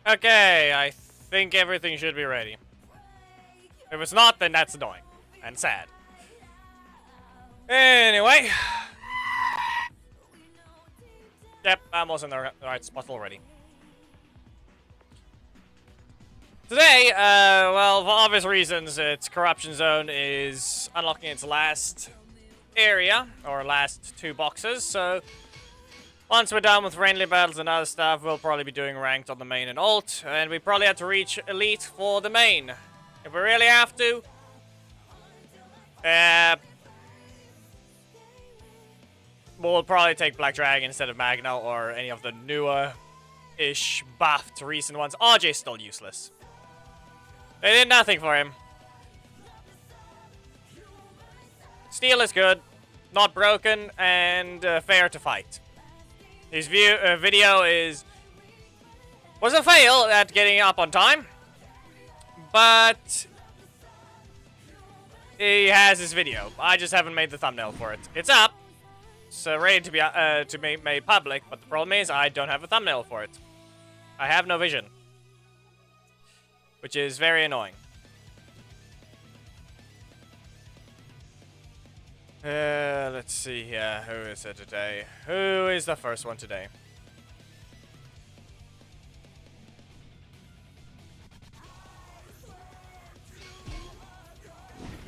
Okay, I think everything should be ready. If it's not, then that's annoying and sad. Anyway. Yep, I'm also in the right spot already. Today, well, for obvious reasons, its corruption zone is unlocking its last area, or last 2 boxes, so once we're done with friendly battles and other stuff, we'll probably be doing ranked on the main and ult, and we probably have to reach elite for the main. If we really have to, we'll probably take Black Dragon instead of Magna or any of the newer-ish buffed recent ones. RJ's still useless. They did nothing for him. Steel is good, not broken, and fair to fight. His video was a fail at getting up on time, but he has his video. I just haven't made the thumbnail for it. It's up, so ready to be made public, but the problem is I don't have a thumbnail for it. I have no vision, which is very annoying. Let's see here. Who is it today? Who is the first one today?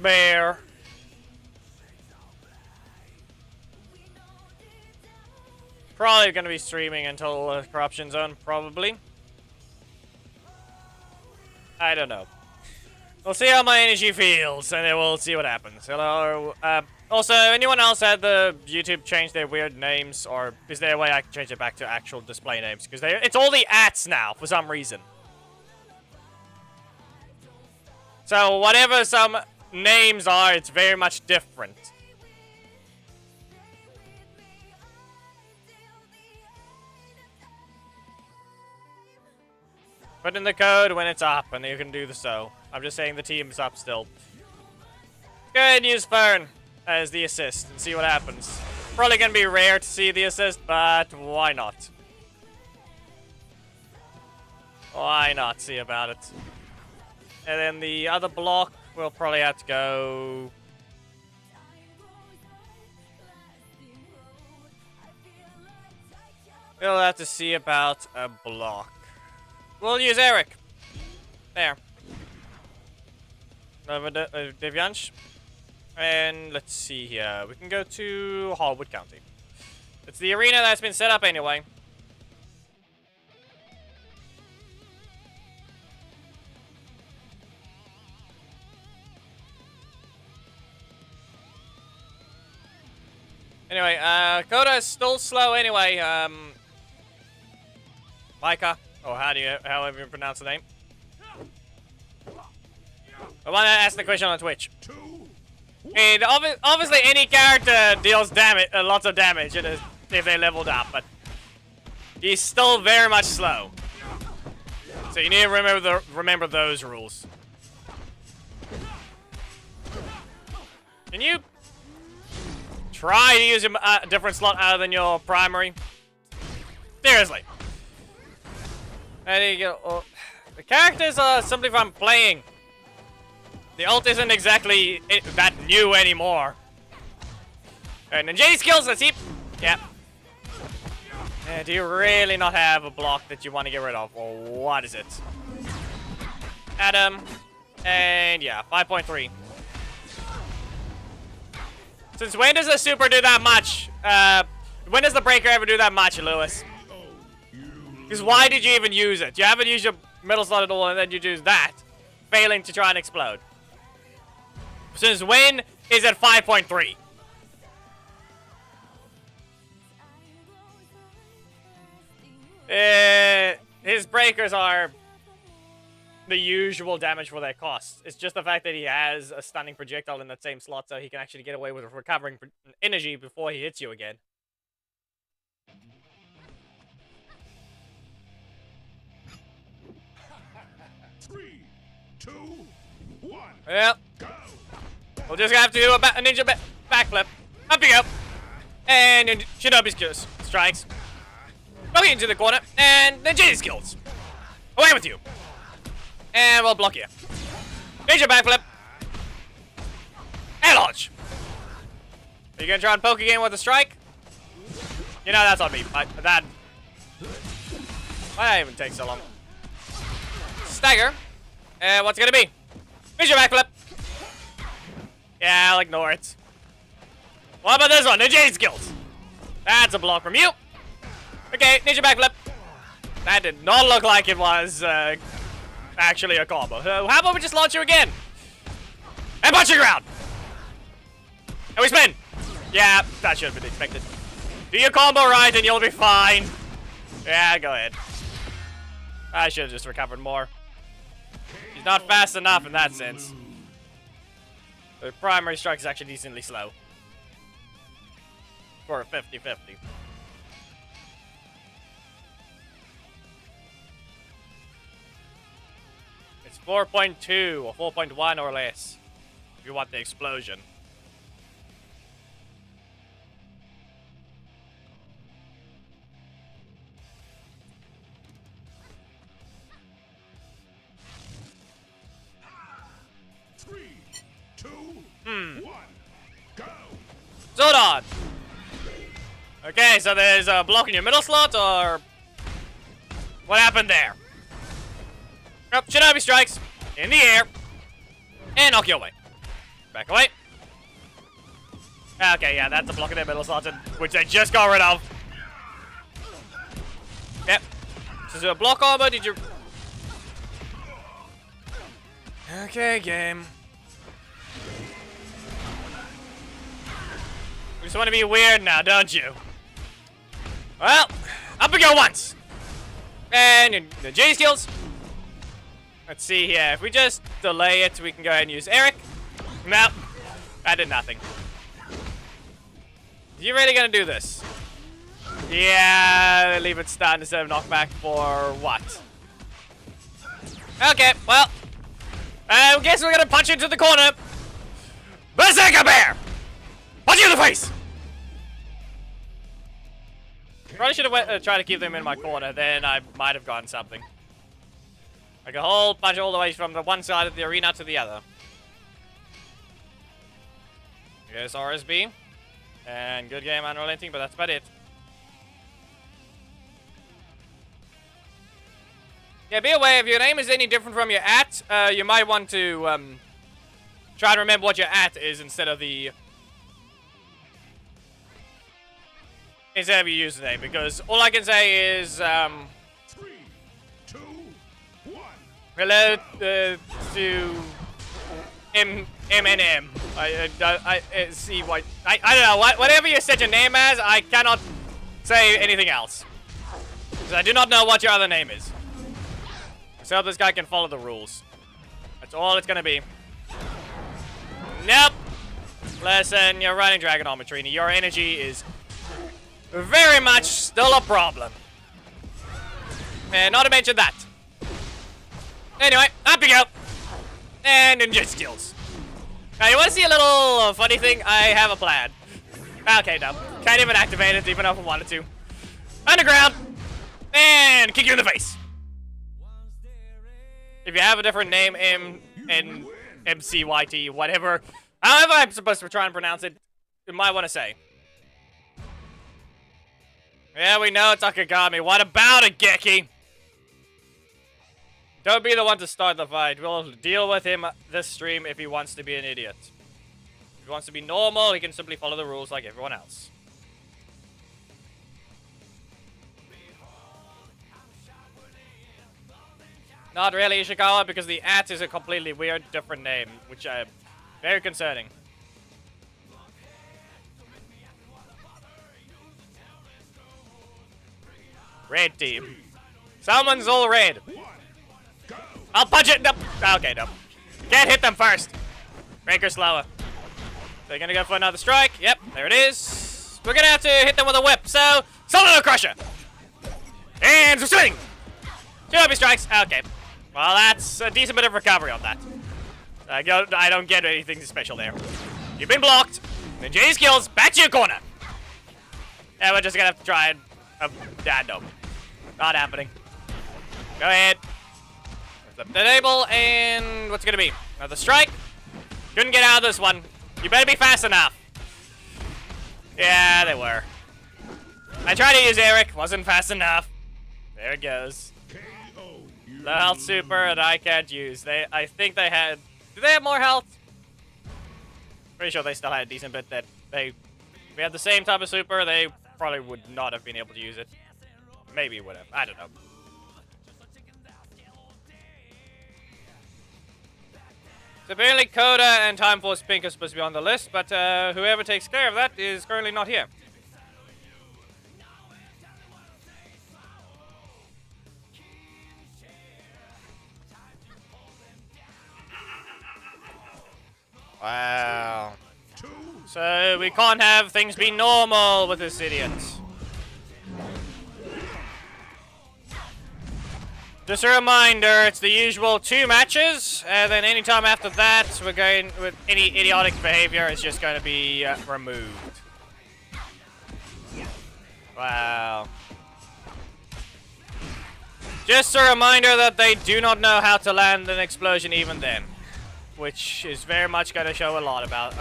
Bear. Probably gonna be streaming until Corruption Zone, probably. I don't know. We'll see how my energy feels, and then we'll see what happens. Hello. Also, anyone else had the YouTube change their weird names, or is there a way I can change it back to actual display names? Because it's all the ats now, for some reason. So, whatever some names are, it's very much different. Put in the code when it's up, and you can do the so. I'm just saying the team's up still. Go ahead and use Fern as the assist and see what happens. Probably gonna be rare to see the assist, but why not? Why not see about it? And then the other block, we'll probably have to go... We'll have to see about a block. We'll use Eric. There. Devyansh. And let's see here. We can go to Hallwood County. It's the arena that's been set up anyway. Anyway, Coda is still slow anyway. Micah, or however you pronounce the name. I want to ask the question on Twitch. And obviously, any character deals damage, lots of damage if they leveled up, but he's still very much slow. So you need to remember those rules. Can you try to use a different slot other than your primary? Seriously. There you go. Oh, the characters are simply from playing. The ult isn't exactly that new anymore. And then J skills, let's see. Yep. Do you really not have a block that you want to get rid of? Or what is it? Adam. And yeah, 5.3. Since when does the super do that much? When does the breaker ever do that much, Lewis? Because why did you even use it? You haven't used your middle slot at all, and then you use that, failing to try and explode. Since when is it 5.3? His breakers are the usual damage for their cost. It's just the fact that he has a stunning projectile in that same slot, so he can actually get away with recovering energy before he hits you again. Three, 2, 1. Yep. Go. We'll just have to do a ninja backflip. Up you go. And Shinobi's kills. Strikes. Going into the corner. And then Jay's kills. Away with you. And we'll block you. Ninja backflip. And launch. Are you gonna try and poke again with a strike? You know, that's on me. Why did I even take so long? Stagger. And what's it gonna be? Ninja backflip. Yeah, I'll ignore it. What about this one? Ninja skills. That's a block from you. Okay, ninja backflip. That did not look like it was actually a combo. How about we just launch you again? And punch you ground. And we spin. Yeah, that should have been expected. Do your combo right and you'll be fine. Yeah, go ahead. I should have just recovered more. He's not fast enough in that sense. The primary strike is actually decently slow. For a 50-50. It's 4.2 or 4.1 or less. If you want the explosion. Three, two, one, go! Zordon! Okay, so there's a block in your middle slot, or... What happened there? Oh, Shinobi strikes in the air. And knock you away. Back away. Okay, yeah, that's a block in their middle slot, which they just got rid of. Yep. So is it a block armor? Did you... Okay, game. You just want to be weird now, don't you? Well, up we go once. And the J skills. Let's see here. If we just delay it, we can go ahead and use Eric. Nope. I did nothing. You really gonna do this? Yeah, leave it stun instead of knockback for what? Okay, well. I guess we're gonna punch into the corner. Berserker Bear! Punch you in the face! Probably should have tried to keep them in my corner, then I might have gotten something. Like a whole punch all the way from the one side of the arena to the other. Here's RSB. And good game, unrelenting, but that's about it. Yeah, be aware, if your name is any different from your @ you might want to try and remember what your @ is instead of the... Instead of your username, because all I can say is, 3, 2, 1. hello to MNM. I see what... I don't know, whatever you set your name as, I cannot say anything else. Because I do not know what your other name is. So this guy can follow the rules. That's all it's gonna be. Nope. Listen, you're running Dragon Armor Trini. Your energy is very much still a problem. And not to mention that. Anyway, up you go. And ninja skills. Now, you want to see a little funny thing? I have a plan. Okay, no. Can't even activate it, even if I wanted to. Underground. And kick you in the face. If you have a different name, MCYT, whatever, however I'm supposed to try and pronounce it, you might want to say. Yeah, we know it's Akagami. What about it, Geki? Don't be the one to start the fight. We'll deal with him this stream if he wants to be an idiot. If he wants to be normal, he can simply follow the rules like everyone else. Not really Ishikawa, because the @ is a completely weird, different name, which very concerning. Red team. Someone's all red. I'll punch it. Nope. Okay, nope. Can't hit them first. Breaker slower. They're gonna go for another strike. Yep, there it is. We're gonna have to hit them with a whip. So, Solar Crusher. And swing. Shinobi strikes. Okay. Well, that's a decent bit of recovery on that. I don't get anything special there. You've been blocked. Then J skills. Back to your corner. And we're just gonna have to try and... no. Not happening. Go ahead. Flip the table, and what's it gonna be? Another strike? Couldn't get out of this one. You better be fast enough. Yeah, they were. I tried to use Eric, wasn't fast enough. There it goes. The health super and I can't use. I think they had... Do they have more health? Pretty sure they still had a decent bit that we had the same type of super, they probably would not have been able to use it. Maybe would have. I don't know. So apparently Coda and Time Force Pink are supposed to be on the list, but whoever takes care of that is currently not here. Wow. So we can't have things be normal with this idiot. Just a reminder, it's the usual 2 matches, and then anytime after that, we're going with any idiotic behavior is just going to be removed. Wow. Just a reminder that they do not know how to land an explosion even then, which is very much going to show a lot about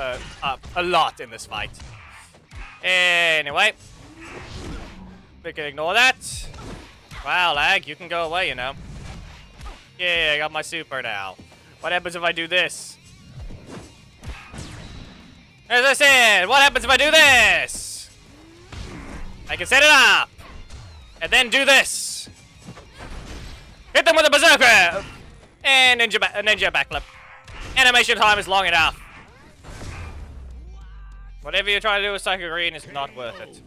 a lot in this fight. Anyway, we can ignore that. Wow, lag, you can go away, you know. Yeah, I got my super now. What happens if I do this? As I said, what happens if I do this? I can set it up. And then do this. Hit them with a berserker. And ninja backflip. Animation time is long enough. Whatever you're trying to do with Psycho Green is not worth it.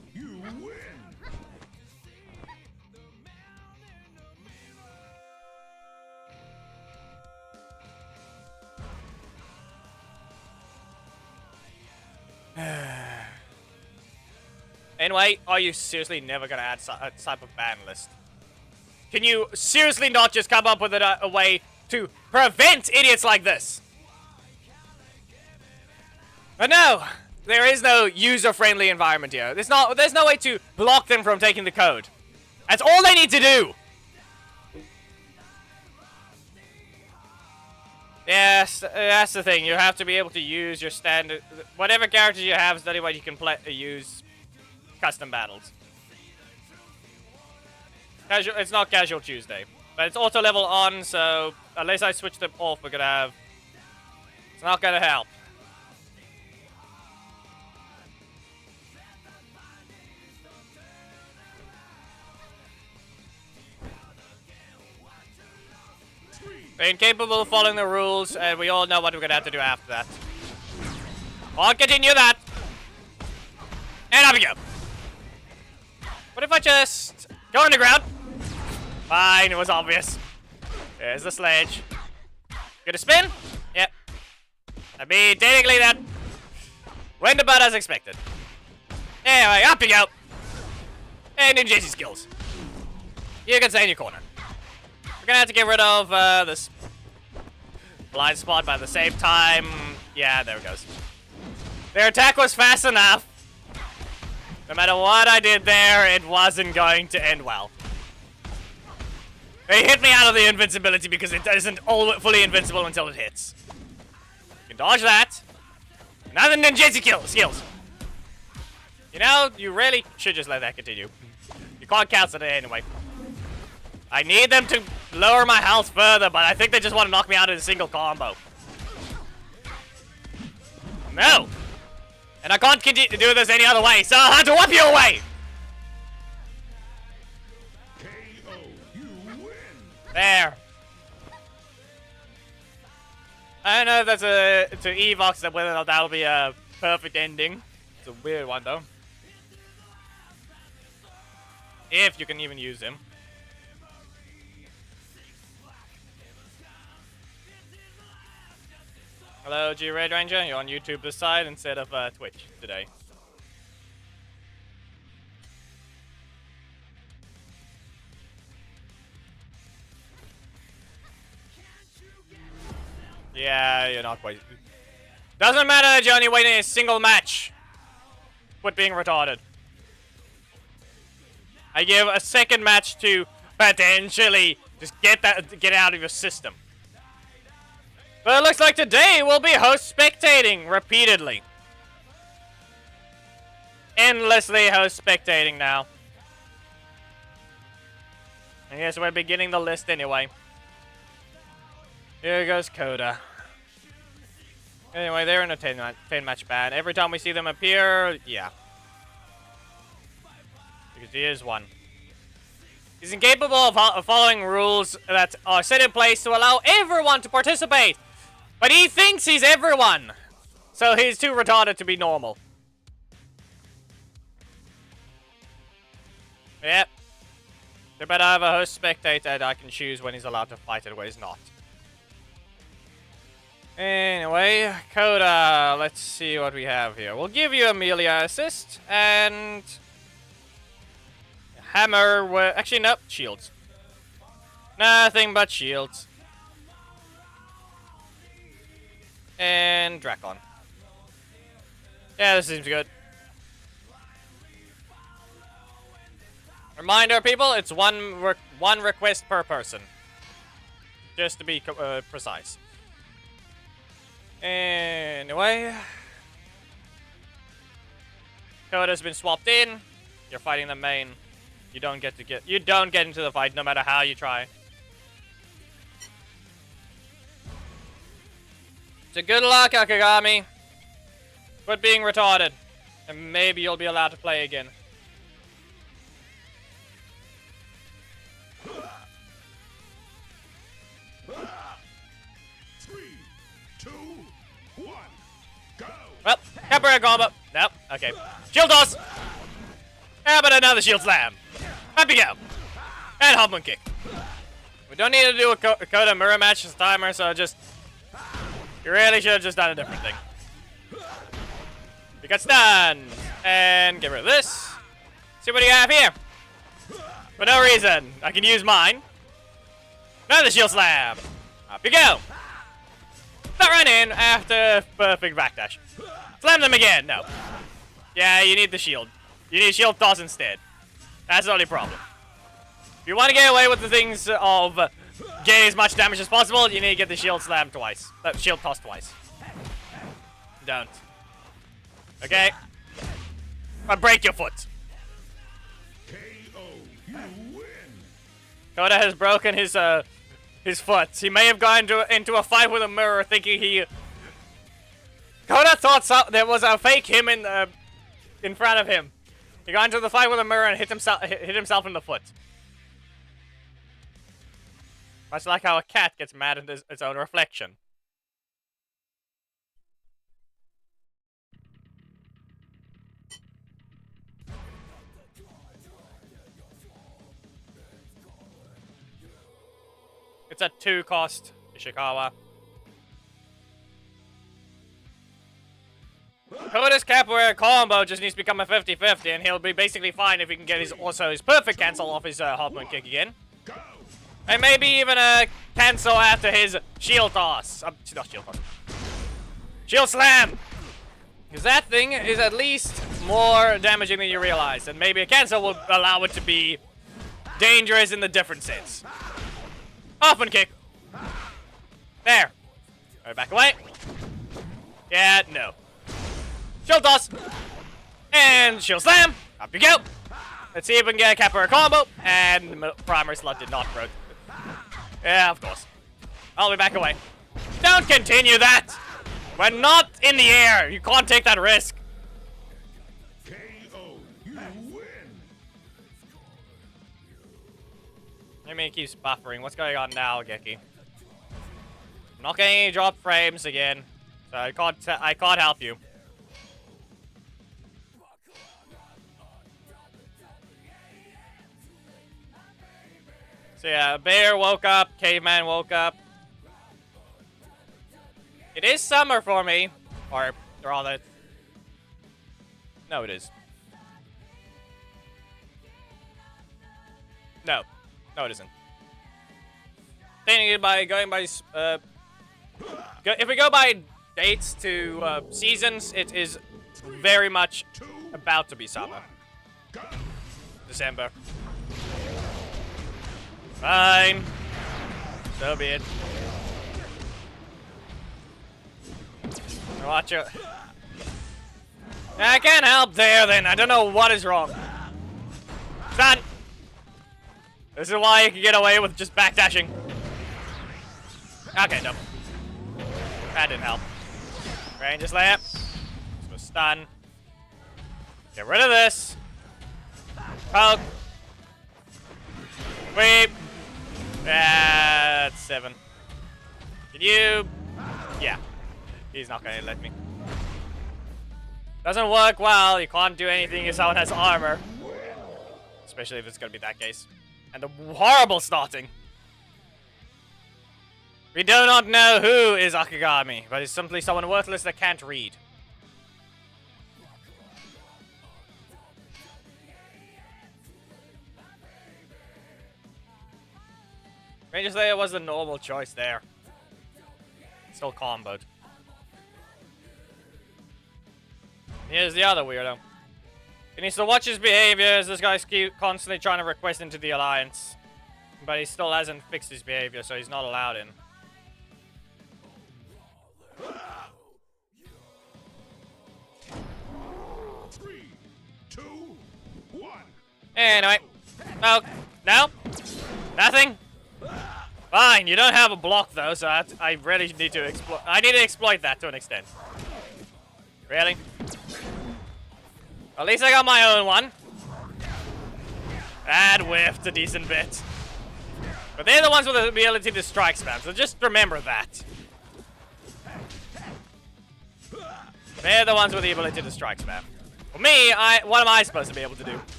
Anyway, are you seriously never gonna add a type of ban list? Can you seriously not just come up with a way to prevent idiots like this? But no, there is no user-friendly environment here. There's no way to block them from taking the code. That's all they need to do. Yes, that's the thing. You have to be able to use your standard... Whatever characters you have is the only way you can use custom battles. Casual, it's not Casual Tuesday. But it's auto level on, so unless I switch them off, we're gonna have... It's not gonna help. We're incapable of following the rules, and we all know what we're gonna have to do after that. I'll continue that. And up we go. What if I just go underground? Fine, it was obvious. There's the sledge. Gonna spin? Yep. I mean, technically that went about as expected. Anyway, up you go. And in Jesse skills. You can stay in your corner. We're gonna have to get rid of this blind spot, but at the same time, yeah, there it goes. Their attack was fast enough. No matter what I did there, it wasn't going to end well. They hit me out of the invincibility because it isn't fully invincible until it hits. You can dodge that. Now the ninja skills. You know, you really should just let that continue. You can't cancel it anyway. I need them to lower my health further, but I think they just want to knock me out in a single combo. No! And I can't continue to do this any other way, so I'll have to whip you away! KO, you win. There. I don't know if that's to Evox that whether or not that'll be a perfect ending. It's a weird one though. If you can even use him. Hello, G Red Ranger. You're on YouTube this side instead of Twitch today. Yeah, you're not quite. Doesn't matter that you're only waiting a single match. Quit being retarded. I give a second match to potentially Just get it out of your system. But it looks like today we'll be host spectating repeatedly. Endlessly host spectating now. I guess we're beginning the list anyway. Here goes Coda. Anyway, they're in a 10-match ban. Every time we see them appear, yeah. Because he is one. He's incapable of following rules that are set in place to allow everyone to participate. But he thinks he's everyone. So he's too retarded to be normal. Yep. They better have a host spectator that I can choose when he's allowed to fight and when he's not. Anyway, Coda, let's see what we have here. We'll give you Amelia assist and hammer with, actually nope, shields. Nothing but shields. And Drakon. Yeah, this seems good. Reminder, people, it's one request per person. Just to be precise. Anyway. Coda's been swapped in. You're fighting the main. You don't get into the fight no matter how you try. So good luck, Akagami. Quit being retarded. And maybe you'll be allowed to play again. Well, Capoeira combo. Nope. Okay. Shield toss. How about another shield slam? Up you go. And hop moon kick. We don't need to do a Coda mirror match this timer, so just... You really should have just done a different thing. We got stunned. And get rid of this. See what do you have here? For no reason. I can use mine. Another shield slam. Up you go. That ran in after perfect backdash. Slam them again. No. Yeah, you need the shield. You need shield toss instead. That's the only problem. If you want to get away with the things of getting as much damage as possible, you need to get the shield slam twice. Shield toss twice. Don't. Okay? I'll break your foot. KO, you win. Coda has broken his foot. He may have gone into a fight with a mirror thinking he... Coda thought there was a fake him in front of him. He got into the fight with a mirror and hit himself in the foot. Much like how a cat gets mad at its own reflection. It's a 2-cost Ishikawa. Coda's capoeira combo just needs to become a 50-50, and he'll be basically fine if he can get his perfect cancel off his hop moon kick again. And maybe even a cancel after his shield toss. Not shield toss. Shield slam! Because that thing is at least more damaging than you realize, and maybe a cancel will allow it to be dangerous in the different sense. Hop moon kick. There. Right, back away. Yeah, no. Shield toss. And shield slam. Up you go. Let's see if we can get a capoeira combo. And the primary slot did not break. Yeah, of course. I'll be back away. Don't continue that. We're not in the air. You can't take that risk. KO, you win. I mean, it keeps buffering. What's going on now, Geki? I'm not getting any drop frames again, so I can't help you. So yeah, Bear woke up, Caveman woke up. It is summer for me, or all that. No, it is. No, it isn't. Thinking by going by, if we go by dates to seasons, it is very much about to be summer. December. Fine. So be it. Watch it. I can't help there then. I don't know what is wrong. Stun! This is why you can get away with just backdashing. Okay, no. That didn't help. Range slam. This was stun. Get rid of this. Poke. Sweep. That's 7. Can you? Yeah. He's not gonna let me. Doesn't work well. You can't do anything if someone has armor. Especially if it's gonna be that case. And the horrible starting. We do not know who is Akagami, but it's simply someone worthless that can't read. Ranger Slayer was the normal choice there. Still comboed. Here's the other weirdo. He needs to watch his behaviors. This guy's constantly trying to request into the alliance. But he still hasn't fixed his behavior, so he's not allowed in. Three, two, one. Anyway. Oh, no? Nothing? Fine, you don't have a block though, so I really need to exploit. I need to exploit that to an extent. Really? At least I got my own one. That whiffed a decent bit. But they're the ones with the ability to strike spam, so just remember that. They're the ones with the ability to strike spam. For me, what am I supposed to be able to do?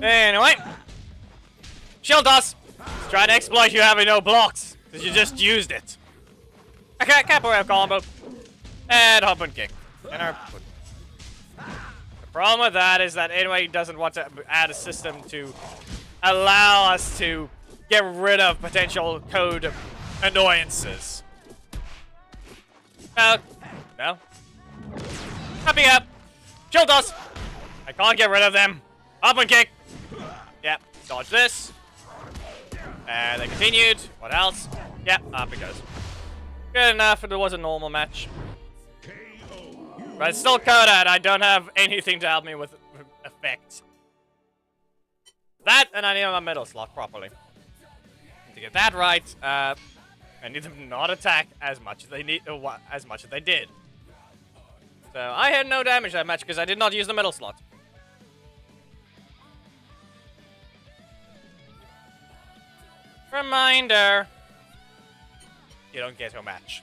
Anyway. Shield us! Trying to exploit you having no blocks, because you just used it. Okay, capoeira combo. And hop and kick. And our... The problem with that is that anyway doesn't want to add a system to allow us to get rid of potential code annoyances. No. Happy up. Shield us. I can't get rid of them. Hop and kick. Yep. Dodge this. And they continued. What else? Yep, up it goes. Good enough if it was a normal match. But it's still Coda, and I don't have anything to help me with effects. That, and I need my middle slot properly. To get that right, I need them not attack as much as they need, as much as they did. So I had no damage that match because I did not use the middle slot. Reminder. You don't get a match.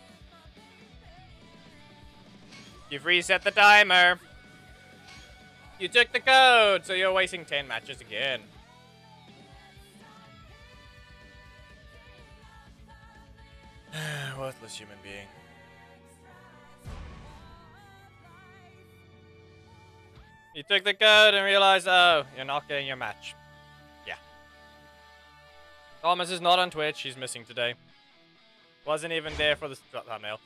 You've reset the timer. You took the code, so you're wasting 10 matches again. Worthless human being. You took the code and realized, oh, you're not getting your match. Yeah. Thomas is not on Twitch. He's missing today. Wasn't even there for the thumbnail.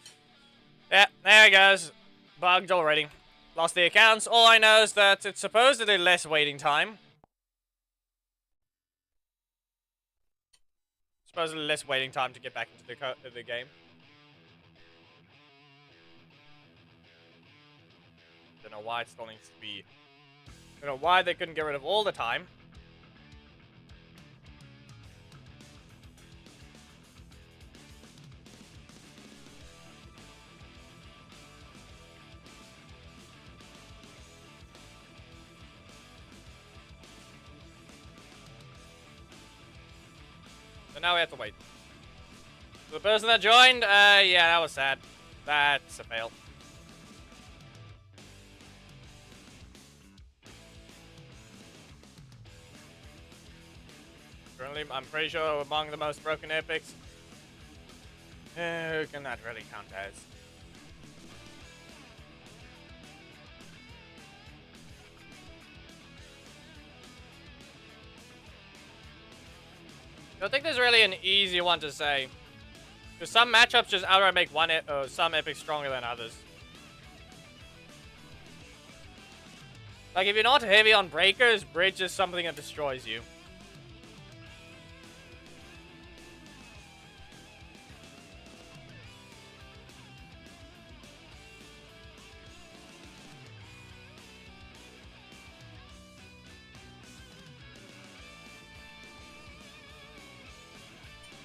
Yeah, there he goes. Bugged already. Lost the accounts. All I know is that it's supposedly less waiting time. Supposedly less waiting time to get back into the game. Don't know why it still needs to be. Don't know why they couldn't get rid of all the time. So now we have to wait. The person that joined, yeah, that was sad. That's a fail. Currently, I'm pretty sure among the most broken epics. Who can that really count as? I don't think there's really an easy one to say. Because some matchups just outright make some epics stronger than others. Like, if you're not heavy on breakers, bridge is something that destroys you.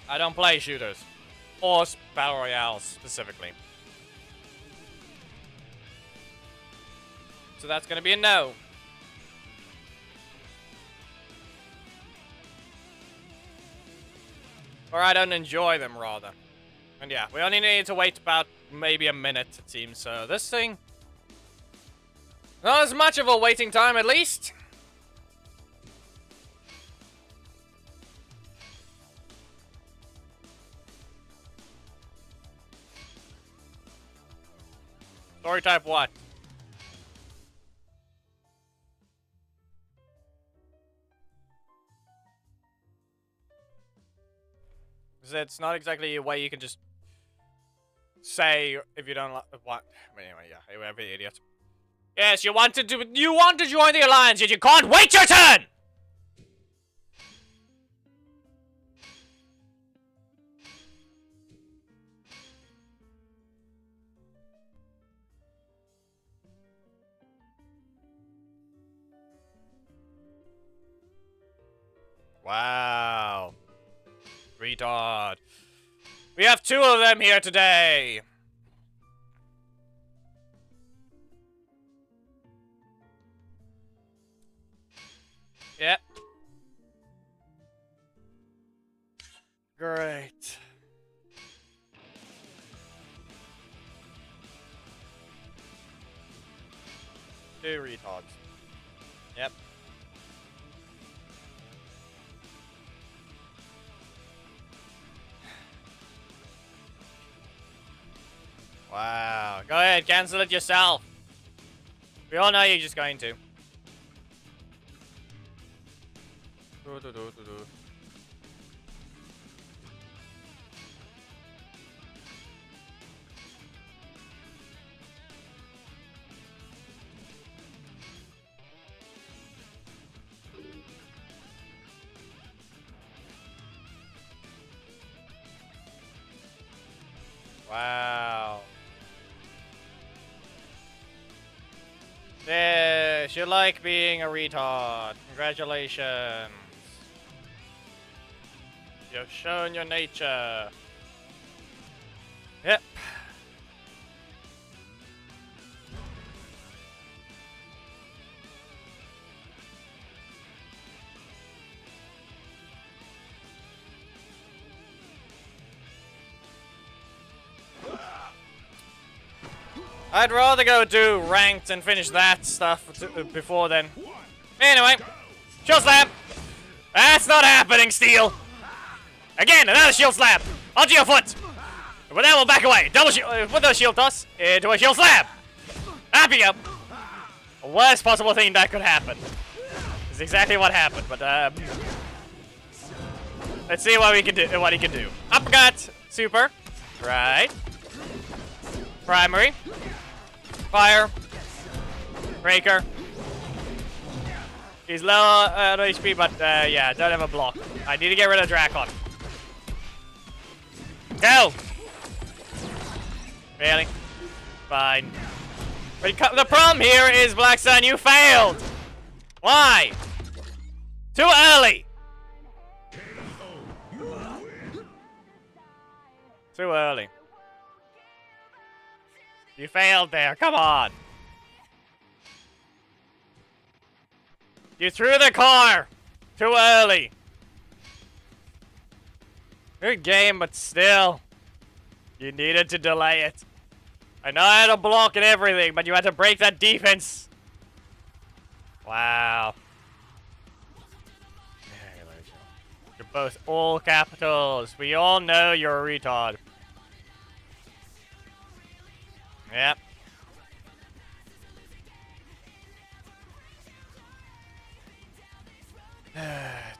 I don't play shooters. Or battle royales, specifically. So that's gonna be a no. Or I don't enjoy them, rather. And yeah, we only need to wait about maybe a minute, it seems. So this thing... not as much of a waiting time, at least. Story type what? It's not exactly a way you can just say if you don't like what. Anyway, yeah, I'm an idiot. Yes, you want to join the alliance, yet you can't wait your turn. Wow. Retard. We have 2 of them here today. Yep. Great. Two retards. Yep. Wow. Go ahead, cancel it yourself. We all know you're just going to. Wow. Yes, you like being a retard. Congratulations. You've shown your nature. Yep. I'd rather go do ranked and finish that stuff before then. Anyway, shield slap. That's not happening, Steel. Again, another shield slap. Onto your foot. But then we'll back away. Double shield. Put those shield toss into a shield slap. Up you go. Worst possible thing that could happen. Is exactly what happened. But let's see what we can do. What he can do. Uppercut. Super. Right. Primary. Fire. Breaker. He's low on HP, but yeah, don't have a block. I need to get rid of Drakon. Go! Really? Fine. But the problem here is, Black Sun, you failed! Why? Too early! Too early. You failed there, come on! You threw the car! Too early! Good game, but still. You needed to delay it. I know I had a block and everything, but you had to break that defense. Wow. You're both all capitals. We all know you're a retard. Yep.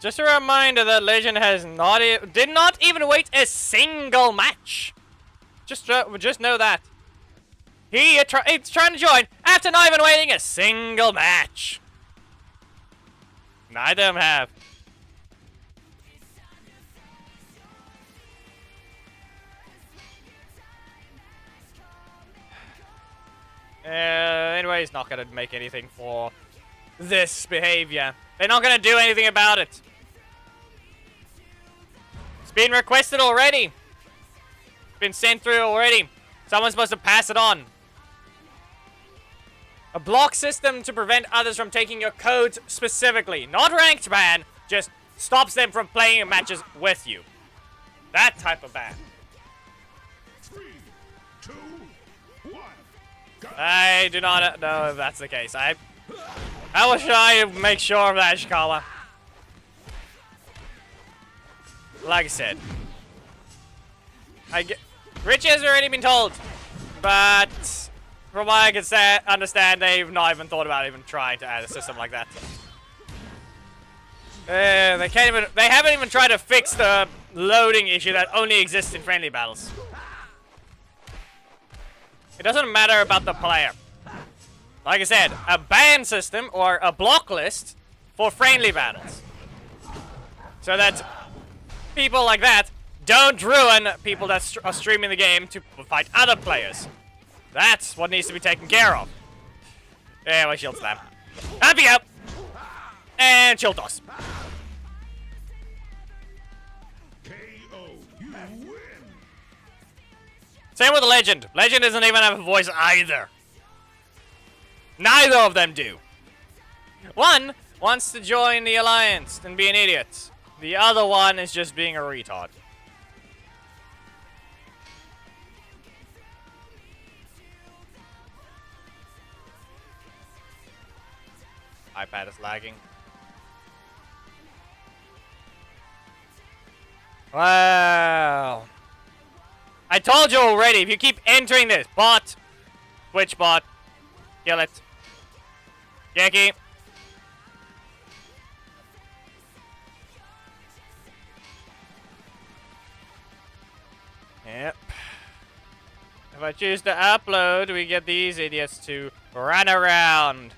Just a reminder that Legend has did not even wait a single match. Just know that. He's trying to join after not even waiting a single match. Neither of them have. Anyway, he's not gonna make anything for this behavior. They're not gonna do anything about it. been requested already. Been sent through already. Someone's supposed to pass it on. A block system to prevent others from taking your codes specifically. Not ranked ban, just stops them from playing matches with you. That type of ban. 3, 2, 1. Go. I do not know if that's the case. How should I make sure of that, Ishikawa? Like I said, Richie has already been told, but from what I can understand, they've not even thought about even trying to add a system like that. They haven't even tried to fix the loading issue that only exists in friendly battles. It doesn't matter about the player. Like I said, a ban system or a block list for friendly battles. So that people like that don't ruin people that are streaming the game to fight other players. That's what needs to be taken care of. Anyway, shield slam. Happy up! And shield toss. KO. You win. Same with the Legend. Legend doesn't even have a voice either. Neither of them do. One wants to join the Alliance and be an idiot. The other one is just being a retard. iPad is lagging. Wow. I told you already, if you keep entering this, bot, Twitch bot, kill it. Geki. Yep. If I choose to upload, we get these idiots to run around.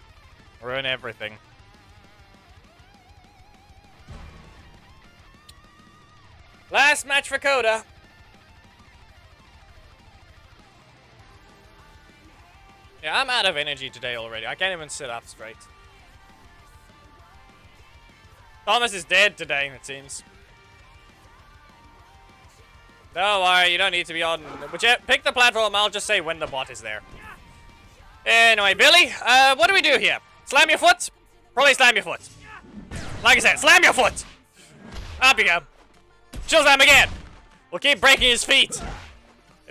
Ruin everything. Last match for Coda. Yeah, I'm out of energy today already. I can't even sit up straight. Thomas is dead today, it seems. Don't worry, you don't need to be on... Pick the platform, I'll just say when the bot is there. Anyway, Billy, what do we do here? Slam your foot? Probably slam your foot. Like I said, slam your foot! Up you go. Shield slam again! We'll keep breaking his feet.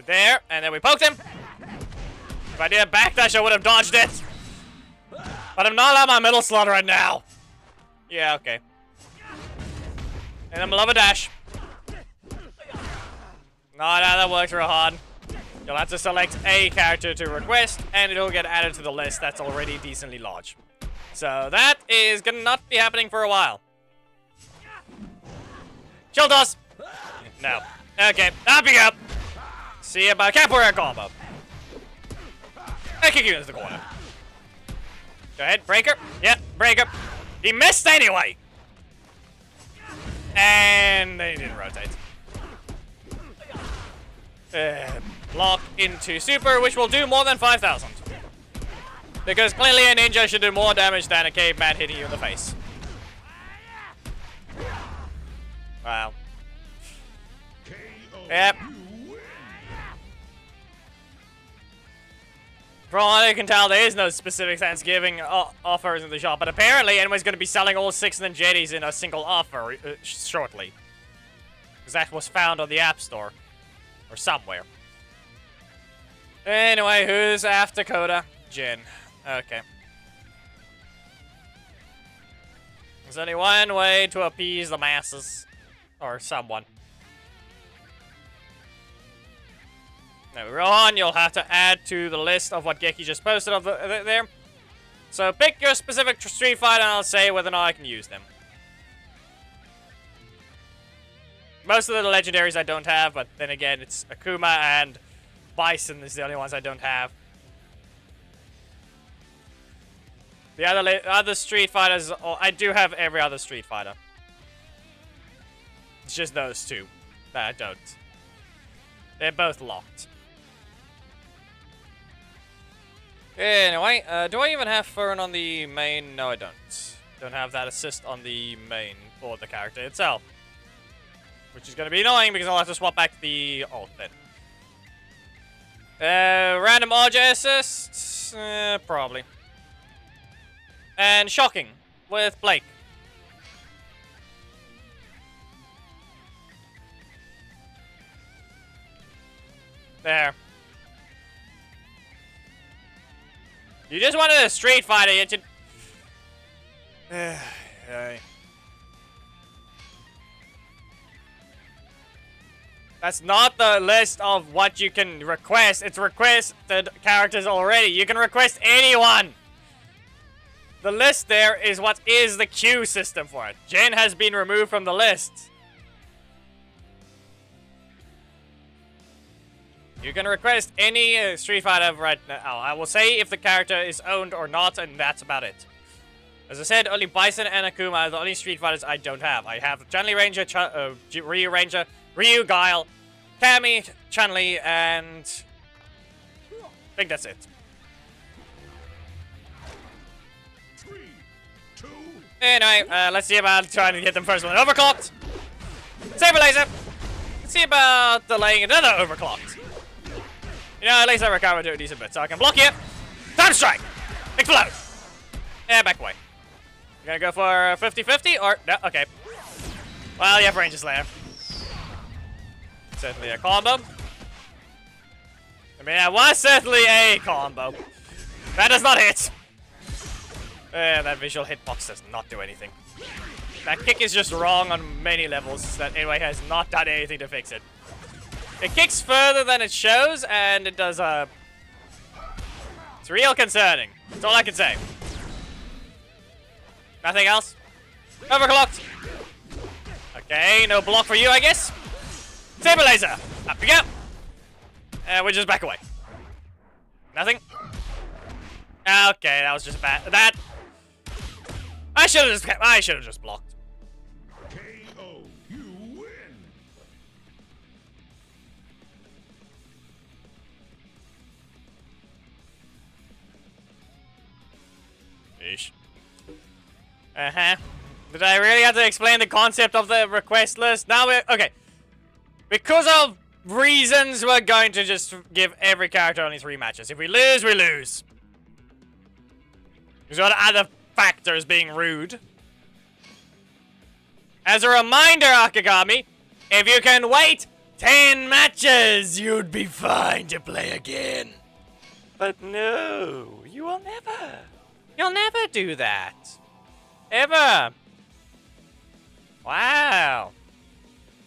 There, and then we poked him. If I did a backdash, I would have dodged it. But I'm not on my middle slot right now. Yeah, okay. And I'm love a dash. No, that works real hard. You'll have to select a character to request, and it'll get added to the list that's already decently large. So that is gonna not be happening for a while. Shield toss! No. Okay, up you go. See you about capoeira combo. I kick you into the corner. Go ahead, breaker. Yep, breaker. He missed anyway. And they didn't rotate. Block into super, which will do more than 5,000. Because clearly a ninja should do more damage than a caveman hitting you in the face. Wow. Yep. From what I can tell, there is no specific Thanksgiving offers in the shop, but apparently anyone's going to be selling all 6 Ninjettis in a single offer shortly. Because that was found on the App Store. Or somewhere. Anyway, who's after Coda? Jin. Okay. There's only one way to appease the masses. Or someone. Now, Rohan, you'll have to add to the list of what Geki just posted of there. So pick your specific Street Fighter and I'll say whether or not I can use them. Most of the legendaries I don't have, but then again, it's Akuma and Bison is the only ones I don't have. The other Street Fighters, I do have every other Street Fighter. It's just those two that I don't. They're both locked. Anyway, do I even have Fern on the main? No, I don't. Don't have that assist on the main for the character itself. which is going to be annoying because I'll have to swap back to the ult then. Random RJ assists? Probably. And shocking with Blake. There. You just wanted a Street Fighter, you should... That's not the list of what you can request. It's requested characters already. You can request anyone. The list there is what is the queue system for it. Jin has been removed from the list. You can request any Street Fighter right now. I will say if the character is owned or not, and that's about it. As I said, only Bison and Akuma are the only Street Fighters I don't have. I have Chun-Li Ranger, Ryu Ranger, Ryu Guile, Cammy, Chun-Li, and I think that's it. 3, 2. Anyway, let's see about trying to get them first one overclocked. Saber Laser. Let's see about delaying another overclocked. You know, at least I recover to a decent bit, so I can block you. Time Strike! Explode! Yeah, back away. You gonna go for 50-50 or... No, okay. Well, you have Ranger Slayer. Certainly a combo. I mean, that was certainly a combo. That does not hit. That visual hitbox does not do anything. That kick is just wrong on many levels. That anyway has not done anything to fix it. It kicks further than it shows, and it does, it's real concerning. That's all I can say. Nothing else? Overclocked. Okay, no block for you, I guess. Saber Laser. Up you go. We're just back away. Nothing? Okay, that was just bad. That... I should have just blocked. KO. You win. Ish. Uh-huh. Did I really have to explain the concept of the request list? Now we're... Okay. Because of reasons, we're going to just give every character only 3 matches. If we lose, we lose. There's got other factors being rude. As a reminder, Akagami, if you can wait 10 matches, you'd be fine to play again. But no, you will never. You'll never do that. Ever. Wow.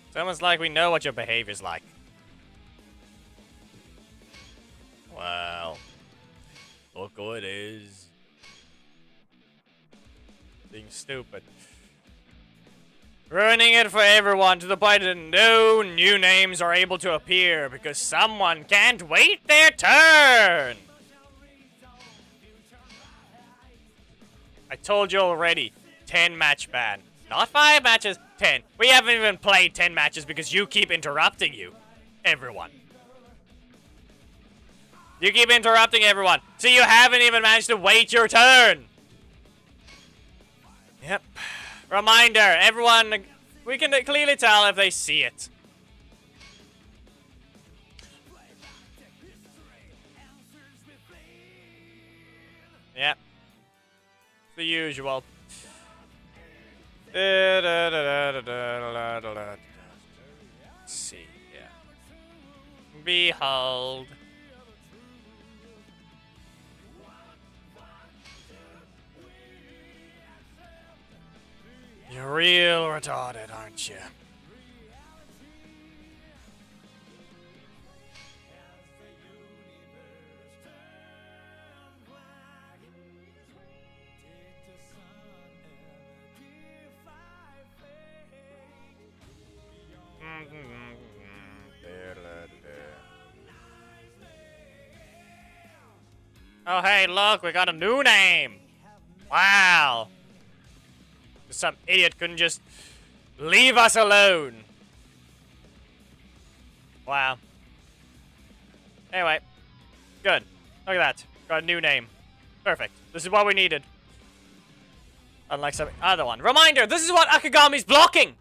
It's almost like we know what your behavior's like. Wow. Look who it is. Being stupid. Ruining it for everyone to the point that no new names are able to appear because someone can't wait their turn. I told you already. 10 match ban. Not 5 matches, 10. We haven't even played 10 matches because you keep interrupting everyone. You keep interrupting everyone. So you haven't even managed to wait your turn. Yep. Reminder, everyone, we can clearly tell if they see it. Yep. The usual. Let's see, yeah. Behold. You're real retarded, aren't you? Oh, hey, look, we got a new name. Wow. Some idiot couldn't just leave us alone. Wow. Anyway. Good. Look at that. Got a new name. Perfect. This is what we needed. Unlike some other one. Reminder, this is what Akagami's blocking.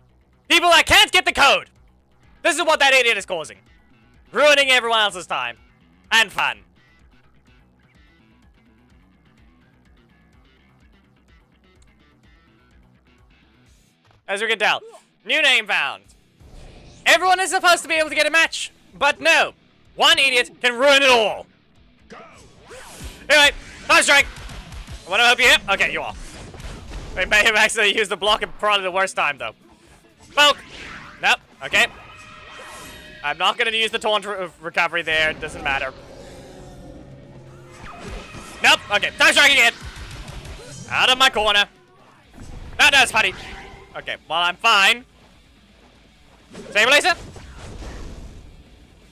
People that can't get the code. This is what that idiot is causing. Ruining everyone else's time. And fun. As we can tell. New name found. Everyone is supposed to be able to get a match. But no. One idiot can ruin it all. Anyway, time strike. I want to help you hit. Okay, you are. We may have accidentally used the block at probably the worst time, though. Poke. Nope. Okay. I'm not going to use the taunt recovery there. It doesn't matter. Nope. Okay. Time strike again. Out of my corner. That's funny. Okay. Well, I'm fine. Stabilizer.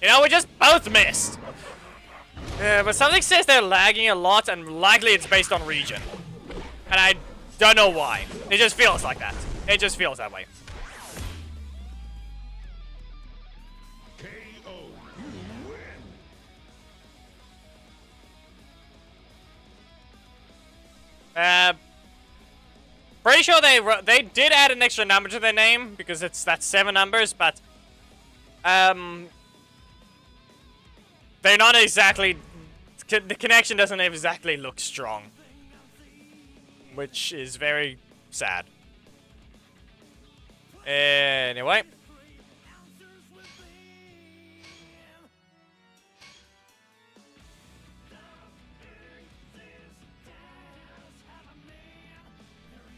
You know, we just both missed. But something says they're lagging a lot, and likely it's based on region. And I don't know why. It just feels like that. It just feels that way. KO. You win. Pretty sure they did add an extra number to their name because that's 7 numbers, but they're not exactly. The connection doesn't exactly look strong, which is very sad. Anyway.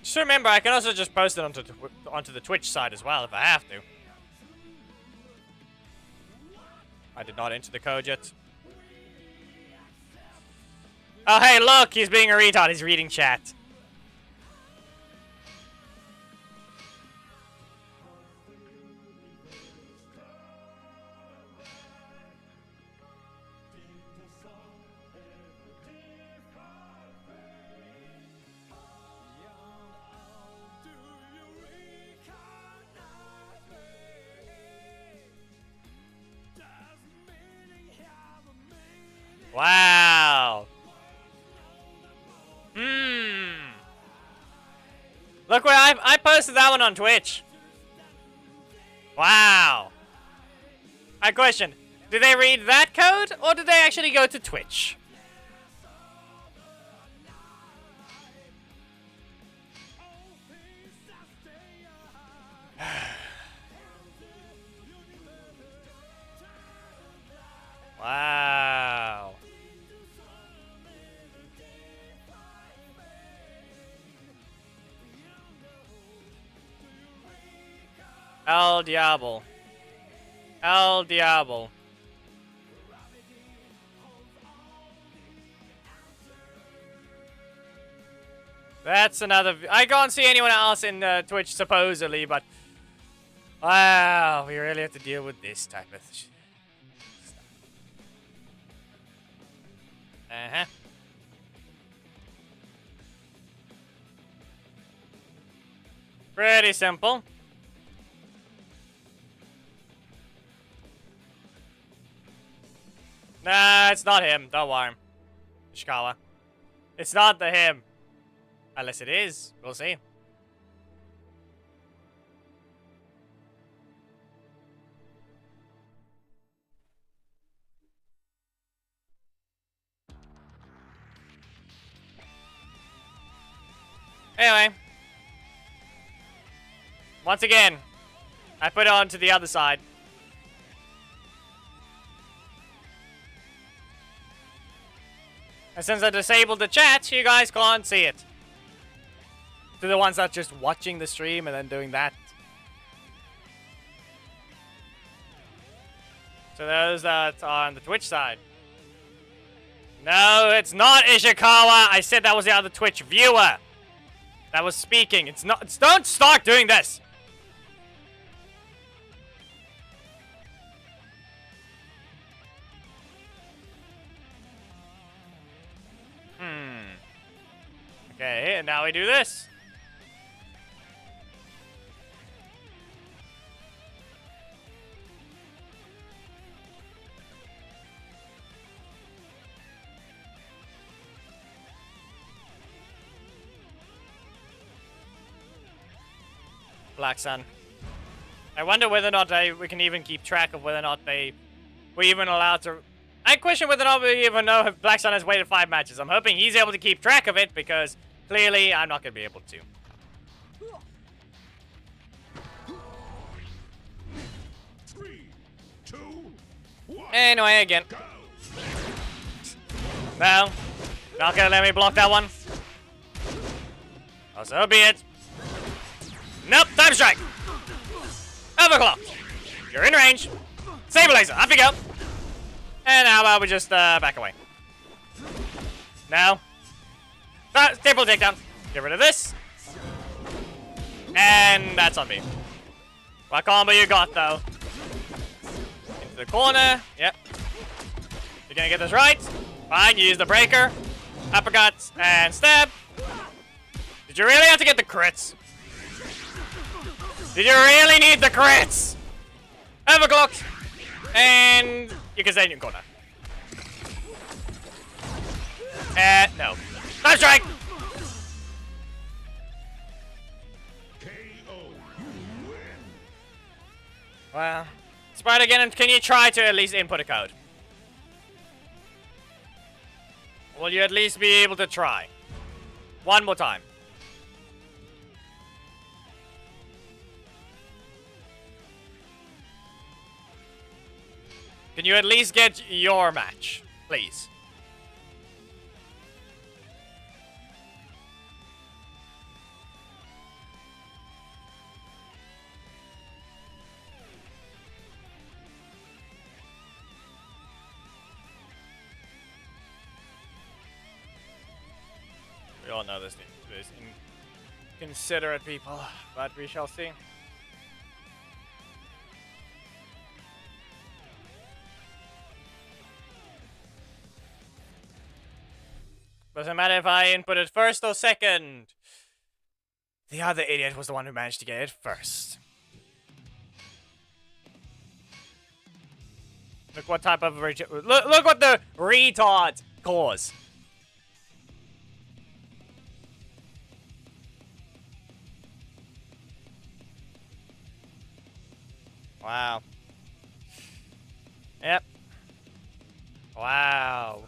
Just remember, I can also just post it onto the Twitch side as well if I have to. I did not enter the code yet. Oh, hey, look! He's being a retard. He's reading chat. Wow. Look where I posted that one on Twitch. Wow. I question, did they read that code or did they actually go to Twitch? Wow. El Diablo. El Diablo. That's another... I can't see anyone else in Twitch, supposedly, but... Wow, we really have to deal with this type of... Uh-huh. Pretty simple. Nah, it's not him. Don't worry. Ishikawa. It's not the him. Unless it is. We'll see. Anyway. Once again, I put it on to the other side. And since I disabled the chat, you guys can't see it. To the ones that are just watching the stream and then doing that. So those that are on the Twitch side. No, it's not Ishikawa. I said that was the other Twitch viewer that was speaking. It's not. Don't start doing this. Okay, and now we do this. Black Sun. I wonder whether or not we can even keep track of whether or not we're even allowed to... I question whether or not we even know if Black Sun has waited 5 matches. I'm hoping he's able to keep track of it, because clearly I'm not going to be able to. 3, 2, 1. Anyway, again. Go. No. Not going to let me block that one. Oh, so be it. Nope, time strike. Overclock. You're in range. Stabilizer, up you go. And how about we just back away? No. Staple takedown. Get rid of this. And that's on me. What combo you got, though? Into the corner. Yep. You're gonna get this right. Fine, you use the breaker. Uppercuts and stab. Did you really have to get the crits? Did you really need the crits? Overclocked. And you can stay in your corner. No. Time strike! KO. You win. Well, Sprite again, and can you try to at least input a code? Will you at least be able to try? One more time. Can you at least get your match, please? We all know this is inconsiderate people, but we shall see. Doesn't matter if I input it first or second. The other idiot was the one who managed to get it first. Look what type of look what the retard cause. Wow. Yep. Wow.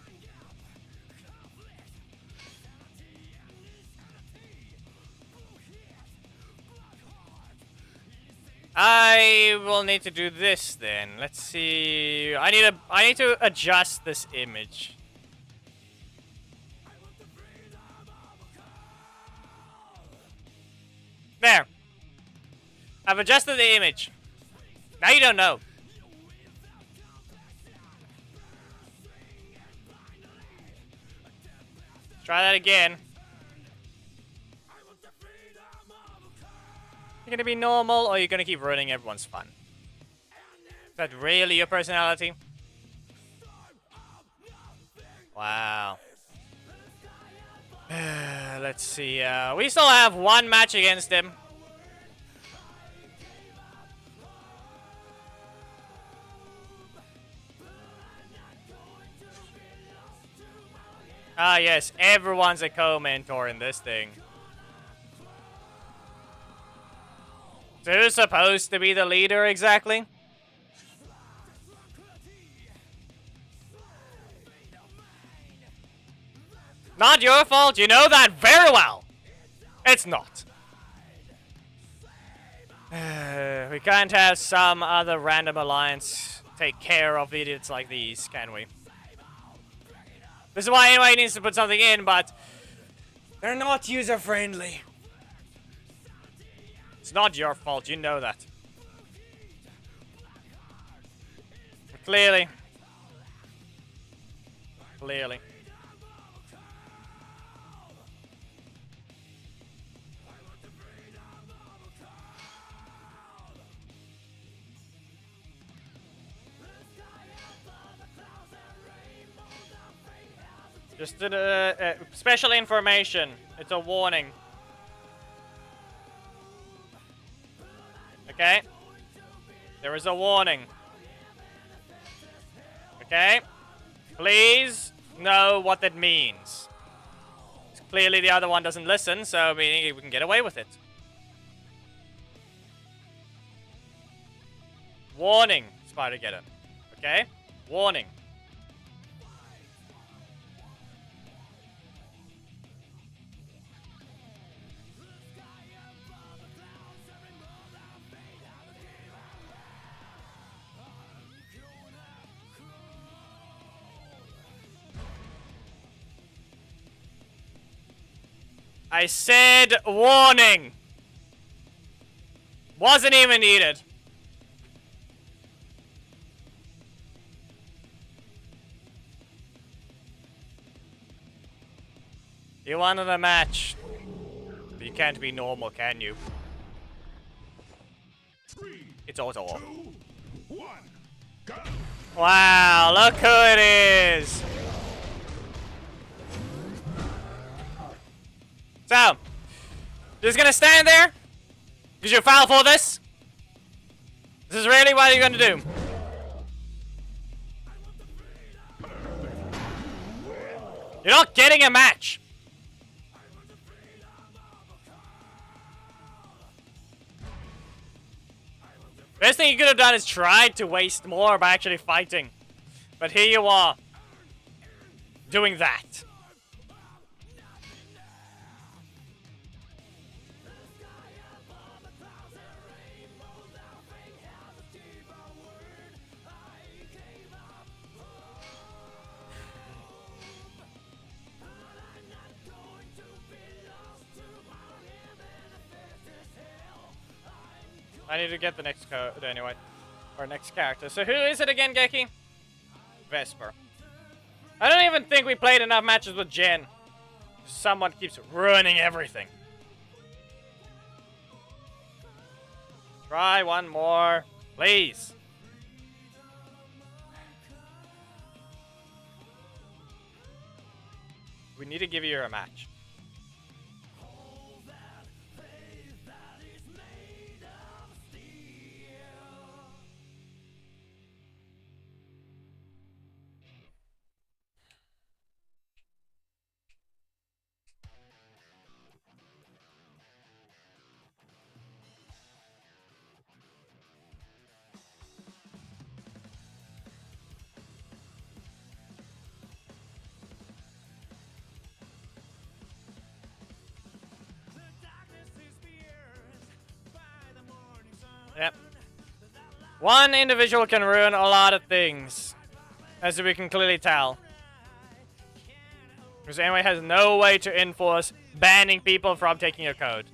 I will need to do this then. Let's see. I need to adjust this image. There. I've adjusted the image. Now you don't know. Try that again. You're gonna be normal, or you're gonna keep ruining everyone's fun? Is that really your personality? Wow. Let's see. We still have one match against him. Ah, yes. Everyone's a co-mentor in this thing. So who's supposed to be the leader exactly? Not your fault. You know that very well. It's not. We can't have some other random alliance take care of idiots like these, can we? This is why anybody needs to put something in, but they're not user-friendly. It's not your fault, you know that. Clearly. Clearly. Just special information. It's a warning. Okay? There is a warning. Okay? Please know what that means. Clearly the other one doesn't listen, so meaning we can get away with it. Warning, Spider-Geddon. Okay? Warning. I said warning. Wasn't even needed. You wanted a match. But you can't be normal, can you? It's auto. 2, 1, go! Wow, look who it is. So, just gonna stand there? Because you foul for this? This is really what you're gonna do. You're not getting a match. Best thing you could have done is tried to waste more by actually fighting. But here you are. Doing that. I need to get the next code anyway. Or next character. So who is it again, Geki? Vesper. I don't even think we played enough matches with Jen. Someone keeps ruining everything. Try one more, please. We need to give you a match. Yep. One individual can ruin a lot of things, as we can clearly tell. Because anyway has no way to enforce banning people from taking your code.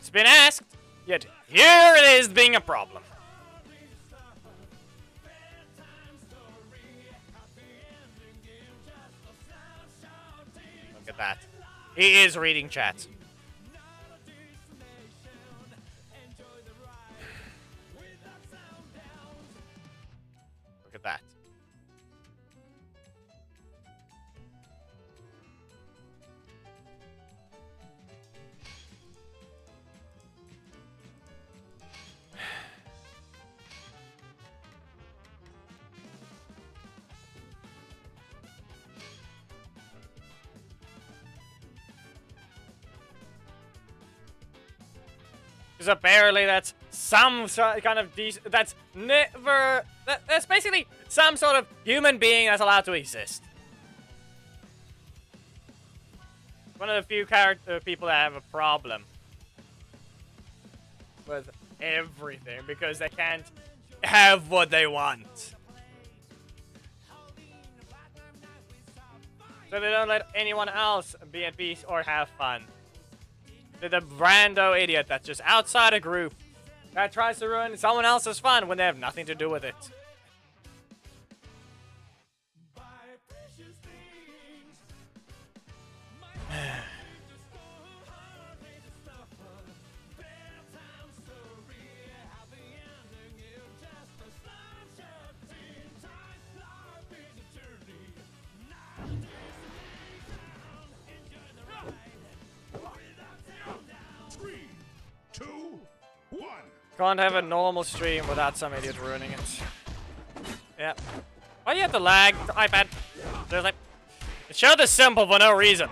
It's been asked, yet here it is being a problem. Look at that. He is reading chat. Look at that. Because apparently that's some kind of that's never that's basically some sort of human being that's allowed to exist. One of the few people that have a problem with everything because they can't have what they want. So they don't let anyone else be at peace or have fun. They're the rando idiot that's just outside a group that tries to ruin someone else's fun when they have nothing to do with it. Can't have a normal stream without some idiot ruining it. Yep. Why do you have to lag the iPad? There's like... It showed the symbol for no reason.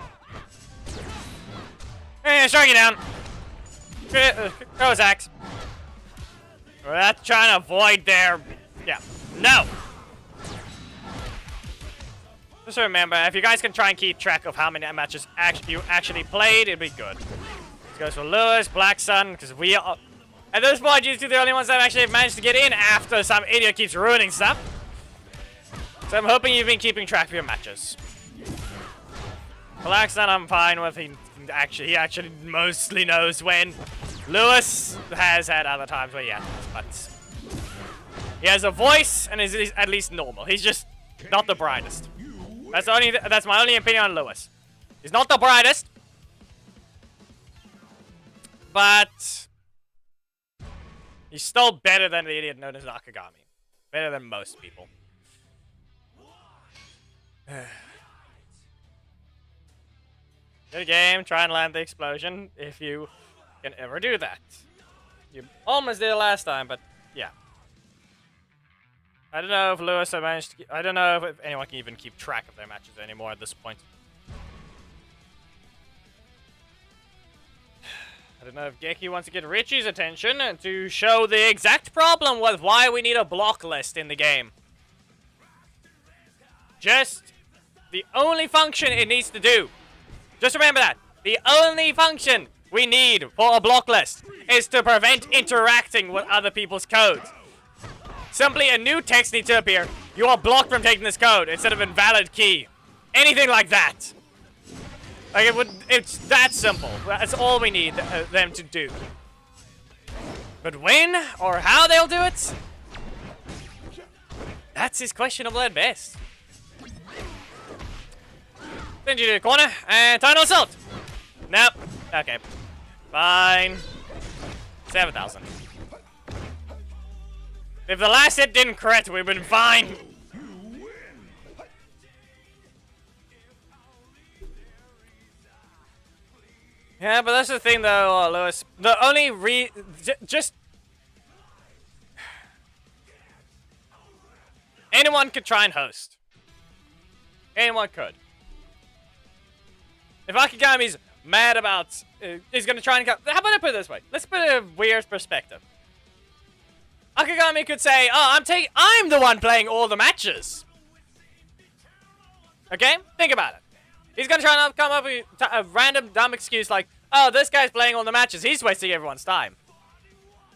Yeah, strike it down. Throw his axe. We're not trying to avoid their... Yeah. No! Just remember, if you guys can try and keep track of how many matches you actually played, it'd be good. This goes for Lewis, Black Sun, because we are... At this point, you two are the only ones that actually have managed to get in after some idiot keeps ruining stuff. So I'm hoping you've been keeping track of your matches. Black Sun, I'm fine with. He actually mostly knows when. Lewis has had other times where, yeah, but he has a voice and is at least normal. He's just not the brightest. That's my only opinion on Lewis. He's not the brightest, but he's still better than the idiot known as Nakagami. Better than most people. Good game. Try and land the explosion if you can ever do that. You almost did it last time, but yeah. I don't know if Lewis managed to... I don't know if anyone can even keep track of their matches anymore at this point. I don't know if Geki wants to get Richie's attention to show the exact problem with why we need a block list in the game. Just the only function it needs to do. Just remember that. The only function we need for a block list is to prevent interacting with other people's codes. Simply a new text needs to appear. You are blocked from taking this code instead of invalid key. Anything like that. Like it's that simple. That's all we need them to do. But when or how they'll do it, that's questionable at best. Send you to the corner and Total Assault. Nope. Okay. Fine. 7,000. If the last hit didn't crit, we've been fine. Yeah, but that's the thing though, Lewis. The only just... Anyone could try and host. Anyone could. If Akigami's mad about... he's gonna try and come... How about I put it this way? Let's put a weird perspective. Akigami could say, oh, I'm the one playing all the matches. Okay? Think about it. He's gonna try and come up with a random dumb excuse like, oh, this guy's playing all the matches. He's wasting everyone's time.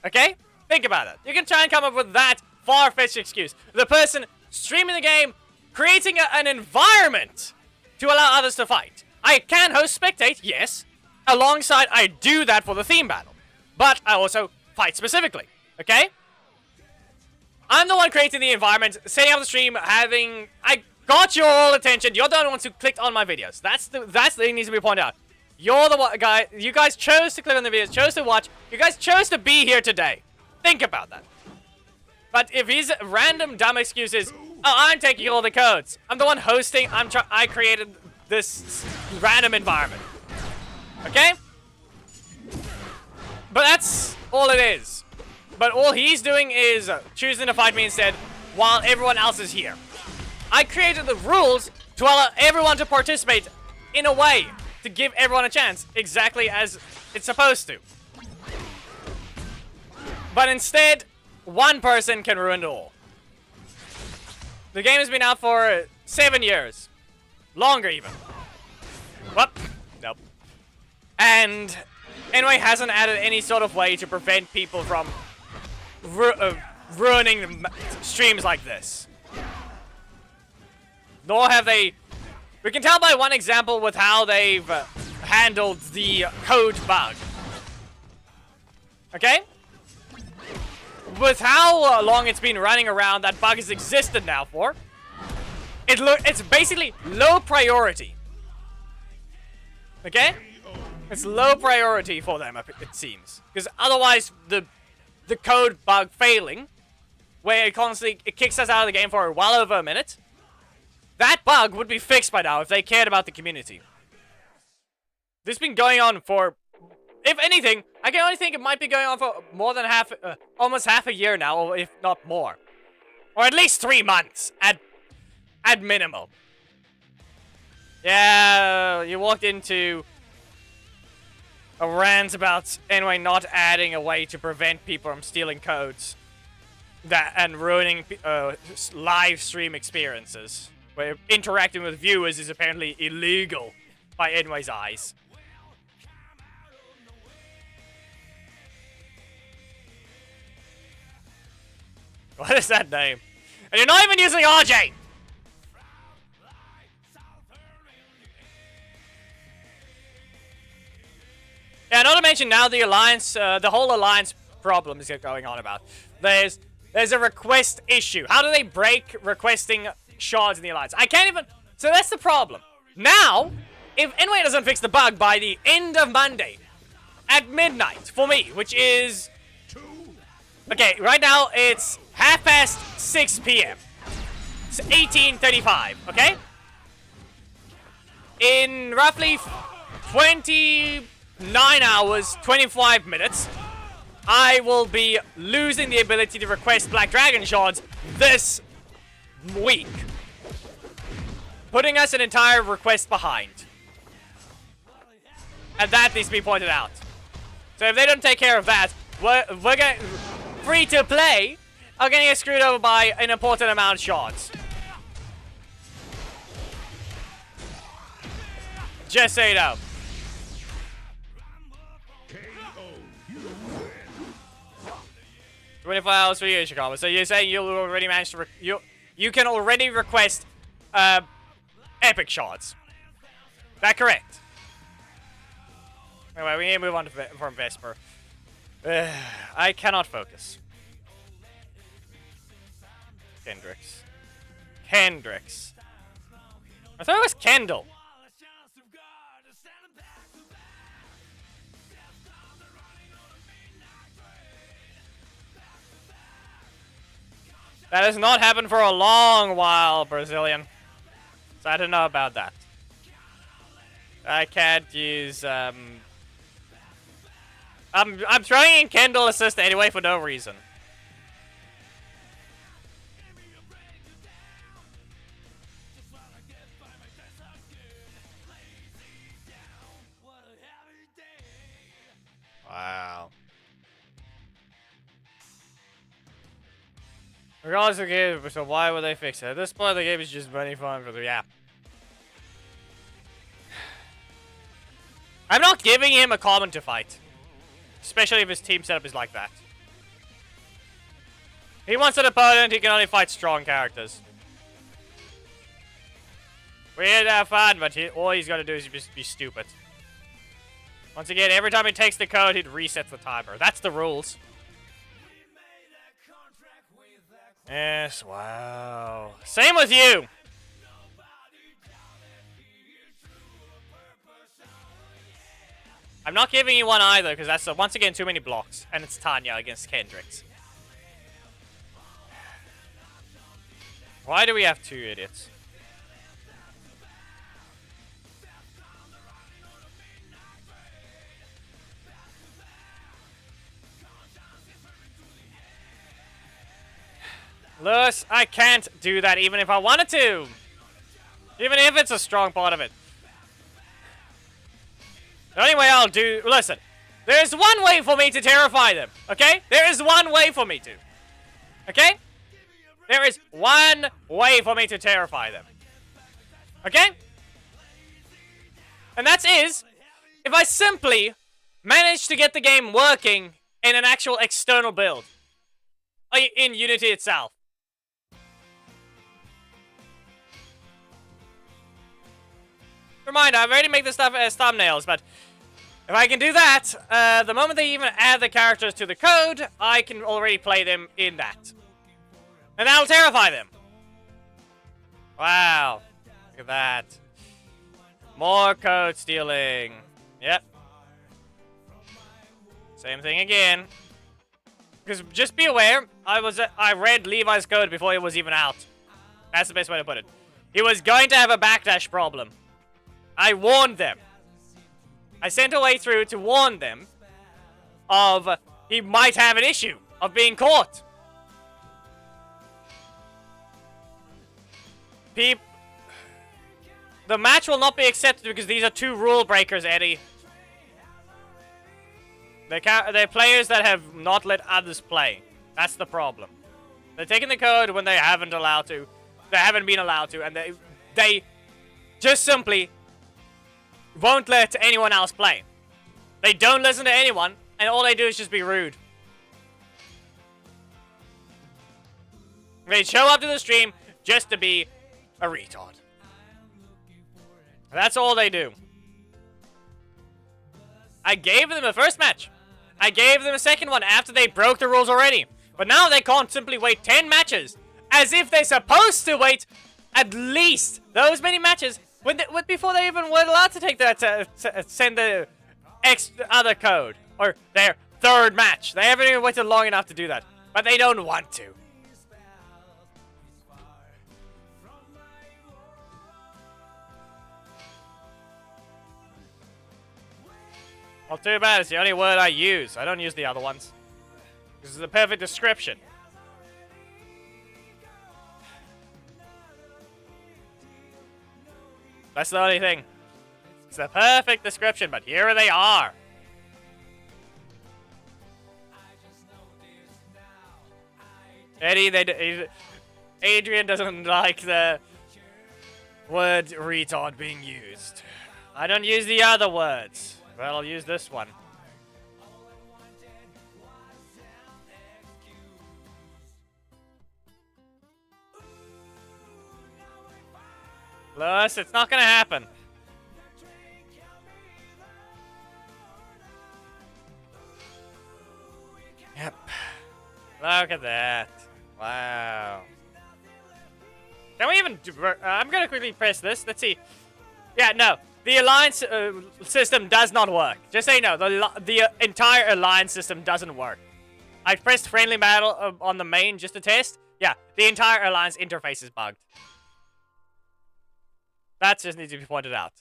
Okay? Think about it. You can try and come up with that far-fetched excuse. The person streaming the game, creating an environment to allow others to fight. I can host spectate, yes. Alongside, I do that for the theme battle. But I also fight specifically. Okay? I'm the one creating the environment, setting up the stream, I got your all attention. You're the only ones who clicked on my videos. That's the thing that needs to be pointed out. You're the one guy. You guys chose to click on the videos, chose to watch. You guys chose to be here today. Think about that. But if his random dumb excuses, oh, I'm taking all the codes. I'm the one hosting. I created this random environment. Okay? But that's all it is. But all he's doing is choosing to fight me instead while everyone else is here. I created the rules to allow everyone to participate in a way to give everyone a chance, exactly as it's supposed to. But instead, one person can ruin it all. The game has been out for 7 years. Longer even. Whoop. Nope. And anyway, hasn't added any sort of way to prevent people from ruining streams like this. Nor have they... We can tell by one example with how they've handled the code bug. Okay? With how long it's been running around, that bug has existed now for. It's basically low priority. Okay? It's low priority for them, it seems. Because otherwise, the code bug failing, where it kicks us out of the game for well over a minute, that bug would be fixed by now if they cared about the community. This has been going on for, if anything, I can only think it might be going on for more than almost half a year now, or if not more. Or at least 3 months, at minimal. Yeah, you walked into a rant about anyway not adding a way to prevent people from stealing codes and ruining live stream experiences, where interacting with viewers is apparently illegal by Enway's eyes. What is that name? And you're not even using RJ! Yeah, not to mention now the Alliance, the whole Alliance problem is going on about. There's a request issue. How do they break requesting shards in the Alliance? I can't even... So that's the problem. Now, if Enway doesn't fix the bug by the end of Monday, at midnight, for me, which is... Okay, right now it's 6:30 p.m. It's 18:35, okay? In roughly 29 hours, 25 minutes, I will be losing the ability to request Black Dragon shards this week. Putting us an entire request behind. And that needs to be pointed out. So if they don't take care of that, we're going free to play are going to get screwed over by an important amount of shards. Just so you know. 24 hours for you, Chicago. So you're saying you'll already manage to you can already request epic shards. Is that correct? Anyway, we need to move on from Vesper. I cannot focus. Kendricks. I thought it was Kendall. That has not happened for a long while, Brazilian. So I don't know about that. I can't use, I'm throwing in Kendall assist anyway for no reason. Wow. Regardless of the game, so why would they fix it? At this point, the game is just money fun for the app. I'm not giving him a common to fight. Especially if his team setup is like that. He wants an opponent, he can only fight strong characters. We're here to have fun, but all he's got to do is just be stupid. Once again, every time he takes the code, it resets the timer. That's the rules. Yes, wow. Same with you! I'm not giving you one either, because that's, once again, too many blocks. And it's Tanya against Kendricks. Why do we have two idiots? Lewis, I can't do that even if I wanted to. Even if it's a strong part of it. The only way I'll do... Listen, there's one way for me to terrify them, okay? There is one way for me to. Okay? There is one way for me to terrify them. Okay? And that is, if I simply manage to get the game working in an actual external build. In Unity itself. Reminder, I've already made this stuff as thumbnails, but if I can do that, the moment they even add the characters to the code, I can already play them in that. And that'll terrify them. Wow. Look at that. More code stealing. Yep. Same thing again. Because just be aware, I read Levi's code before it was even out. That's the best way to put it. He was going to have a backdash problem. I warned them. I sent a way through to warn them of he might have an issue of being caught. The match will not be accepted because these are two rule breakers, Eddie. They're players that have not let others play. That's the problem. They're taking the code when they haven't allowed to. They haven't been allowed to, and they just simply won't let anyone else play. They don't listen to anyone, and all they do is just be rude. They show up to the stream just to be a retard. That's all they do. I gave them the first match. I gave them a second one after they broke the rules already. But now they can't simply wait 10 matches. As if they're supposed to wait at least those many matches before they even were allowed to take that, send the other code. Or their third match. They haven't even waited long enough to do that. But they don't want to. Well, too bad. It's the only word I use. I don't use the other ones. This is the perfect description. That's the only thing. It's the perfect description, but here they are. Adrian doesn't like the word retard being used. I don't use the other words. Well, I'll use this one. Plus, it's not gonna happen. Yep. Look at that. Wow. Can we even... I'm gonna quickly press this. Let's see. Yeah, no. The alliance system does not work. Just so you know, the entire alliance system doesn't work. I pressed friendly battle on the main just to test. Yeah, the entire alliance interface is bugged. That just needs to be pointed out.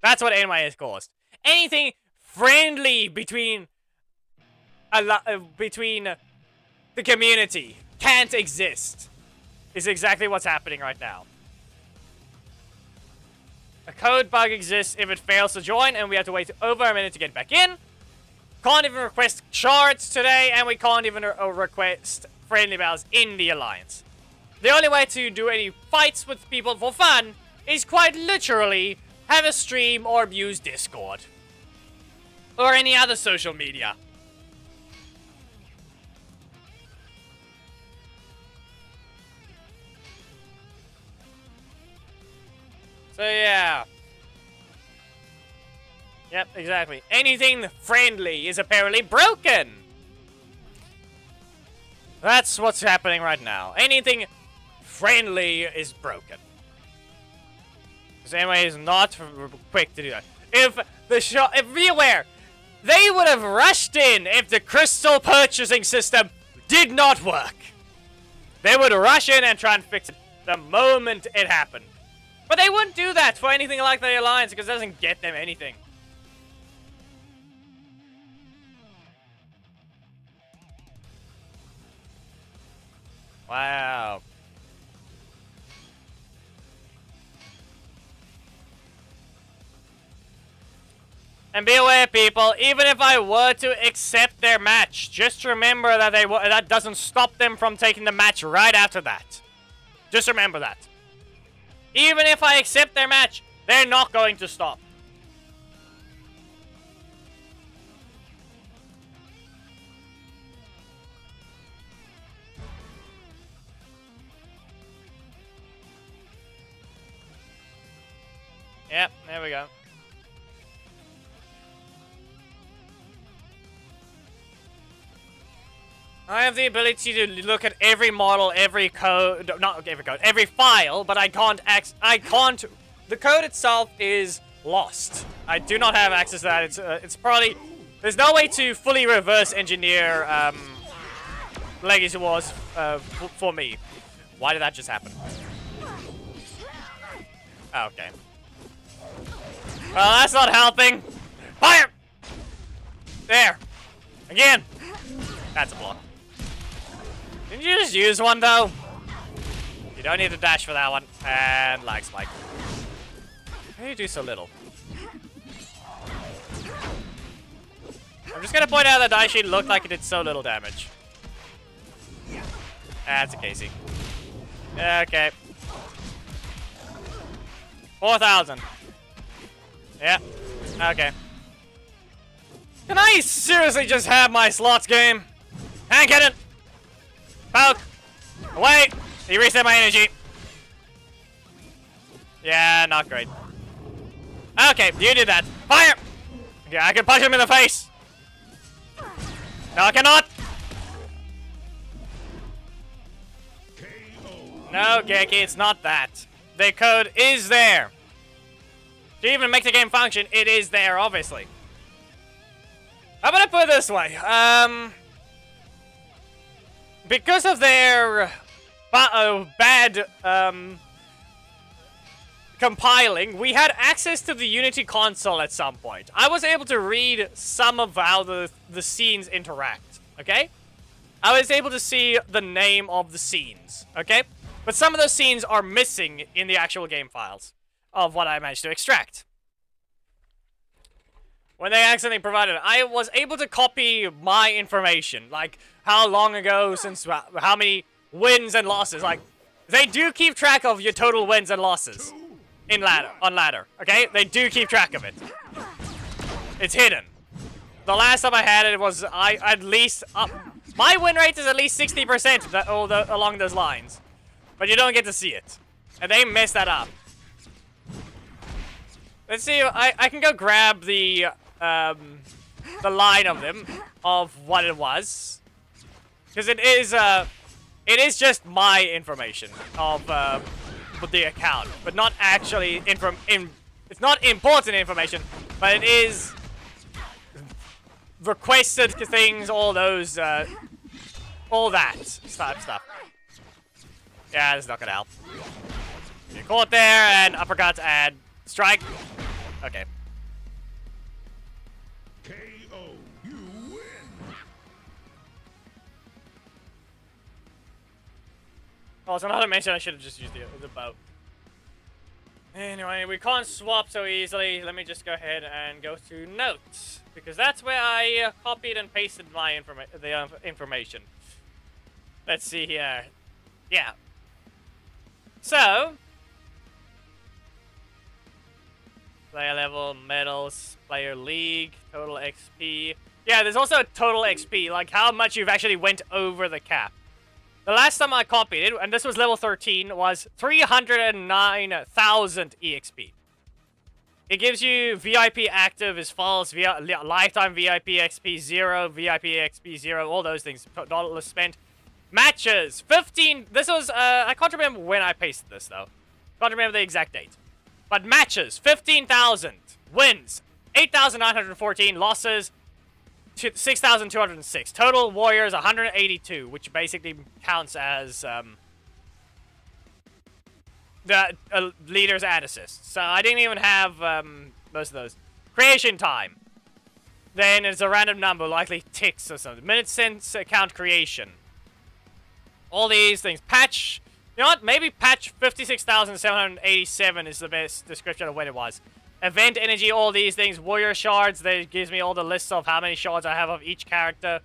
That's what NY has caused. Anything friendly between the community can't exist. Is exactly what's happening right now. A code bug exists if it fails to join, and we have to wait over a minute to get back in. Can't even request shards today, and we can't even request friendly battles in the alliance. The only way to do any fights with people for fun is quite literally have a stream or use Discord. Or any other social media. So yeah. Yep, exactly. Anything friendly is apparently broken. That's what's happening right now. Anything friendly is broken. Because anyway, is not quick to do that. If be aware, they would have rushed in if the crystal purchasing system did not work. They would rush in and try and fix it the moment it happened. But they wouldn't do that for anything like the alliance because it doesn't get them anything. Wow. And be aware, people, even if I were to accept their match, just remember that that doesn't stop them from taking the match right after that. Just remember that. Even if I accept their match, they're not going to stop. Yep, there we go. I have the ability to look at every model, every code, not every code, every file, but I can't, the code itself is lost. I do not have access to that. It's probably, there's no way to fully reverse engineer, Legacy Wars, for me. Why did that just happen? Oh, okay. Well, that's not helping. Fire! There. Again. That's a block. Didn't you just use one, though? You don't need to dash for that one. And lag spike. Why do you do so little? I'm just gonna point out that die sheet looked like it did so little damage. That's a Casey. Okay. 4,000. Yeah. Okay. Can I seriously just have my slots game? Hand cannon! Poke! Away! You reset my energy. Yeah, not great. Okay, you did that. Fire! Yeah, I can punch him in the face. No, I cannot. No, Geki, it's not that. The code is there. To even make the game function, it is there, obviously. I'm gonna put it this way. Because of their bad compiling, we had access to the Unity console at some point. I was able to read some of how the scenes interact, okay? I was able to see the name of the scenes, okay? But some of those scenes are missing in the actual game files of what I managed to extract. When they accidentally provided it, I was able to copy my information, like how long ago, since how many wins and losses. Like, they do keep track of your total wins and losses on ladder, okay? They do keep track of it. It's hidden. The last time I had it was at least my win rate is at least 60% along those lines, but you don't get to see it, and they messed that up. Let's see. I can go grab the line of them of what it was, because it is just my information of the account, but not actually it's not important information, but it is requested things, all those all that stuff. Yeah, this is not gonna help. You're caught there, and uppercuts and strike. Okay. KO. You win. Oh, so not to mention I should have just used the bow. Anyway, we can't swap so easily. Let me just go ahead and go to notes, because that's where I copied and pasted my information. Let's see here. Yeah. So, player level, medals, player league, total XP. Yeah, there's also a total XP, like how much you've actually went over the cap. The last time I copied it, and this was level 13, was 309,000 EXP. It gives you VIP active is false, lifetime VIP XP 0, VIP XP 0, all those things, dollars spent. Matches, 15, this was, I can't remember when I pasted this though. Can't remember the exact date. But matches, 15,000. Wins, 8,914. Losses, 6,206. Total warriors, 182, which basically counts as the leaders and assists. So I didn't even have most of those. Creation time. Then it's a random number, likely ticks or something. Minutes since account creation. All these things. Patch. You know what? Maybe patch 56,787 is the best description of when it was. Event energy, all these things. Warrior shards, that gives me all the lists of how many shards I have of each character.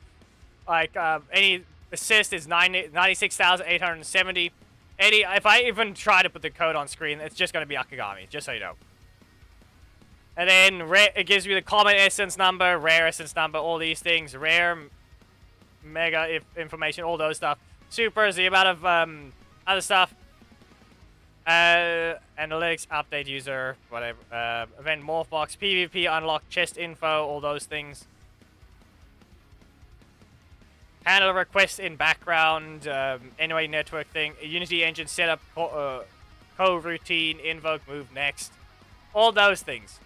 Like, any assist is 96,870. If I even try to put the code on screen, it's just going to be Akagami, just so you know. And then it gives you the common essence number, rare essence number, all these things. Rare, mega information, all those stuff. Supers, the amount of other stuff. Analytics, update user, whatever. Event morph box, PvP, unlock chest info, all those things. Handle requests in background, anyway network thing, Unity engine setup, co-routine, invoke, move next. All those things.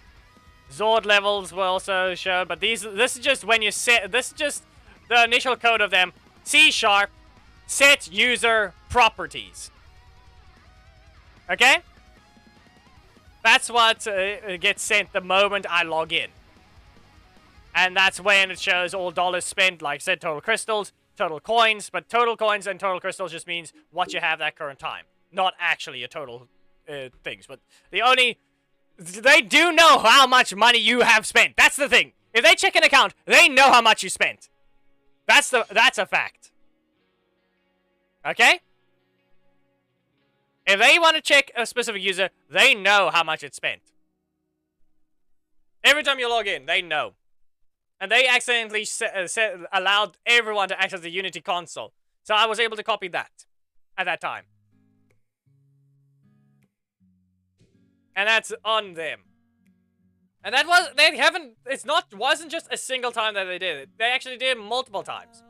Zord levels were also shown, but this is just when you set, this is just the initial code of them. C#, set user properties. Okay? That's what gets sent the moment I log in. And that's when it shows all dollars spent, like I said, total crystals, total coins, but total coins and total crystals just means what you have that current time. Not actually your total things, but they do know how much money you have spent. That's the thing. If they check an account, they know how much you spent. That's a fact. Okay? If they want to check a specific user, they know how much it's spent. Every time you log in, they know. And they accidentally allowed everyone to access the Unity console. So I was able to copy that at that time. And that's on them. And that was, wasn't just a single time that they did it. They actually did it multiple times.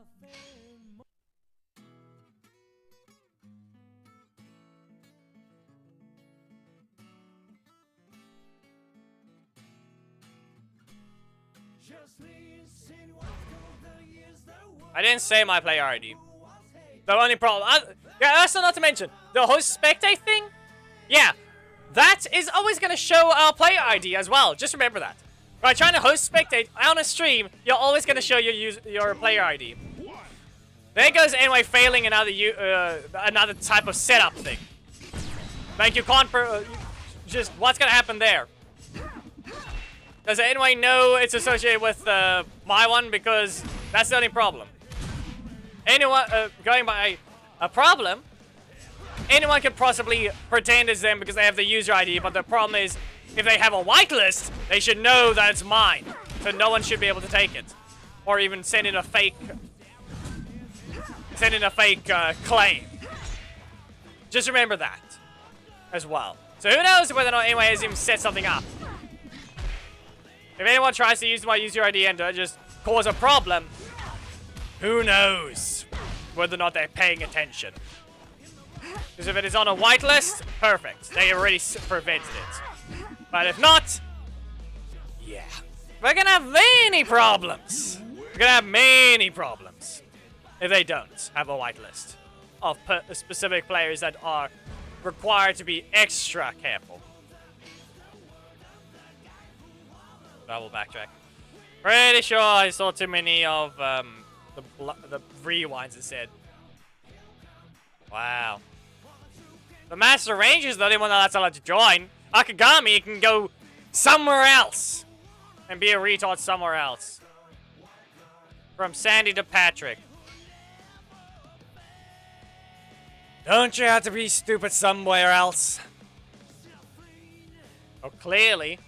I didn't say my player ID. The only problem, yeah, also not to mention, the host spectate thing? Yeah, that is always going to show our player ID as well. Just remember that. By trying to host spectate on a stream, you're always going to show your player ID. There goes anyway failing another type of setup thing. Like you can't, just what's going to happen there? Does anyone know it's associated with my one? Because that's the only problem. Anyone going by a problem, anyone can possibly pretend it's them because they have the user ID, but the problem is, if they have a whitelist, they should know that it's mine. So no one should be able to take it. Or even send in a fake claim. Just remember that as well. So who knows whether or not anyone has even set something up. If anyone tries to use my user ID and just cause a problem, who knows whether or not they're paying attention. Because if it is on a whitelist, perfect. They already prevented it. But if not, yeah. We're gonna have many problems. We're gonna have many problems if they don't have a whitelist of specific players that are required to be extra careful. Double backtrack. Pretty sure I saw too many of the rewinds it said. Wow. The Master Ranger is the only one that's allowed to join. Akagami can go somewhere else and be a retard somewhere else. From Sandy to Patrick. Don't you have to be stupid somewhere else? Oh, clearly.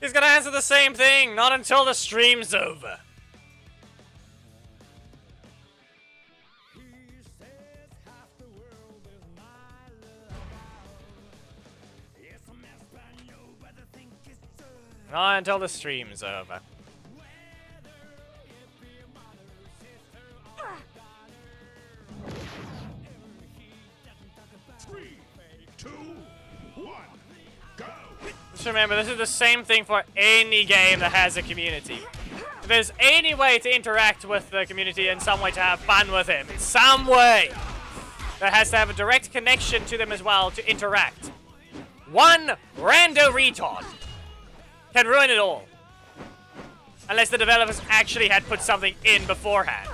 He's gonna answer the same thing, not until the stream's over. Not until the stream's over. Three, two, one, go! Just remember, this is the same thing for any game that has a community. If there's any way to interact with the community and some way to have fun with him, in some way, that has to have a direct connection to them as well to interact. One rando retard can ruin it all. Unless the developers actually had put something in beforehand.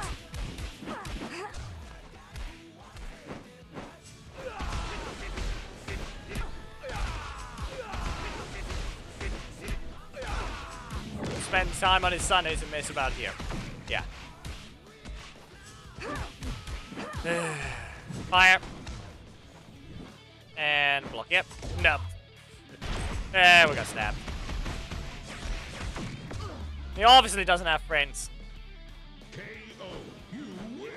Spend time on his Sundays and mess about here. Yeah. Fire. And block. Yep. No. There we got stabbed. He obviously doesn't have friends. KO, you win!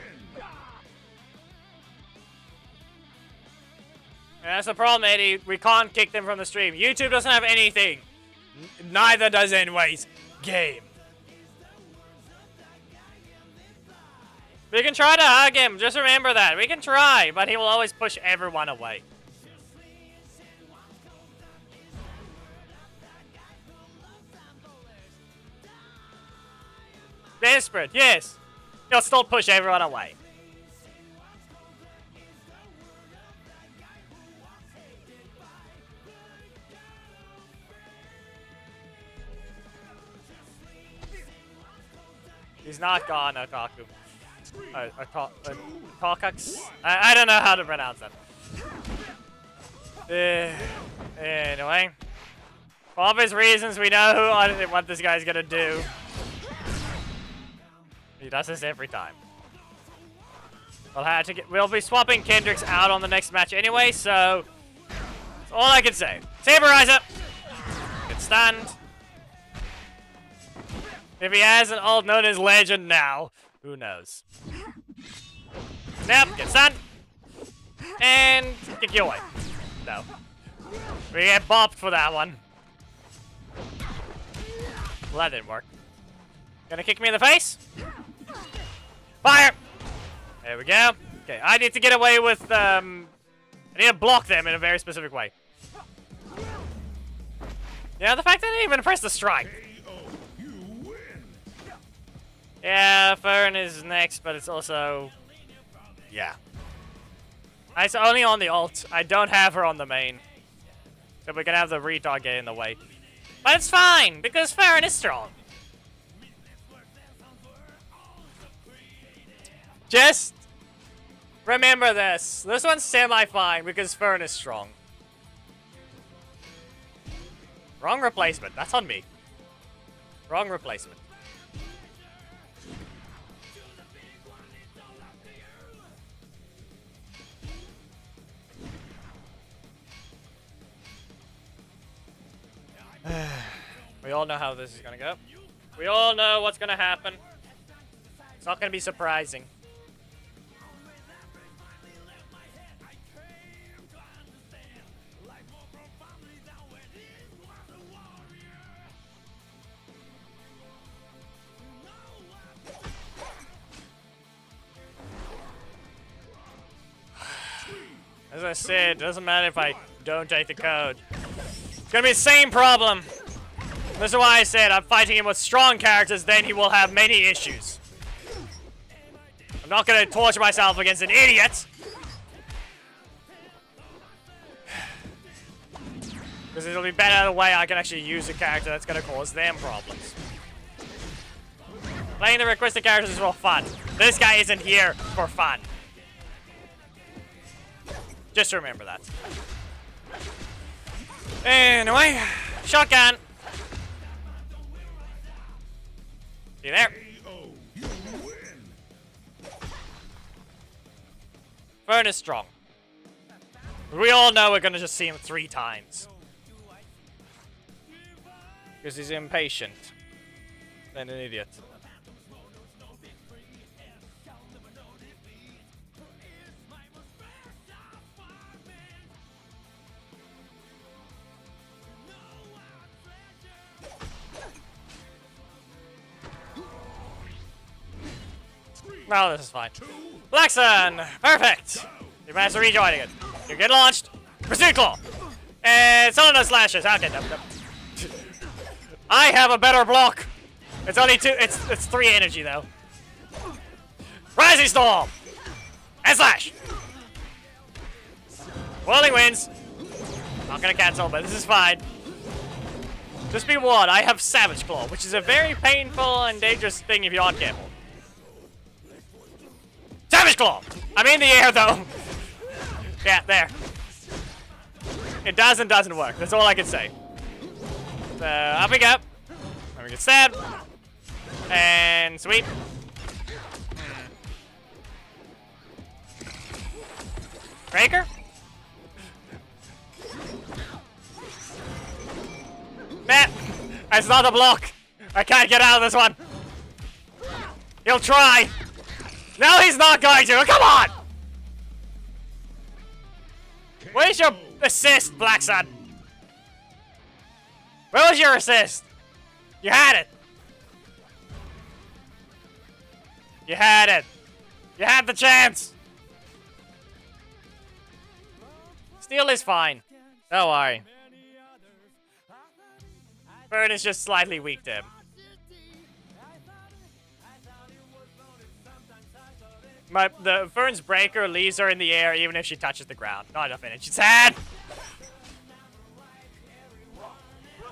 And that's the problem, Eddie. We can't kick them from the stream. YouTube doesn't have anything. Neither does Anyways Game. We can try to hug him. Just remember that. We can try, but he will always push everyone away. Desperate, yes. He'll still push everyone away. He's not gone, Otaku. Takax? I don't know how to pronounce that. Anyway. For obvious reasons, we know what this guy's gonna do. He does this every time. We'll be swapping Kendricks out on the next match anyway, so that's all I can say. Saberizer! Good stand. If he has an ult known as Legend now, who knows? Snap, get stunned. And kick you away. No. We get bopped for that one. Well, that didn't work. Gonna kick me in the face? Fire! There we go. Okay, I need to get away with, I need to block them in a very specific way. Yeah, the fact that I didn't even press the strike. Yeah, Fern is next, but it's also... Yeah. It's only on the ult. I don't have her on the main. So we can have the retard get in the way. But it's fine, because Fern is strong. Just remember this. This one's semi-fine because Fern is strong. Wrong replacement. That's on me. Wrong replacement. We all know how this is gonna go. We all know what's gonna happen. It's not gonna be surprising. As I said, it doesn't matter if I don't take the code. It's gonna be the same problem. This is why I said I'm fighting him with strong characters, then he will have many issues. I'm not gonna torture myself against an idiot. Because it'll be better the way I can actually use a character that's gonna cause them problems. Playing the requested characters is for fun. This guy isn't here for fun. Just remember that. Anyway, shotgun. You there? Fern is strong. We all know we're gonna just see him 3 times. Because he's impatient. And an idiot. No, this is fine. Blackson! Perfect! You managed to rejoin again. You get launched. Pursuit Claw! And Cylinder Slashes. Okay, no. I have a better block. It's only 2. It's 3 energy, though. Rising Storm! And Slash! Whirling Winds. Not gonna cancel, but this is fine. Just be warned, I have Savage Claw, which is a very painful and dangerous thing if you aren't careful. Savage Claw! I'm in the air, though. Yeah, there. It does and doesn't work. That's all I can say. So, up we go. And we get stabbed. And sweep. Breaker? Nah, that's not a block. I can't get out of this one. He'll try. No, he's not going to. Come on! Where's your assist, Black Sun? Where was your assist? You had it. You had it. You had the chance. Steel is fine. Don't worry. Bird is just slightly weak to him. The Fern's Breaker leaves her in the air even if she touches the ground. Not enough energy. Sad!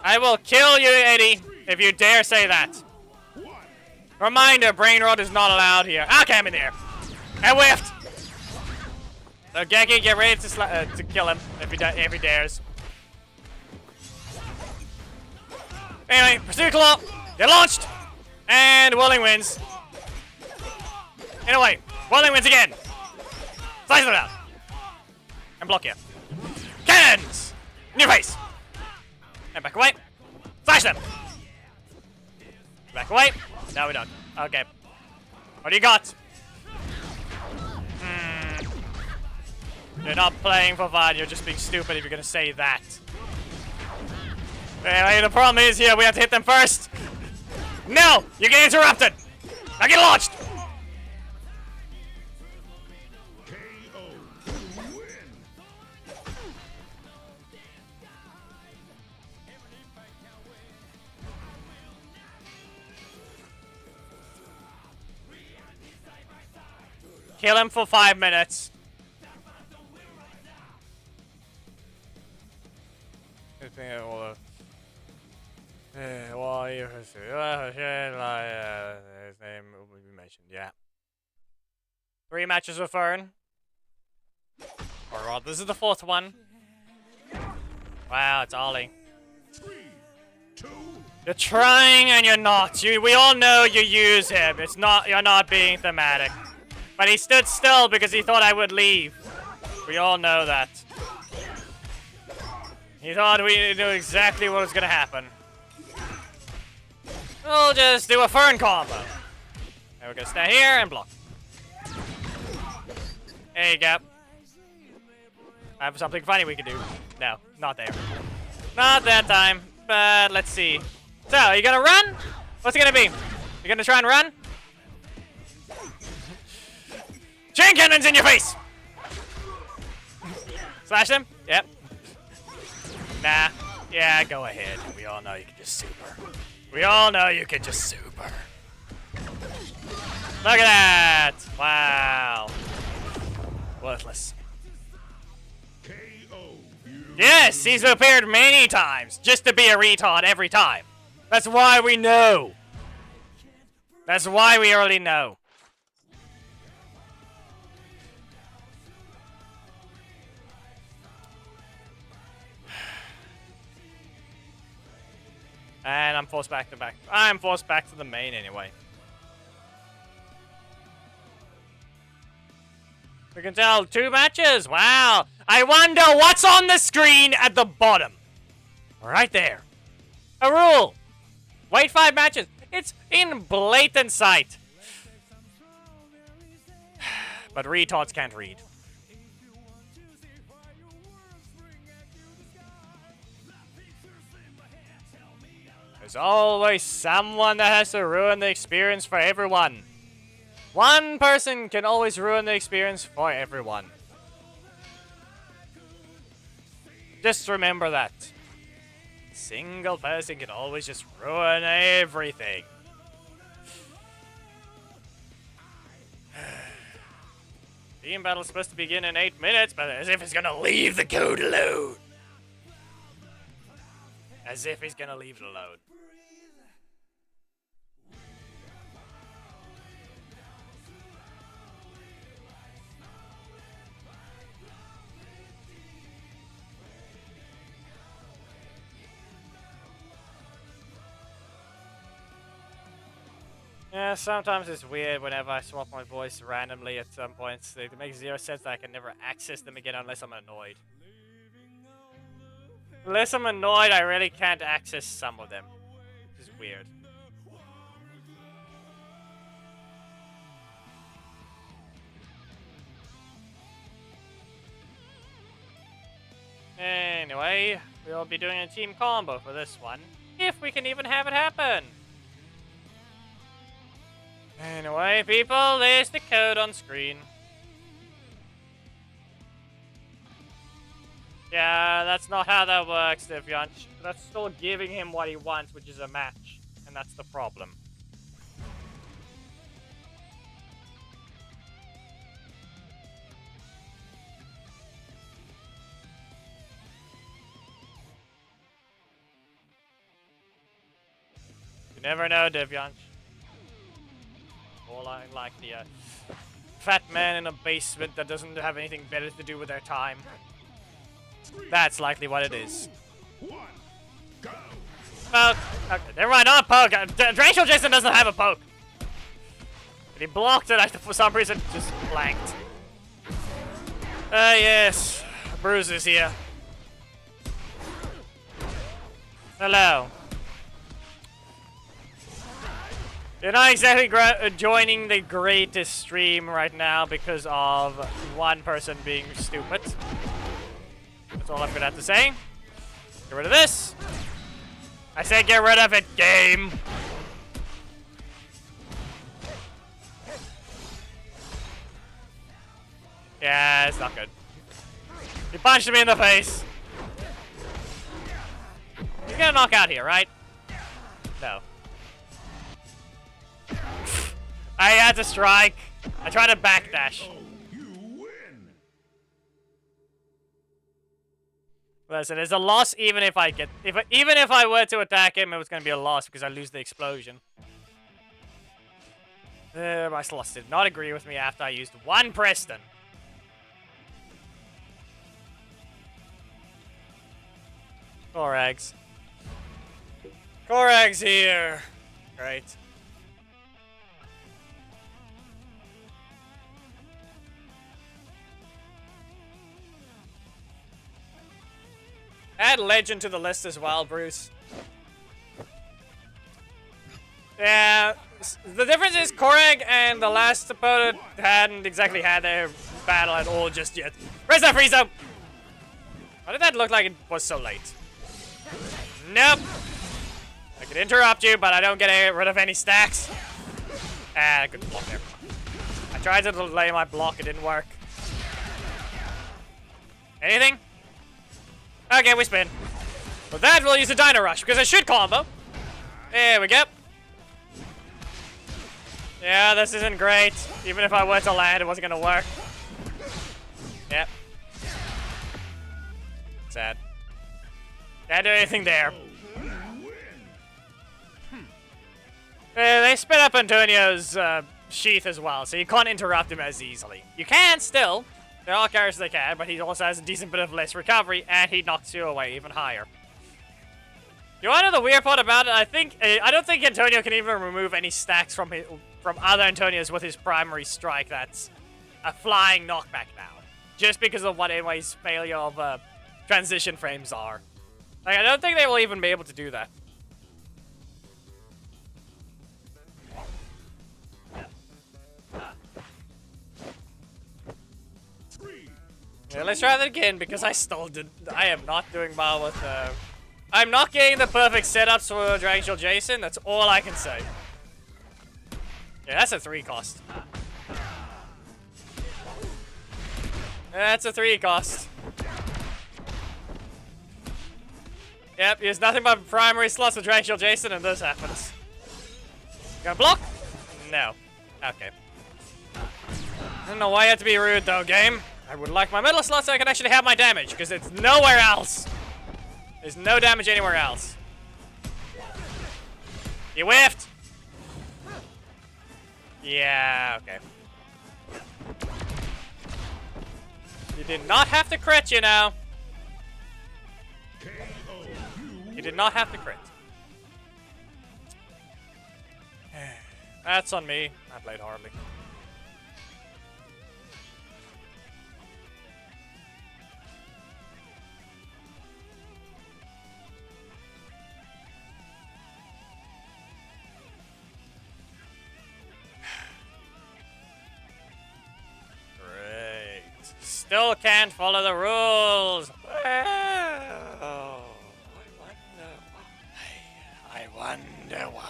I will kill you, Eddie, if you dare say that. Reminder, Brain Rot is not allowed here. Okay, I'm in the air. I whiffed! So Geki, get ready to kill him if he dares. Anyway, Pursuit Claw, get launched, and Whirling wins. In a way, Whirling wins again. Slice them out. And block you. Cannons! In your face! And back away. Slash them! Back away. No, we don't. Okay. What do you got? You're not playing for fun, you're just being stupid if you're gonna say that. Anyway, the problem is here, we have to hit them first. No! You get interrupted! Now get launched! KO. You win. Kill him for 5 minutes. His name will be mentioned, yeah. 3 matches with Fern. Or rather, this is the 4th one. Wow, it's Ollie. 3, 2, You're trying and you're not. We all know you use him. It's not. You're not being thematic. But he stood still because he thought I would leave. We all know that. He thought we knew exactly what was gonna happen. We'll just do a Fern combo. And we're gonna stand here and block. There you go. I have something funny we can do. No, not there. Not that time. But let's see. So, you gonna run? What's it gonna be? You gonna try and run? Chain cannons in your face! Slash them? Yep. Nah. Yeah, go ahead. We all know you can just super. We all know you can just super. Look at that! Wow. Worthless. KO. You Yes, he's appeared many times, just to be a retard every time. That's why we know. That's why we already know. And I'm forced back to back. I'm forced back to the main anyway. We can tell 2 matches. Wow. I wonder what's on the screen at the bottom. Right there. A rule. Wait 5 matches. It's in blatant sight. But retards can't read. There's always someone that has to ruin the experience for everyone. One person can always ruin the experience for everyone. Just remember that. A single person can always just ruin everything. Team battle's supposed to begin in 8 minutes, but as if it's gonna leave the code alone. As if he's gonna leave it alone. Yeah, sometimes it's weird whenever I swap my voice randomly at some points. It makes 0 sense that I can never access them again unless I'm annoyed. Unless I'm annoyed, I really can't access some of them. Which is weird. Anyway, we'll be doing a team combo for this one. If we can even have it happen. Anyway, people, there's the code on screen. Yeah, that's not how that works, Divyanch. That's still giving him what he wants, which is a match. And that's the problem. You never know, Divyanch. Or like the fat man in a basement that doesn't have anything better to do with their time. 3, That's likely what it is. 1, go. Poke. Okay, never mind, not a poke. Rachel Jason doesn't have a poke. But he blocked it, for some reason, just blanked. Yes. Bruce is here. Hello. You're not exactly joining the greatest stream right now because of one person being stupid. That's all I'm gonna have to say. Get rid of this. I said get rid of it, game. Yeah, it's not good. He punched me in the face. You're gonna knock out here, right? No. I had to strike. I tried to backdash. You win. Listen, it's a loss even if I get even if I were to attack him, it was gonna be a loss because I lose the explosion. My slots did not agree with me after I used one Preston. Korags. Korags here. Great. Add legend to the list as well, Bruce. Yeah, the difference is Korag and the last opponent hadn't exactly had their battle at all just yet. Where's that Frieza? Why did that look like it was so late? Nope. I could interrupt you, but I don't get rid of any stacks. Ah, I couldn't block there. I tried to delay my block, it didn't work. Anything? Okay, we spin. With that, we'll use a Dino Rush, because it should combo. There we go. Yeah, this isn't great. Even if I were to land, it wasn't going to work. Yep. Sad. Can't do anything there. They spit up Antonio's sheath as well, so you can't interrupt him as easily. You can still. There are characters that can, but he also has a decent bit of less recovery, and he knocks you away even higher. You want to know the weird part about it? I don't think Antonio can even remove any stacks from other Antonios with his primary strike. That's a flying knockback now, just because of what anybody's failure of transition frames are. Like, I don't think they will even be able to do that. Yeah, let's try that again, because I still did. I am not doing well with. I'm not getting the perfect setups for Dragon Shield Jason. That's all I can say. Yeah, that's a 3 cost. That's a 3 cost. Yep, there's nothing but primary slots with Dragon Shield Jason, and this happens. Gonna block? No. Okay. I don't know why you have to be rude, though, game. I would like my middle slot so I can actually have my damage, because it's nowhere else. There's no damage anywhere else. You whiffed! Yeah, okay. You did not have to crit, you know. You did not have to crit. That's on me. I played horribly. Still can't follow the rules. Oh, I wonder why.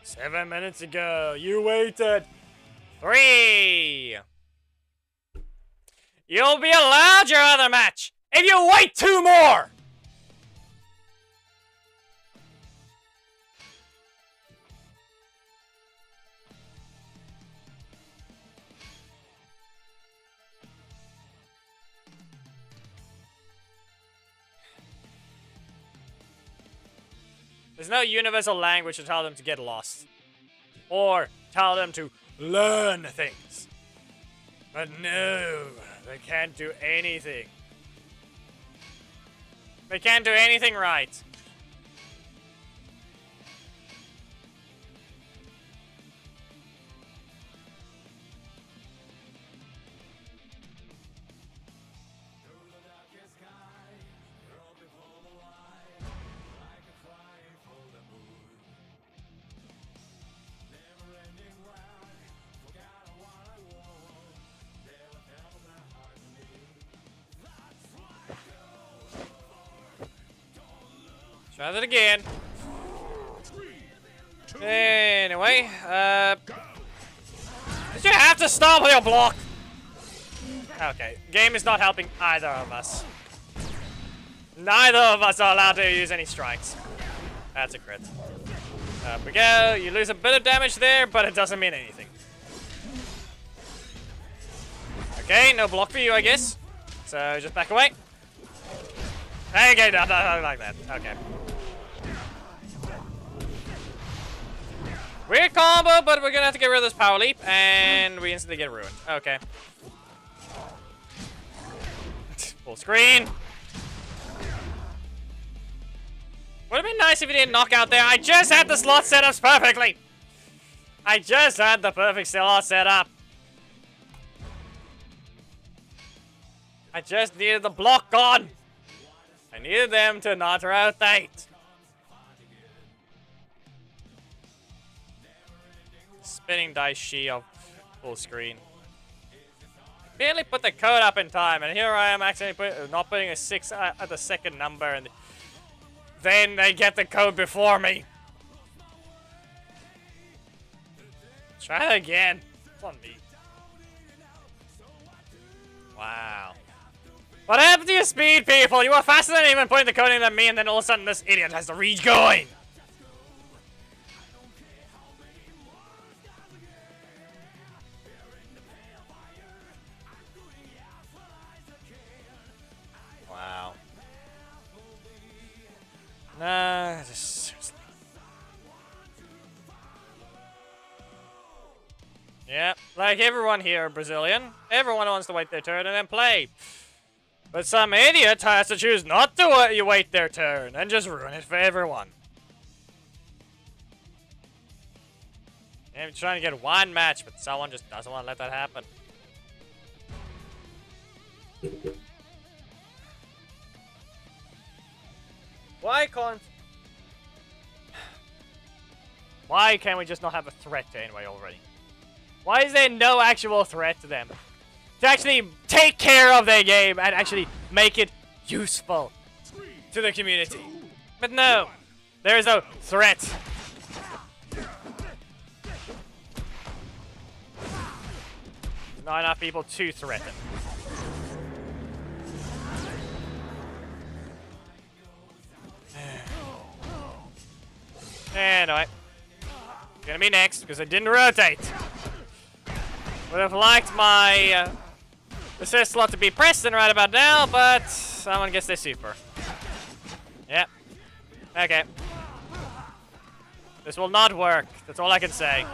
7 minutes ago, you waited 3. You'll be allowed your other match if you wait 2 more. There's no universal language to tell them to get lost. Or tell them to learn things. But no, they can't do anything. They can't do anything right. Try that again. Anyway, did you have to stop with your block? Okay, game is not helping either of us. Neither of us are allowed to use any strikes. That's a crit. Up we go. You lose a bit of damage there, but it doesn't mean anything. Okay, no block for you, I guess. So just back away. Okay, no, not like that. Okay. Weird combo, but we're gonna have to get rid of this power leap, and we instantly get ruined. Okay. Full screen. Would have been nice if he didn't knock out there. I just had the slot setups perfectly. I just had the perfect slot set up. I just needed the block gone. I needed them to not rotate. Spinning dice shield, full screen. Barely put the code up in time, and here I am actually not putting a 6 at the second number, and then they get the code before me. Try it again. It's on me. Wow. What happened to your speed, people? You were faster than even putting the code in than me, and then all of a sudden this idiot has the reach going. Wow. Nah, just seriously. Yeah, like everyone here, Brazilian. Everyone wants to wait their turn and then play. But some idiot has to choose not to wait their turn and just ruin it for everyone. I'm trying to get one match, but someone just doesn't want to let that happen. Why can't we just not have a threat to anyway already? Why is there no actual threat to them? To actually take care of their game and actually make it useful to the community. But no, there is no threat. Not enough people to threaten. Anyway, gonna be next because I didn't rotate. Would have liked my assist slot to be Preston right about now, but someone gets their super. Yep. Okay. This will not work. That's all I can say.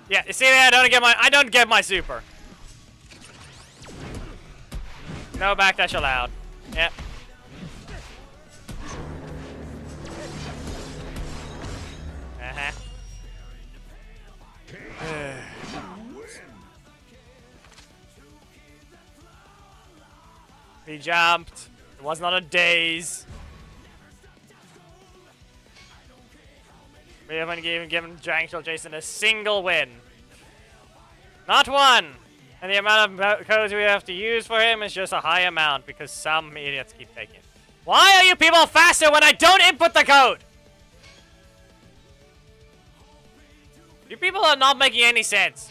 Yeah, you see there, I don't get my super. No backdash allowed. Yep. He jumped. It was not a daze. We haven't even given Dragon Jason a single win. Not one! And the amount of codes we have to use for him is just a high amount because some idiots keep taking it. Why are you people faster when I don't input the code? You people are not making any sense.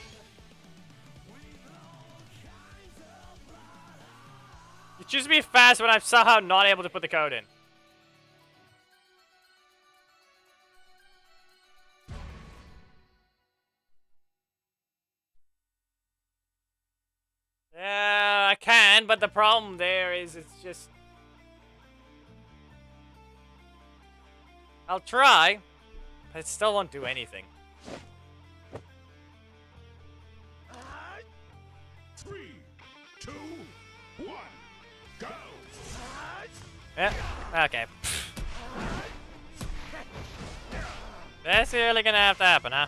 You choose to be fast when I'm somehow not able to put the code in. Yeah, I can, but the problem there is it's just... I'll try, but it still won't do anything. 3, 2, 1, go! Yeah, okay. That's really gonna have to happen, huh?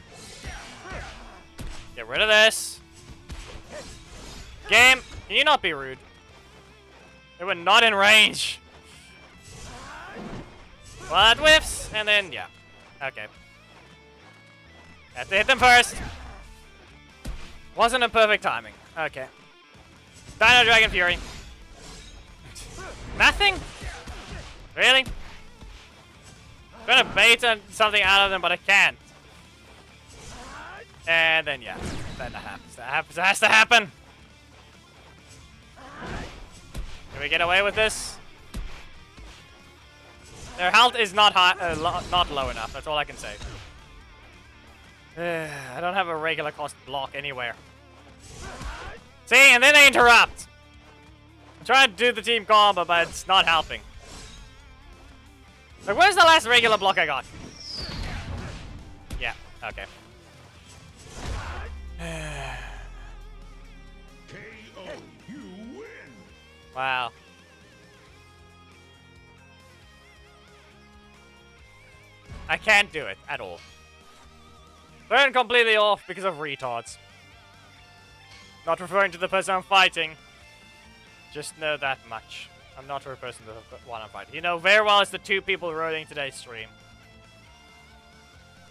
Get rid of this. Game, can you not be rude? They were not in range. Well, that whiffs, and then, yeah. Okay. Have to hit them first. Wasn't a perfect timing. Okay. Dino Dragon Fury. Nothing? Really? I'm trying to bait something out of them, but I can't. And then, yeah. Then that happens. That happens. That has to happen. Can we get away with this? Their health is not high, not low enough. That's all I can say. I don't have a regular cost block anywhere. See, and then they interrupt. I'm trying to do the team combo, but it's not helping. Like, where's the last regular block I got? Yeah. Okay. KO. You win. Wow. I can't do it at all. Turn completely off because of retards. Not referring to the person I'm fighting. Just know that much. I'm not referring to the one I'm fighting. You know very well it's the two people running today's stream.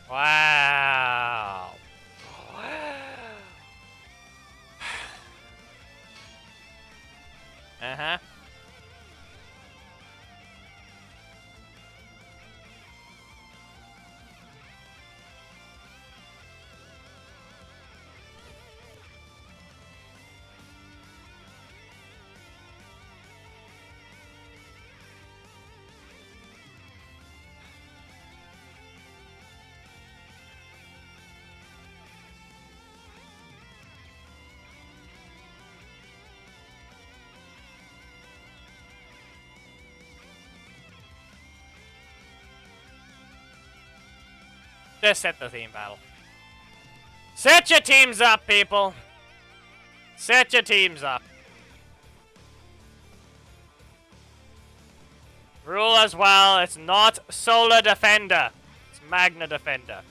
Wow. Uh-huh. Just set the theme battle. Set your teams up, people! Set your teams up. Rule as well, it's not Solar Defender. It's Magna Defender.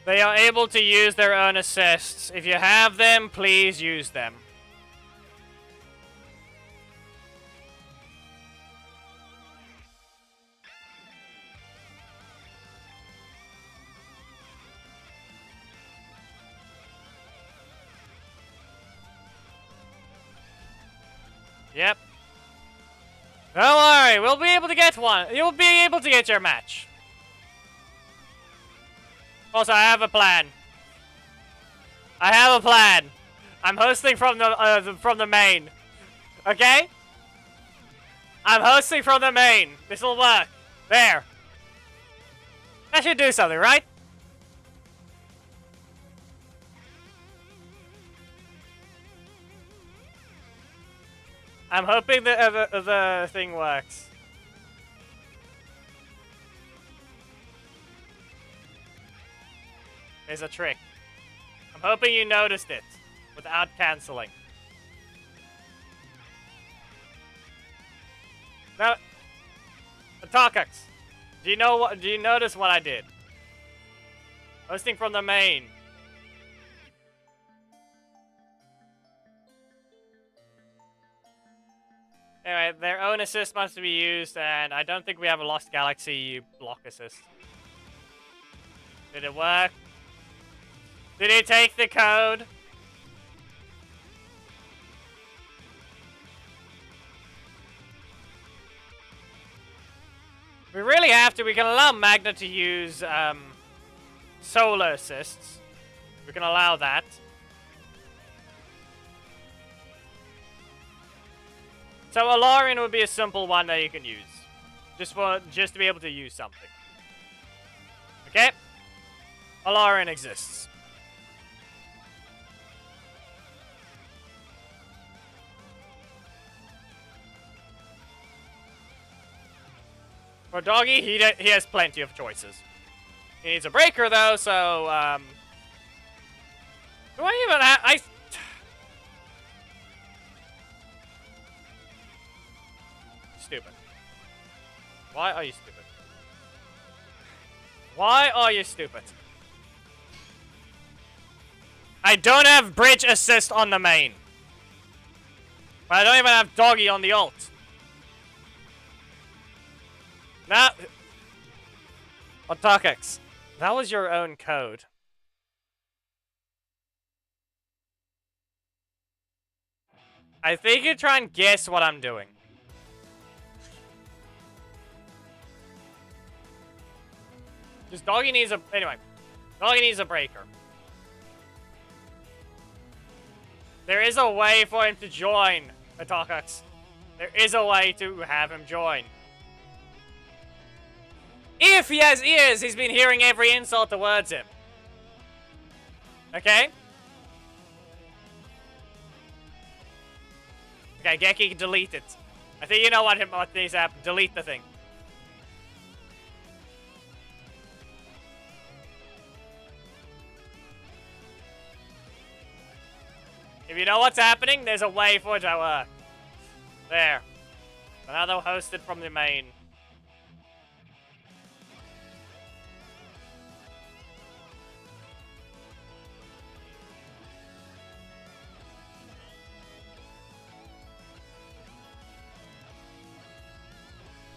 They are able to use their own assists. If you have them, please use them. Yep. Don't worry, we'll be able to get one. You'll be able to get your match. Also, I have a plan. I have a plan. I'm hosting from the main. Okay? I'm hosting from the main. This'll work. There. That should do something, right? I'm hoping the thing works. There's a trick. I'm hoping you noticed it without canceling. Now, Takax, do you notice what I did? Hosting from the main. Anyway, their own assist must be used, and I don't think we have a Lost Galaxy block assist. Did it work? Did he take the code? We really have to. We can allow Magna to use solar assists. We can allow that. So Alarian would be a simple one that you can use. Just to be able to use something. Okay? Alarian exists. For Doggy, he has plenty of choices. He needs a breaker, though, so, do I even have... Stupid. Why are you stupid? Why are you stupid? I don't have bridge assist on the main. But I don't even have Doggy on the ult. Now... Otakix, that was your own code. I think you try and guess what I'm doing. Just Doggy needs a... Anyway. Doggy needs a breaker. There is a way for him to join Otakix. There is a way to have him join. If he has ears, he's been hearing every insult towards him. Okay? Okay, Geki, delete it. I think you know what needs to happen. Delete the thing. If you know what's happening, there's a way for it to work. There. Another hosted from the main.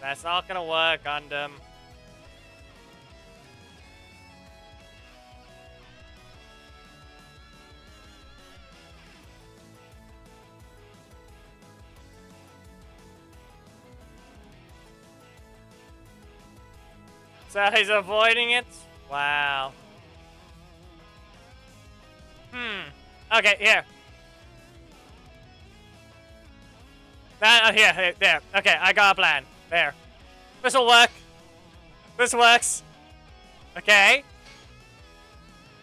That's not gonna work, Gundam. So he's avoiding it? Wow. Okay, here. Here, there. Okay, I got a plan. There. This'll work. This works. Okay.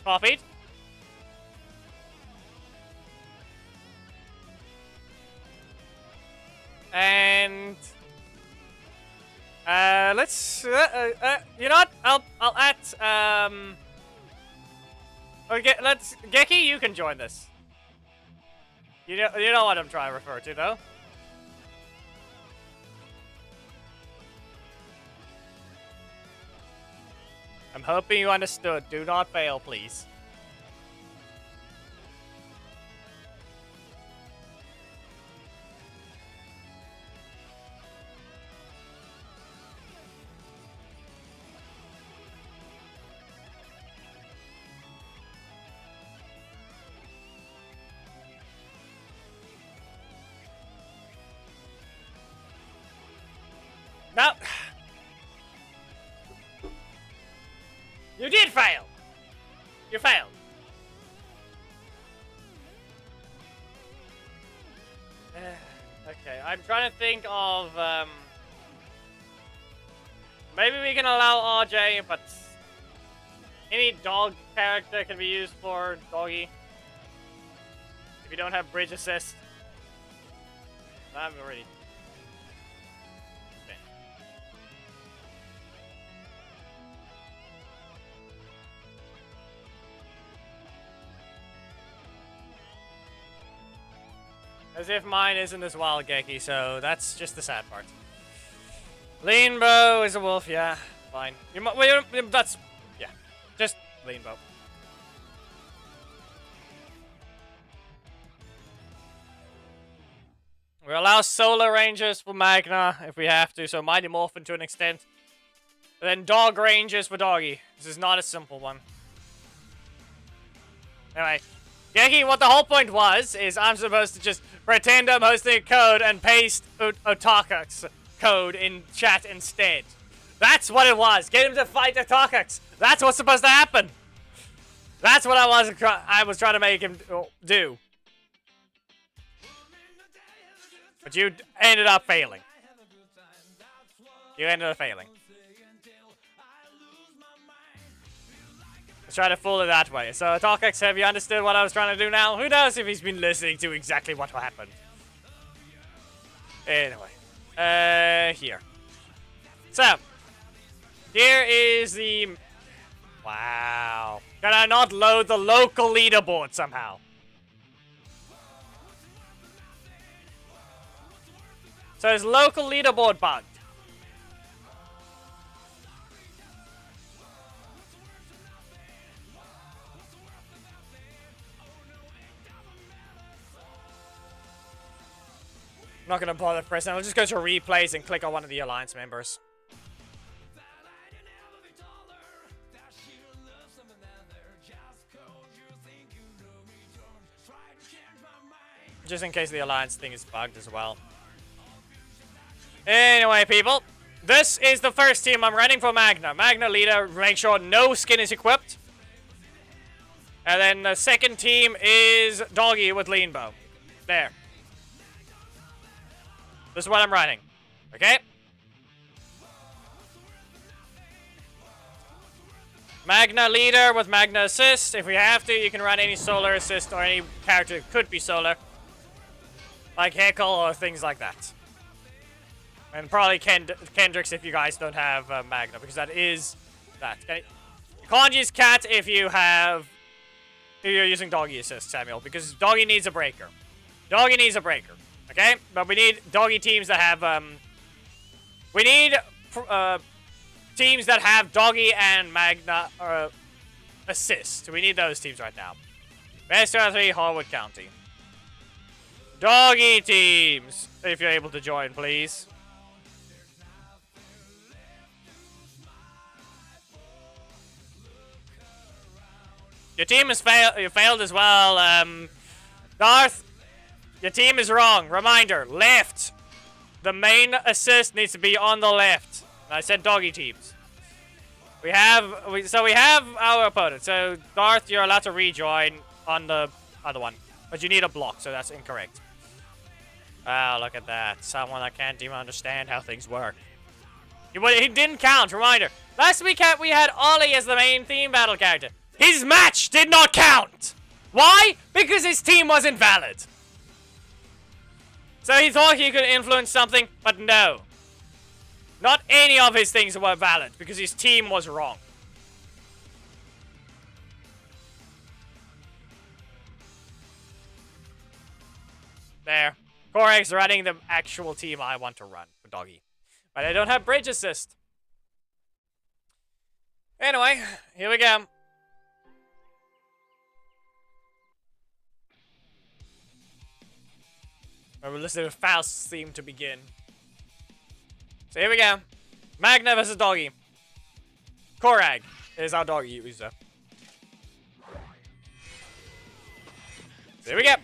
Copied. And... let's... you know what? I'll add, okay, let's... Geki, you can join this. You know what I'm trying to refer to, though. I'm hoping you understood. Do not fail, please. No. You did fail. You failed. Okay, I'm trying to think of, maybe we can allow RJ, but any dog character can be used for Doggy. If you don't have bridge assist. I'm already... As if mine isn't as wild, Geki, so that's just the sad part. Lean Bow is a wolf, yeah. Fine. That's... Yeah. Just Lean Bow. We allow Solar Rangers for Magna if we have to, so Mighty Morphin to an extent. But then Dog Rangers for Doggy. This is not a simple one. Anyway. Geki, what the whole point was, is I'm supposed to just pretend I'm hosting a code and paste Otakix code in chat instead. That's what it was. Get him to fight Otakix. That's what's supposed to happen. That's what I was trying to make him do. But you ended up failing. You ended up failing. Let's try to fool it that way. So, Otakix, have you understood what I was trying to do now? Who knows if he's been listening to exactly what happened. Anyway. Here. So, Here is the... Wow. Can I not load the local leaderboard somehow? So it's local leaderboard bugged. I'm not gonna bother pressing. I'll just go to replays and click on one of the alliance members. Just in case the alliance thing is bugged as well. Anyway, people, this is the first team I'm running for Magna. Magna leader, make sure no skin is equipped. And then the second team is Doggy with lean bow. There. This is what I'm running. Okay? Magna leader with Magna assist. If we have to, you can run any solar assist or any character that could be solar. Like Heckle or things like that. And probably Kendricks if you guys don't have Magna, because that is that. Okay? You can't use Cat if you're using Doggy assist, Samuel, because Doggy needs a breaker. Doggy needs a breaker. Okay? But we need Doggy teams that have, we need teams that have Doggy and Magna assist. We need those teams right now. Best 3, Harwood County. Doggy teams, if you're able to join, please. Your team has failed as well. Darth, your team is wrong. Reminder, left. The main assist needs to be on the left. I said Doggy teams. We have our opponent. So Darth, you're allowed to rejoin on the other one, but you need a block, so that's incorrect. Wow, look at that. Someone that can't even understand how things work. He didn't count. Reminder. Last week we had Ollie as the main theme battle character. His match did not count. Why? Because his team was invalid. So he thought he could influence something, but no. Not any of his things were valid because his team was wrong. There. Korag's running the actual team I want to run for Doggy. But I don't have bridge assist. Anyway, here we go. We'll listen to a Faust theme to begin. So here we go. Magna versus Doggy. Korag is our Doggy user. So here we go.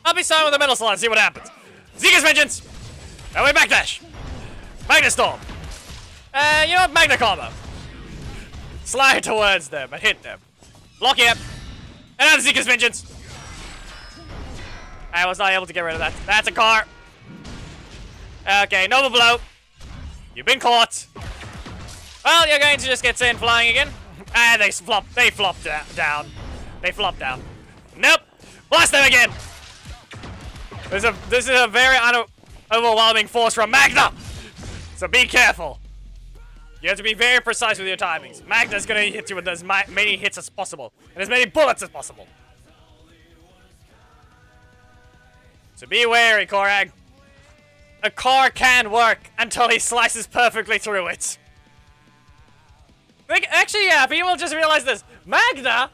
I'll be starting with the middle slot and see what happens. Zega's Vengeance! And we backdash! Magna Storm! You know what? Magna Combo. Slide towards them and hit them. Block it. And now Zega's Vengeance! I was not able to get rid of that. That's a car. Okay, Nova Blow. You've been caught. Well, you're going to just get sent flying again. And they flopped down. They flopped down. Nope. Blast them again. This is a very overwhelming force from Magna. So be careful. You have to be very precise with your timings. Magna's going to hit you with as many hits as possible. And as many bullets as possible. So be wary, Korag. A car can work until he slices perfectly through it. Actually, yeah, people just realized this. Magna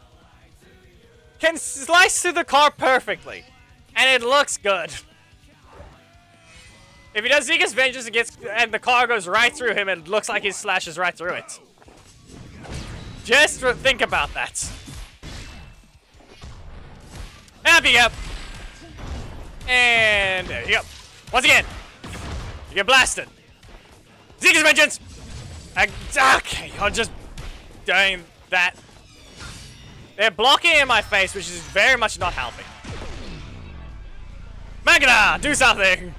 can slice through the car perfectly. And it looks good. If he does Zega's Vengeance and the car goes right through him, it looks like he slashes right through it. Just think about that. There you go. And there you go. Once again, you get blasted. Zega's Vengeance! Okay, I'm just doing that. They're blocking in my face, which is very much not helping. Magna, do something!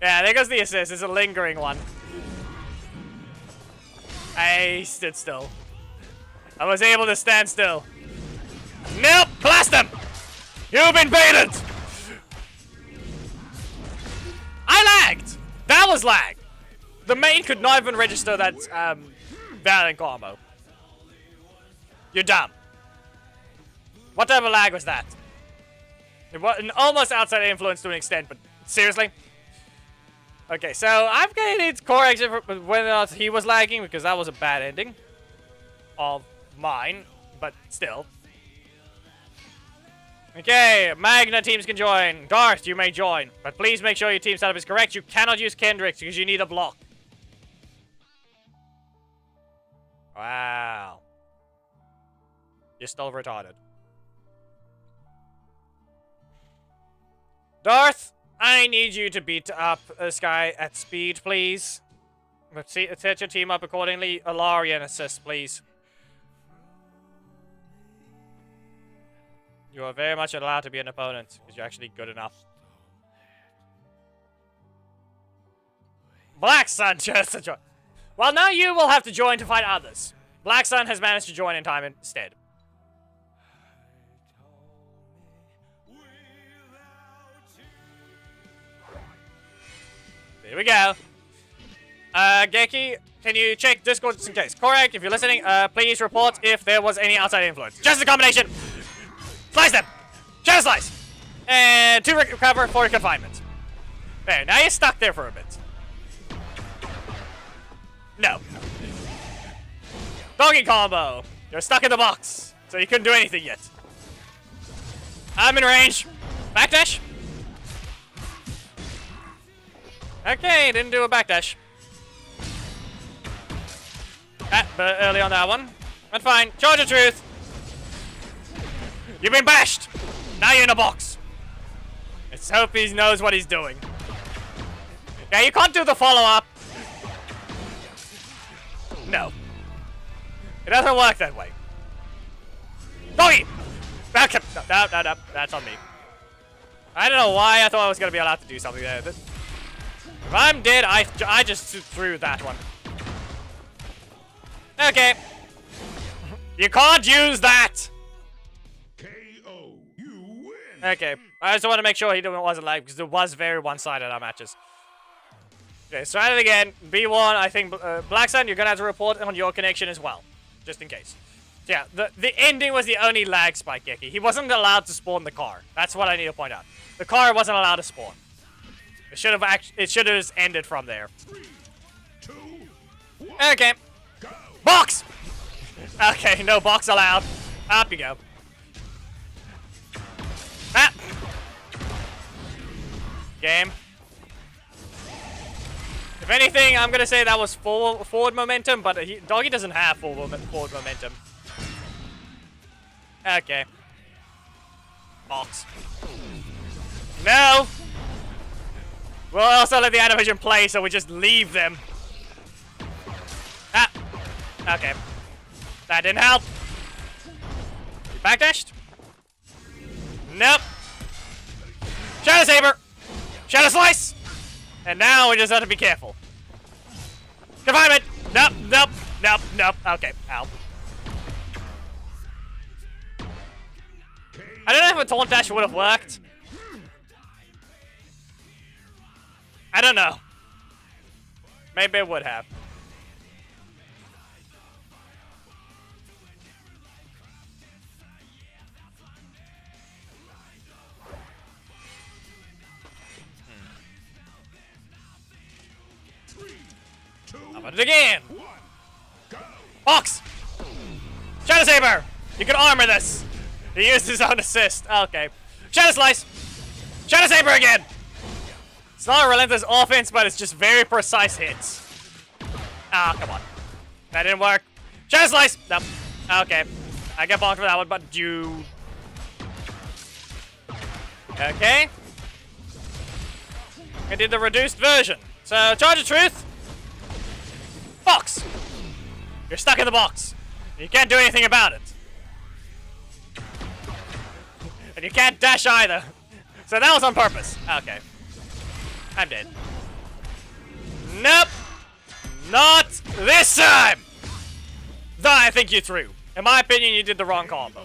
Yeah, there goes the assist. It's a lingering one. I stood still. I was able to stand still. Nope! Blast them! You've been baited! I lagged! That was lag! The main could not even register that Valiant combo. You're dumb. What type of lag was that? It was an almost outside influence to an extent, but seriously? Okay, so I'm gonna need correct whether or not he was lagging, because that was a bad ending of mine, but still. Okay, Magna teams can join. Darth, you may join, but please make sure your team setup is correct. You cannot use Kendrick's because you need a block. Wow. You're still retarded. Darth, I need you to beat up this guy at speed, please. Set your team up accordingly. Alarian assist, please. You are very much allowed to be an opponent, because you're actually good enough. Black Sun just to join. Well, now you will have to join to fight others. Black Sun has managed to join in time instead. There we go. Geki, can you check Discord just in case? Correct, if you're listening, please report if there was any outside influence. Just a combination. Slice them! Shadow slice! And 2 recover, 4 confinement. There, now you're stuck there for a bit. No. Doggy combo! You're stuck in the box, so you couldn't do anything yet. I'm in range. Backdash. Okay, didn't do a backdash. But early on that one. But fine. Charge of truth. You've been bashed! Now you're in a box. Let's hope he knows what he's doing. Yeah, you can't do the follow-up. No. It doesn't work that way. Doggy! Okay. No, that's on me. I don't know why I thought I was going to be allowed to do something there. If I'm dead, I just threw that one. Okay. You can't use that! Okay, I just want to make sure he wasn't lag, because it was very one-sided, our matches. Okay, let's try it again. B1, I think, Black Sun, you're going to have to report on your connection as well, just in case. So yeah, the ending was the only lag spike, Geki. He wasn't allowed to spawn the car. That's what I need to point out. The car wasn't allowed to spawn. It should have just ended from there. 3, 2, 1, okay. go. Box! Okay, no box allowed. Up you go. Ah! Game. If anything, I'm gonna say that was forward momentum, but Doggy doesn't have forward momentum. Okay. Box. No! We'll also let the animation play, so we just leave them. Ah! Okay. That didn't help. You backdashed? Nope. Shadow Saber! Shadow Slice! And now we just have to be careful. Confinement! Nope, nope, nope, nope. Okay, ow. I don't know if a taunt dash would have worked. I don't know. Maybe it would have. How about it again? Box! Shadow Saber! You can armor this! He used his own assist. Okay. Shadow Slice! Shadow Saber again! It's not a Relentless offense, but it's just very precise hits. Ah, come on. That didn't work. Shadow Slice! Nope. Okay. I get bonked for that one, but you... Okay. I did the reduced version. So, Charge of Truth. Box! You're stuck in the box. You can't do anything about it. And you can't dash either. So that was on purpose. Okay. I'm dead. Nope. Not this time! Though I think you threw. In my opinion, you did the wrong combo.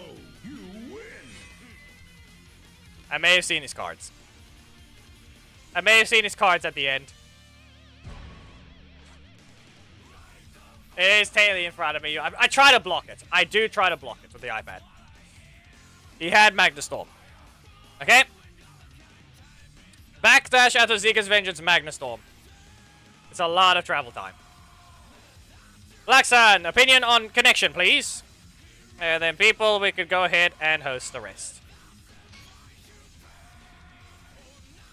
I may have seen his cards. I may have seen his cards at the end. It is totally in front of me. I try to block it. I do try to block it with the iPad. He had Magna Storm. Okay. Backdash after Zika's Vengeance, Magna Storm. It's a lot of travel time. Black Sun, opinion on connection, please. And then people, we could go ahead and host the rest.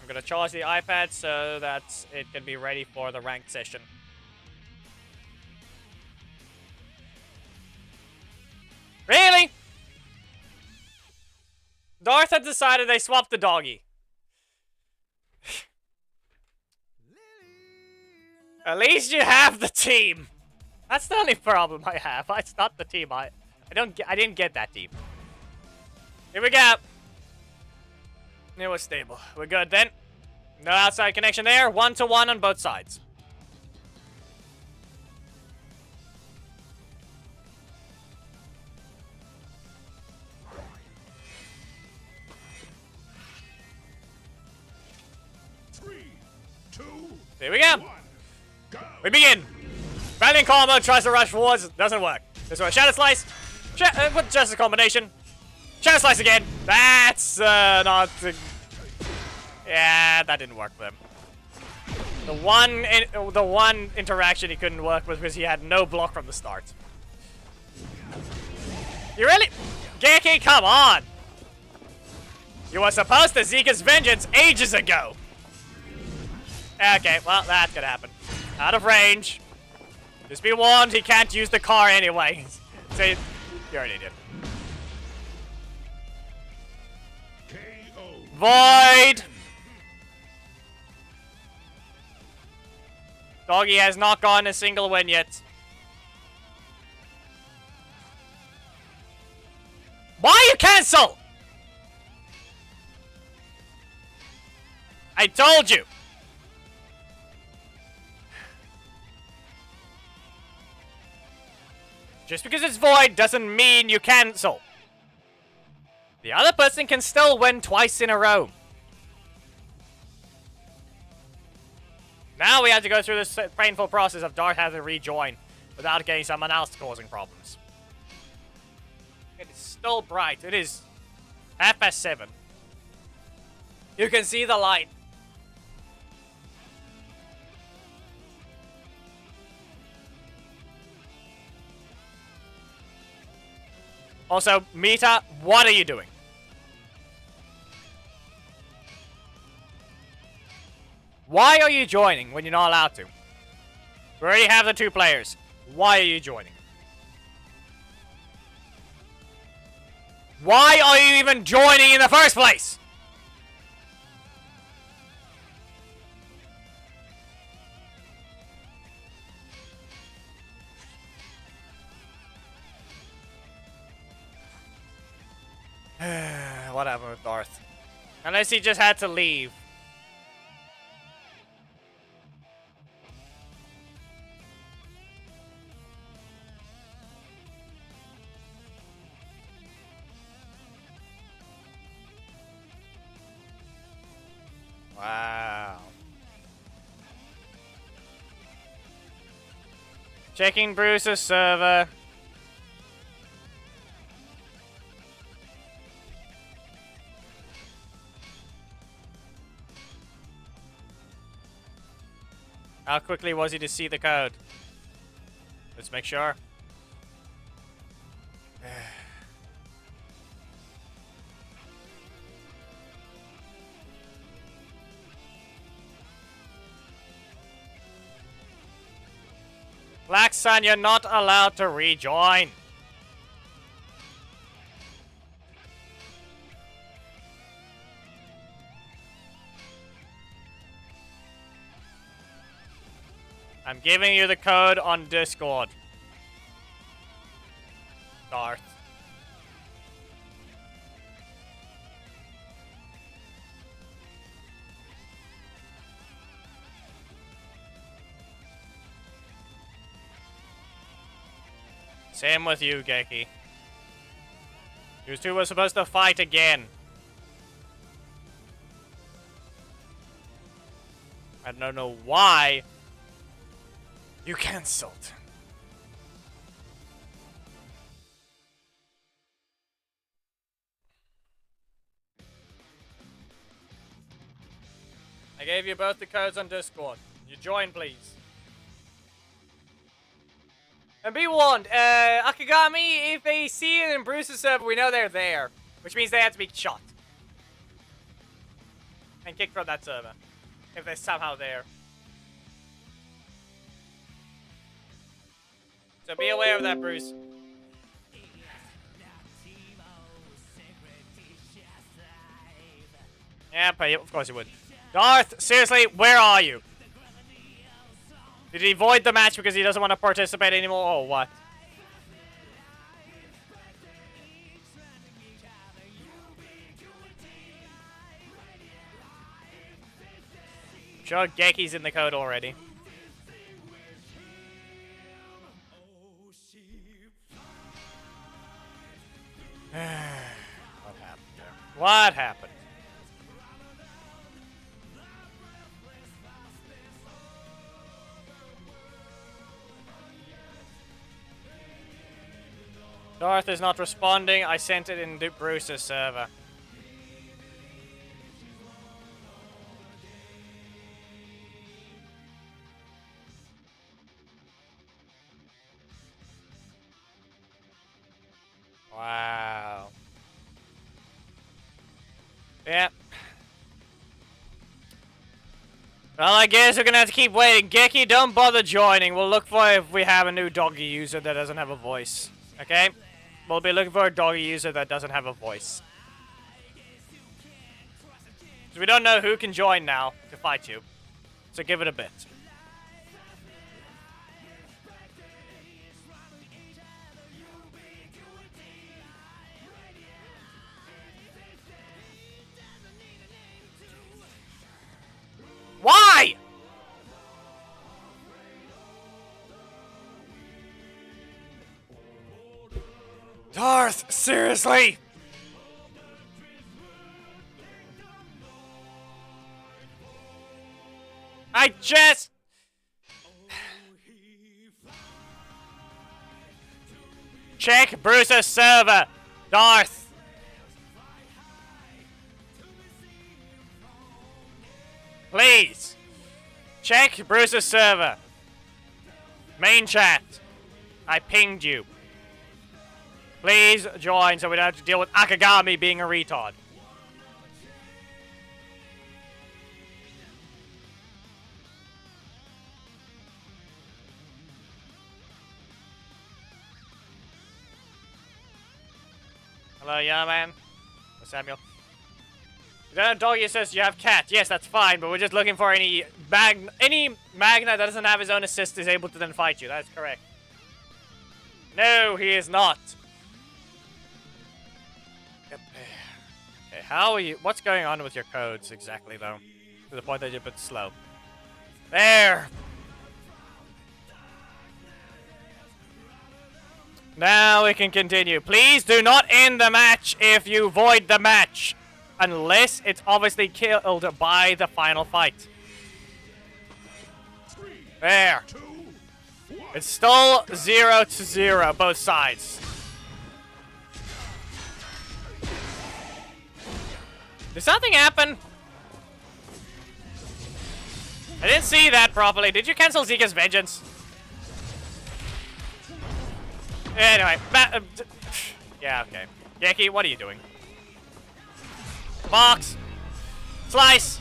I'm gonna charge the iPad so that it can be ready for the ranked session. Really? Darth had decided they swapped the doggy. At least you have the team. That's the only problem I have. It's not the team. I didn't get that team. Here we go. It was stable. We're good then. No outside connection there. 1-to-1 on both sides. Here we go. We begin. Valiant combo tries to rush forwards. Doesn't work. This one. Shadow Slice. With just a combination. Shadow Slice again. That's not... yeah, that didn't work for him. The one interaction he couldn't work with because he had no block from the start. You really... Geki, come on! You were supposed to Zika's Vengeance ages ago. Okay, well, that's gonna happen. Out of range. Just be warned, he can't use the car anyway. See, you're an idiot. Void! Doggy has not gotten a single win yet. Why you cancel? I told you. Just because it's void doesn't mean you cancel. The other person can still win twice in a row. Now we have to go through this painful process of Darth having to rejoin without getting someone else causing problems. It is still bright. It is 7:30. You can see the light. Also, Mita, what are you doing? Why are you joining when you're not allowed to? We already have the 2 players. Why are you joining? Why are you even joining in the first place? What happened with Darth? Unless he just had to leave. Wow. Checking Bruce's server. How quickly was he to see the code? Let's make sure. Black Sun, you're not allowed to rejoin. I'm giving you the code on Discord. Darth. Same with you, Geki. You two were supposed to fight again. I don't know why you cancelled. I gave you both the codes on Discord. You join, please. And be warned, Akagami, if they see it in Bruce's server, we know they're there. Which means they have to be shot. And kicked from that server. If they're somehow there. So be aware of that, Bruce. Yeah, of course you would. Darth, seriously, where are you? Did he void the match because he doesn't want to participate anymore, or what? I'm sure Geki's in the code already. What happened there? What happened? Darth is not responding. I sent it in Bruce's server. Wow. Yeah. Well, I guess we're gonna have to keep waiting. Geki, don't bother joining. We'll look for if we have a new doggy user that doesn't have a voice. Okay? We'll be looking for a doggy user that doesn't have a voice. So we don't know who can join now to fight you. So give it a bit. Why? Darth, seriously? I just... Check Bruce's server, Darth. Please. Check Bruce's server. Main chat. I pinged you. Please join so we don't have to deal with Akagami being a retard. Hello, yeah, man. Samuel. You don't have doggy assist, you have cat. Yes, that's fine, but we're just looking for any Magna that doesn't have his own assist is able to then fight you. That's correct. No, he is not. Okay, how are you? What's going on with your codes exactly, though? To the point that you're a bit slow. There! Now we can continue. Please do not end the match if you void the match. Unless it's obviously killed by the final fight. There. It's still 0-0, both sides. Did something happen? I didn't see that properly. Did you cancel Zika's Vengeance? Anyway, yeah, okay. Geki, what are you doing? Box! Slice!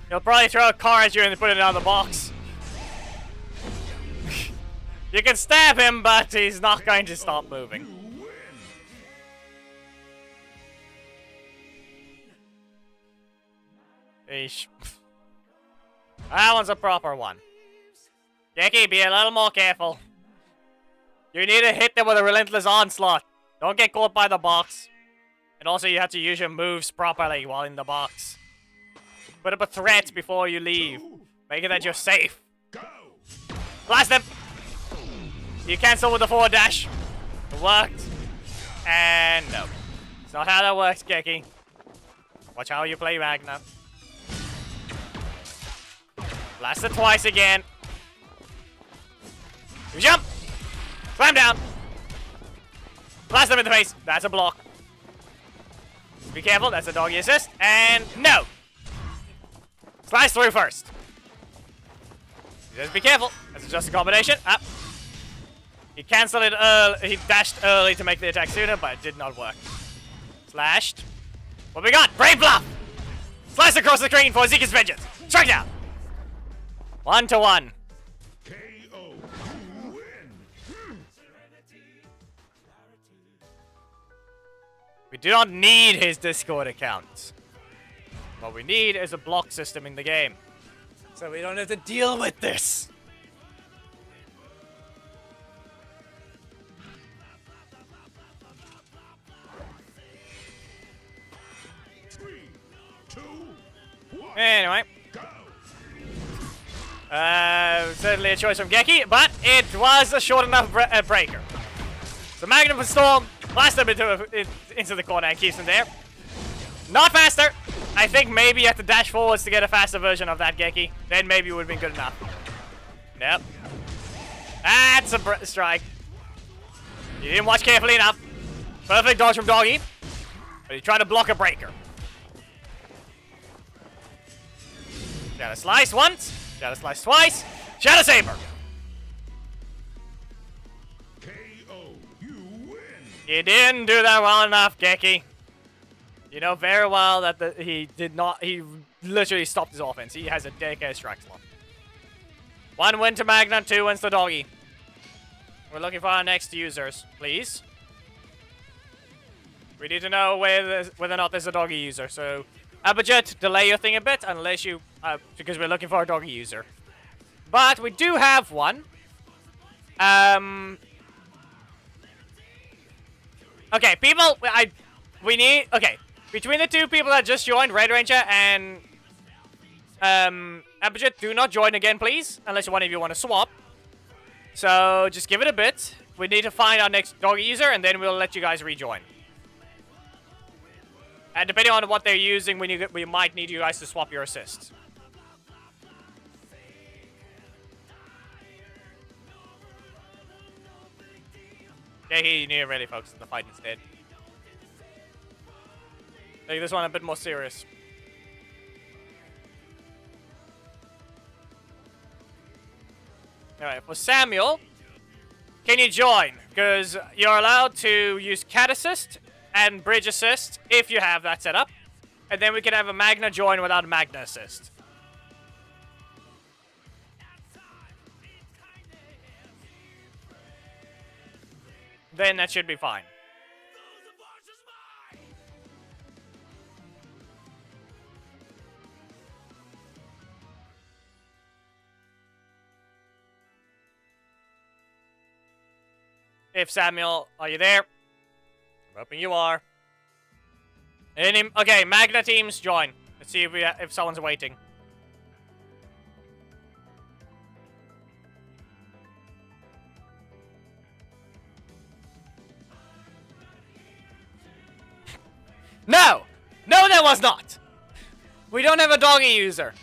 He'll probably throw a car at you and put it on the box. You can stab him, but he's not going to stop moving. Eesh. That one's a proper one. Geki, be a little more careful. You need to hit them with a Relentless Onslaught. Don't get caught by the box. And also you have to use your moves properly while in the box. Put up a threat before you leave. Make it that you're safe. Blast them! You cancel with the forward dash. It worked. And no. It's not how that works, Geki. Watch how you play Magna. Blast it twice again. You jump! Slam down! Blast them in the face. That's a block. Be careful, that's a doggy assist. And no! Slice through first. Just be careful. That's just a combination. Up. He cancelled it early. He dashed early to make the attack sooner, but it did not work. Slashed. What we got? Brave Bluff! Slice across the screen for Zeke's Vengeance. Strike down. 1-1. KO. You win. We do not need his Discord account. What we need is a block system in the game. So we don't have to deal with this. Three, two, one. Anyway. Go. Certainly a choice from Geki, but it was a short enough breaker. So Magna Storm blasts him into the corner and keeps him there. Not faster. I think maybe you have to dash forwards to get a faster version of that Geki. Then maybe it would have been good enough. Nope. That's a strike. You didn't watch carefully enough. Perfect dodge from Doggy. But he tried to block a breaker. Shadow Slice once. Shadow Slice twice. Shadow Saber. KO. You win. You didn't do that well enough, Geki. You know very well that he literally stopped his offense. He has a dedicated strike slot. 1 win to Magna, 2 wins to Doggy. We're looking for our next users, please. We need to know whether or not there's a Doggy user. So, Abajit, delay your thing a bit unless you, because we're looking for a Doggy user. But we do have one. Okay, people, we need, okay. Between the two people that just joined, Red Ranger and Abajit, do not join again, please. Unless one of you want to swap. So, just give it a bit. We need to find our next Doggy user, and then we'll let you guys rejoin. And depending on what they're using, we might need you guys to swap your assists. Okay, you need to really focus on the fight instead. Make this one a bit more serious. Alright, for Samuel, can you join? Because you're allowed to use cat assist and bridge assist if you have that set up. And then we can have a Magna join without a Magna assist. Then that should be fine. If Samuel, are you there? I'm hoping you are. Okay, Magna teams join. Let's see if someone's waiting. No! No, there was not! We don't have a Doggy user.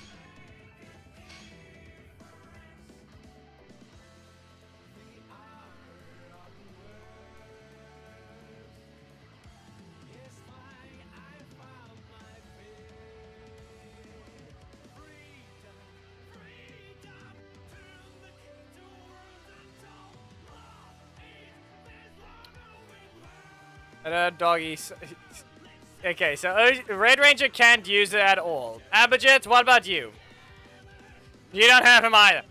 Doggies. Okay, so Red Ranger can't use it at all. Abajit, what about you? You don't have him either.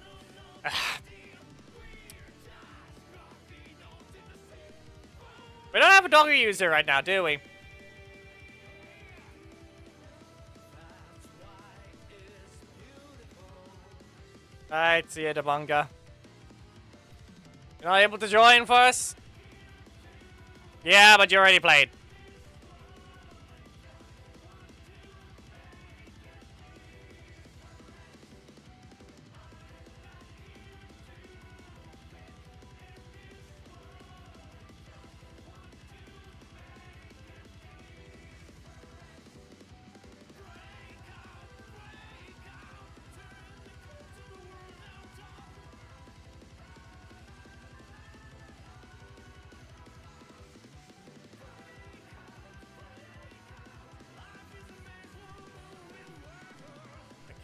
We don't have a Doggy user right now, do we? Alright, see you, Dabunga. You're not able to join for us? Yeah, but you already played.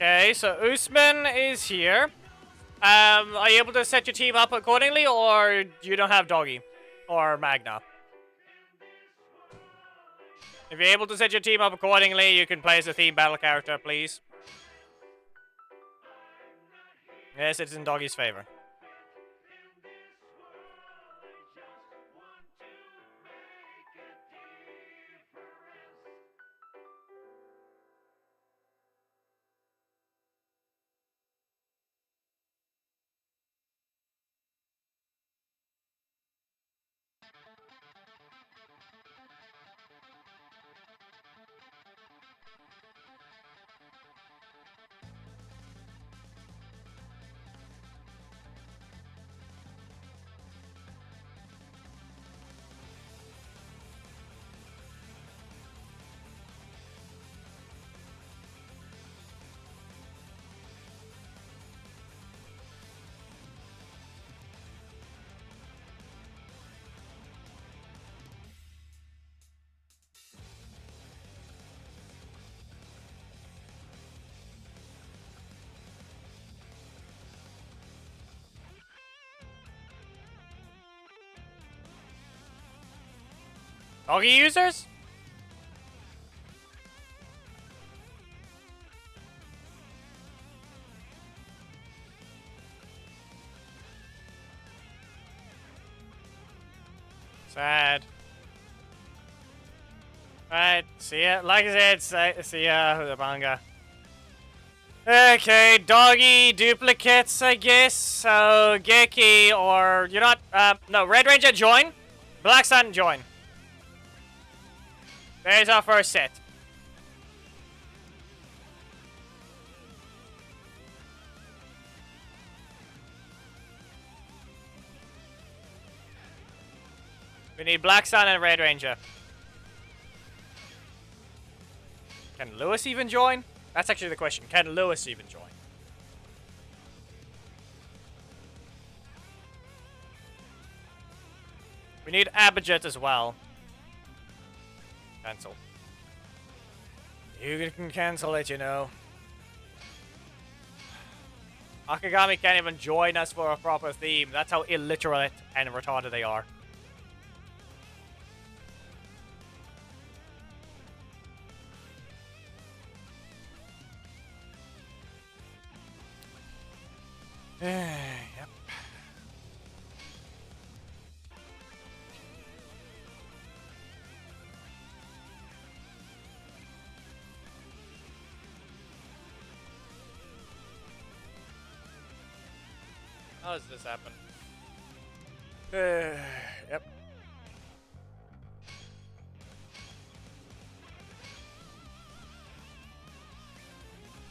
Okay, so Usman is here. Are you able to set your team up accordingly, or you don't have Doggy or Magna? If you're able to set your team up accordingly, you can play as a theme battle character, please. Yes, it's in Doggy's favor. Doggy users? Sad. Alright, see ya. Like I said, see ya, the manga. Okay, Doggy duplicates, I guess. So, Geki, or you're not, no, Red Ranger, join. Black Sun, join. There's our first set. We need Black Sun and Red Ranger. Can Lewis even join? That's actually the question. Can Lewis even join? We need Abijit as well. Cancel. You can cancel it, you know. Akagami can't even join us for a proper theme. That's how illiterate and retarded they are. Yep. How does this happen? Yep.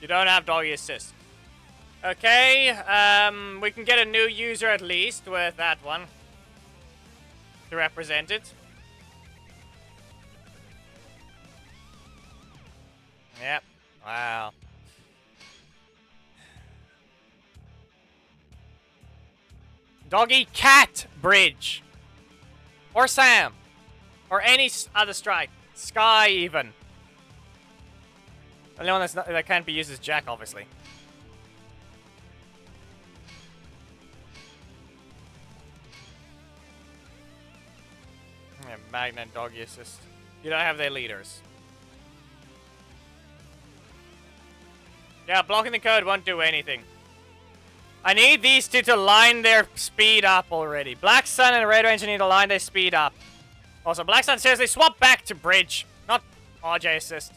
You don't have doggy assist. Okay, we can get a new user at least with that one to represent it. Yep. Wow. Doggy Cat Bridge. Or Sam. Or any other strike. Sky even. The only one that can't be used is Jack, obviously. Yeah, Magna and Doggy assist. You don't have their leaders. Yeah, blocking the code won't do anything. I need these two to line their speed up already. Black Sun and Red Ranger need to line their speed up. Also, Black Sun, seriously, swap back to Bridge. Not RJ assist.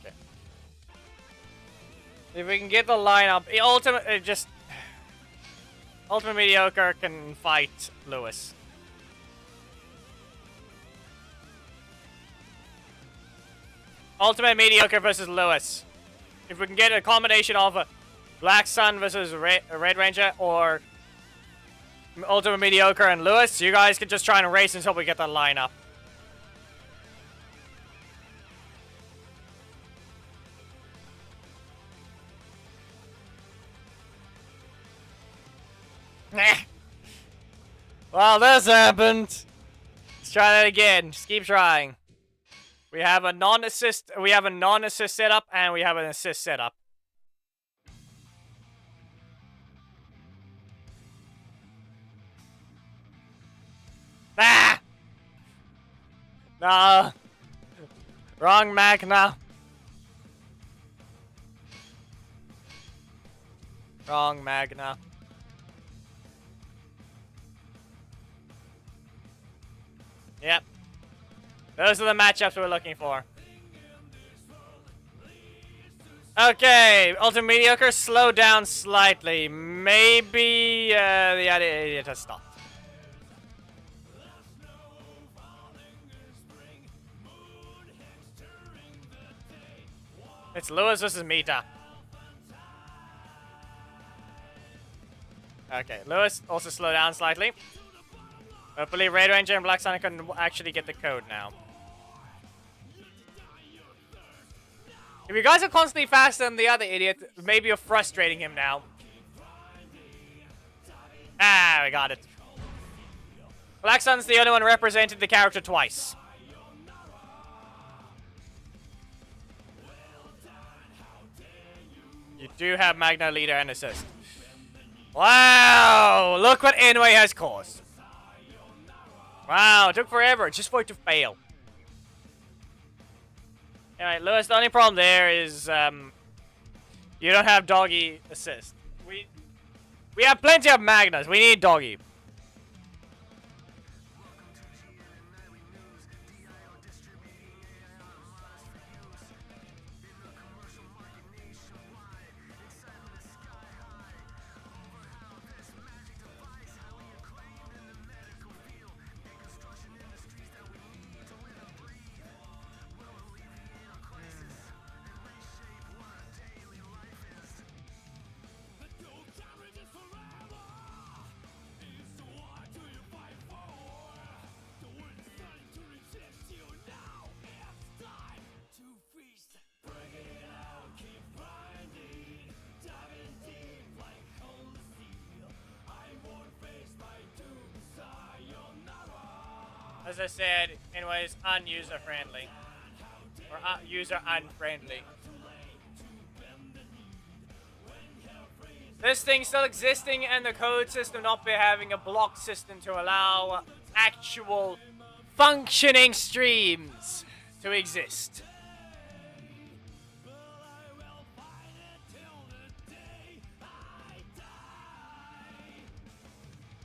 Okay. If we can get the lineup, Ultimate Mediocre can fight Lewis. Ultimate Mediocre versus Lewis. If we can get a combination of Black Sun versus Red Ranger or Ultimate Mediocre and Lewis, you guys can just try and race until we get the lineup. Nah. Well, this happened. Let's try that again. Just keep trying. We have a non-assist. We have a non-assist setup, and we have an assist setup. Ah! No. Wrong Magna. Wrong Magna. Yep. Those are the matchups we're looking for. Okay, Ultimate Mediocre, slow down slightly. Maybe the idiot has stopped. It's Lewis versus Mita. Okay, Lewis also slow down slightly. Hopefully Red Ranger and Black Sonic can actually get the code now. If you guys are constantly faster than the other idiot, maybe you're frustrating him now. Ah, we got it. Black Sun's the only one represented the character twice. You do have Magna leader and assist. Wow! Look what Inway has caused. Wow, it took forever just for it to fail. Alright, Lewis, the only problem there is you don't have doggy assist. We have plenty of Magnas. We need doggy. As I said, anyways, user friendly. Or user unfriendly. This thing still existing and the code system not be having a block system to allow actual functioning streams to exist.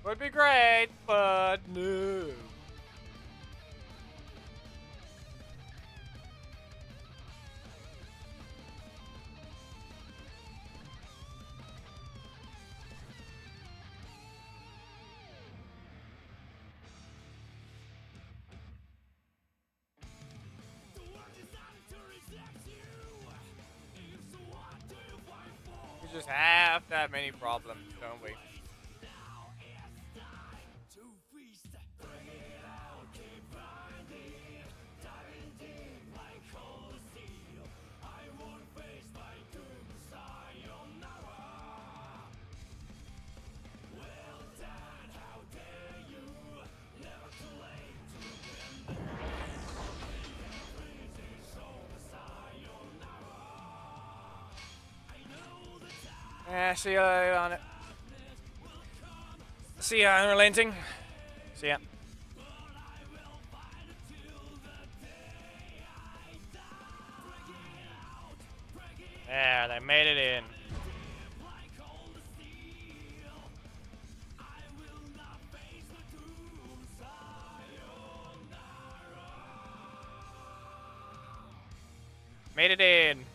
Would be great, but no. We just have that many problems, don't we? Yeah, see you on it. See ya, unrelenting. See ya. There, they made it in. Made it in.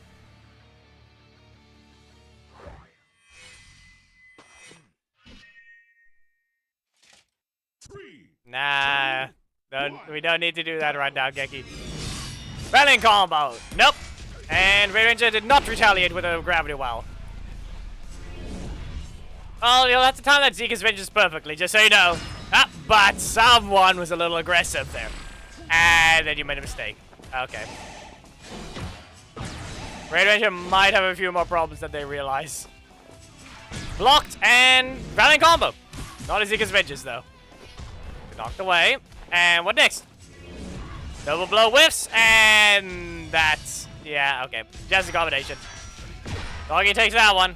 Nah, we don't need to do that right now, Geki. Rallying combo. Nope. And Red Ranger did not retaliate with a gravity well. Well, you'll have to time that Zeke's vengeance perfectly, just so you know. Ah, but someone was a little aggressive there. And then you made a mistake. Okay. Red Ranger might have a few more problems than they realize. Blocked and rallying combo. Not as Zeke's vengeance, though. Knocked away. And what next? Double blow whiffs, and that's... Yeah, okay. Just a combination. Doggy takes that one.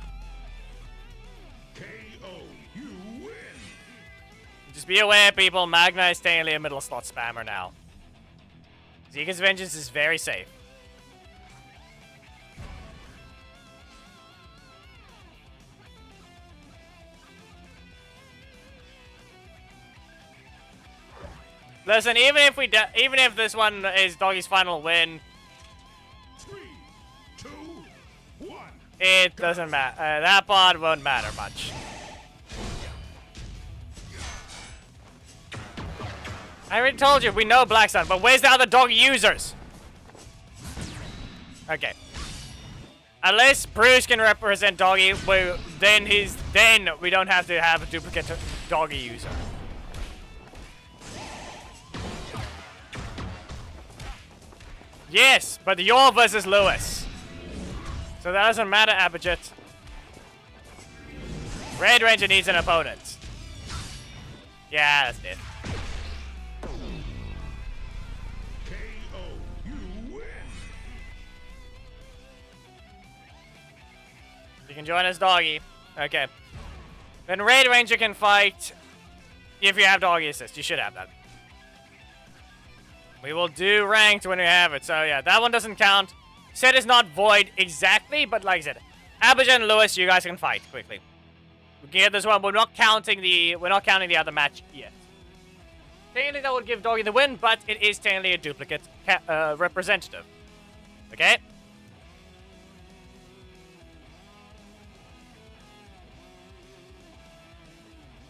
KO. You win. Just be aware, people. Magna is technically a middle slot spammer now. Zika's Vengeance is very safe. Listen, even if this one is Doggy's final win, 3, 2, 1. it doesn't matter. That part won't matter much. I already told you, we know Black Sun, but where's the other Doggy users? Okay. Unless Bruce can represent Doggy, then we don't have to have a duplicate Doggy user. Yes, but you're versus Lewis. So that doesn't matter, Abhijit. Red Ranger needs an opponent. Yeah, that's it. KO. You win. You can join as Doggy. Okay. Then Red Ranger can fight if you have Doggy assist. You should have that. We will do ranked when we have it. So yeah, that one doesn't count. Set is not void exactly, but like I said, Abhijit and Lewis, you guys can fight quickly. We can get this one. We're not counting the other match yet. Technically, that would give Doggy the win, but it is technically a duplicate representative. Okay.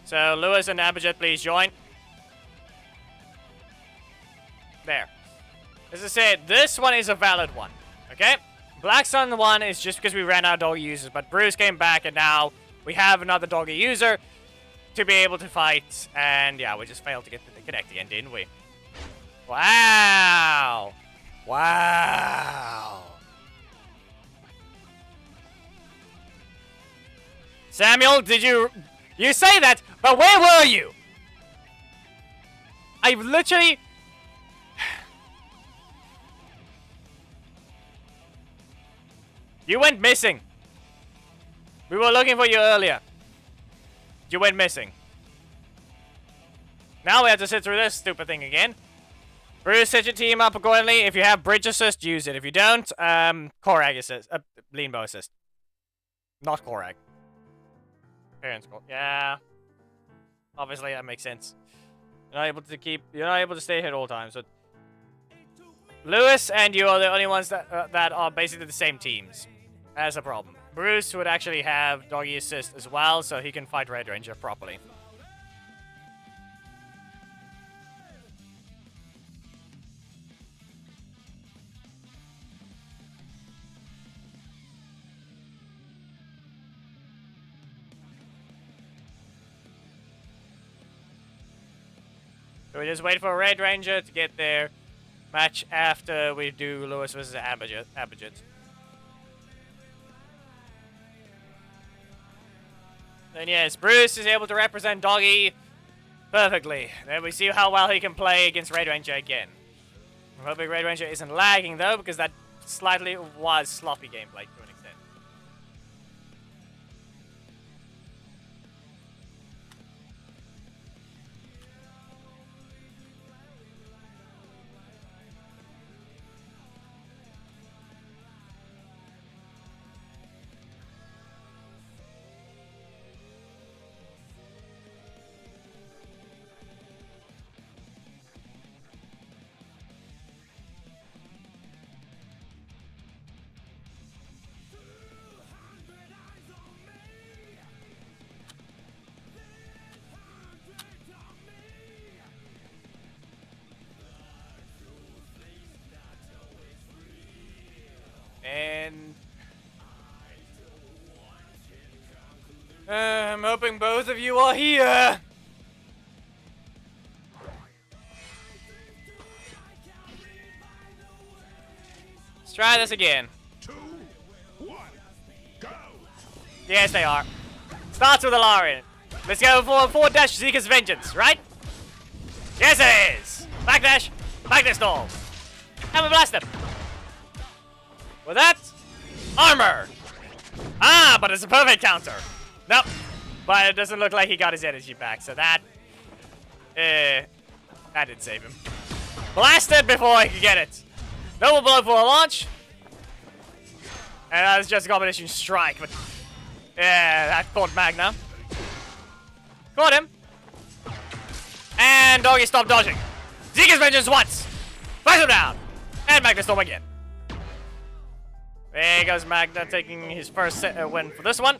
So Lewis and Abhijit, please join. There. As I said, this one is a valid one. Okay? Black Sun one is just because we ran out of Doggy users, but Bruce came back and now we have another Doggy user to be able to fight. And yeah, we just failed to get the connect again, didn't we? Wow. Wow. Samuel, did you say that, but where were you? I've literally... You went missing. We were looking for you earlier. You went missing. Now we have to sit through this stupid thing again. Bruce, set your team up accordingly. If you have bridge assist, use it. If you don't, Korag assist. Leanbow assist. Not Korag. Parents call. Yeah. Obviously that makes sense. You're not able to stay here at all times. So Lewis and you are the only ones that are basically the same teams. That's a problem. Bruce would actually have Doggy assist as well, so he can fight Red Ranger properly. So we just wait for Red Ranger to get their match after we do Lewis versus Abhijit. And yes, Bruce is able to represent Doggy perfectly. Then we see how well he can play against Red Ranger again. I'm hoping Red Ranger isn't lagging though, because that slightly was sloppy gameplay to an extent. And I'm hoping both of you are here. Let's try this again. 2, 1, go! Yes, they are. Starts with a Larian. Let's go for 4 dash Zika's Vengeance, right? Yes, it is! Backdash, Magna Storm. And we blast him. With that, armor. Ah, but it's a perfect counter. Nope. But it doesn't look like he got his energy back, so that... that didn't save him. Blasted before I could get it. Noble blow for a launch. And that was just a combination strike, but... yeah, that caught Magna. Caught him. And Doggy stopped dodging. Zeke's Vengeance once. Flash him down. And Magna Storm again. There goes Magna taking his first win for this one.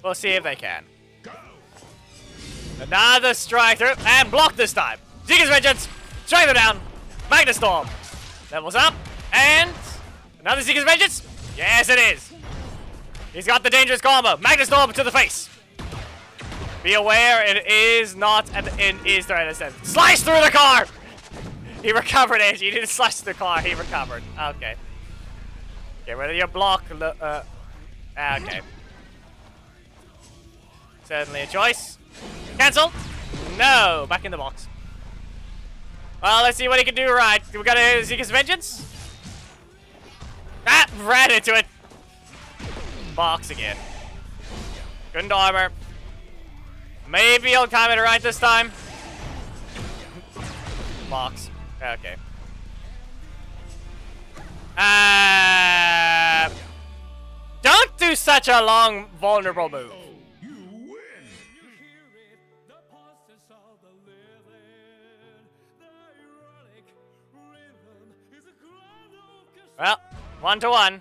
We'll see if they can. Another strike through and block this time. Zeke's Vengeance, strike them down. Magna Storm levels up and another Zeke's Vengeance. Yes, it is. He's got the dangerous combo. Magna Storm to the face. Be aware, it is not an is threat. Slice through the car. He recovered it. He didn't slice the car. He recovered. Okay. Get rid of your block. Okay. Certainly a choice. Cancel. No. Back in the box. Well, let's see what he can do right. We got a Zeke's Vengeance. Ah, ran into it. Box again. Couldn't armor. Maybe he'll time it right this time. Box. Okay. Don't do such a long, vulnerable move. Well, 1-1.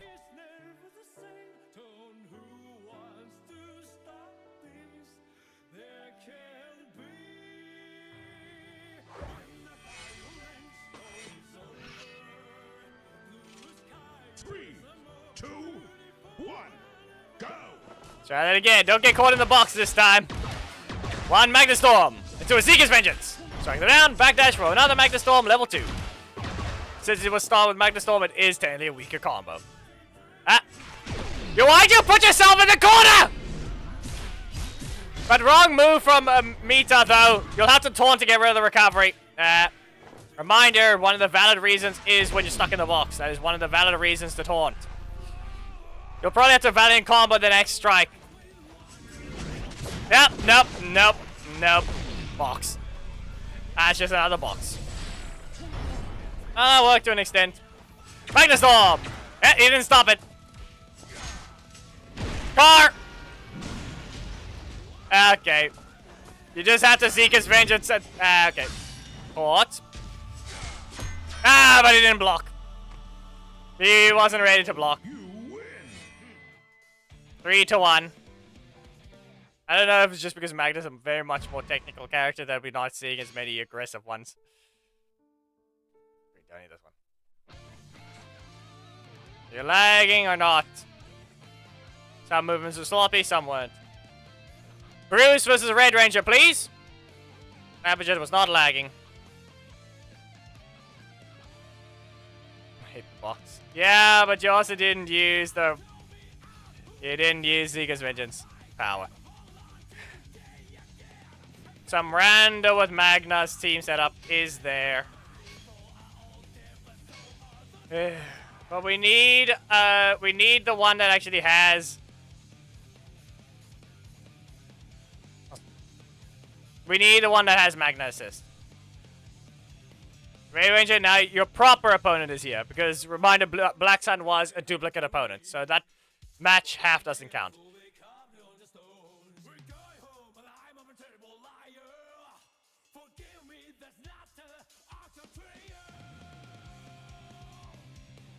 Three, two, one, go! Try that again. Don't get caught in the box this time. One Magna Storm into a Zeke's Vengeance. Strike them down. Backdash for another Magna Storm, level 2. Since it was started with Magna Storm, it is technically a weaker combo. Ah. Why'd you put yourself in the corner? But wrong move from Mita, though. You'll have to taunt to get rid of the recovery. Reminder, one of the valid reasons is when you're stuck in the box. That is one of the valid reasons to taunt. You'll probably have to valiant combo the next strike. Yep, nope. Box. That's just another box. Worked to an extent. Magna Storm! Eh, he didn't stop it. Car! Okay. You just have to seek his vengeance at... okay. Caught. But he didn't block. He wasn't ready to block. 3-1. I don't know if it's just because Magna's a very much more technical character that we're not seeing as many aggressive ones. Don't need this one. You're lagging or not? Some movements are sloppy, some weren't. Bruce versus Red Ranger, please. Aperture was not lagging. I hate the box. Yeah, but you also didn't use the... you didn't use Zeke's Vengeance power. Some rando with Magna's team setup is there. But we need the one that actually has... we need the one that has Magna Assist. Ray Ranger, now your proper opponent is here. Because, reminder, Black Sun was a duplicate opponent. So that match half doesn't count.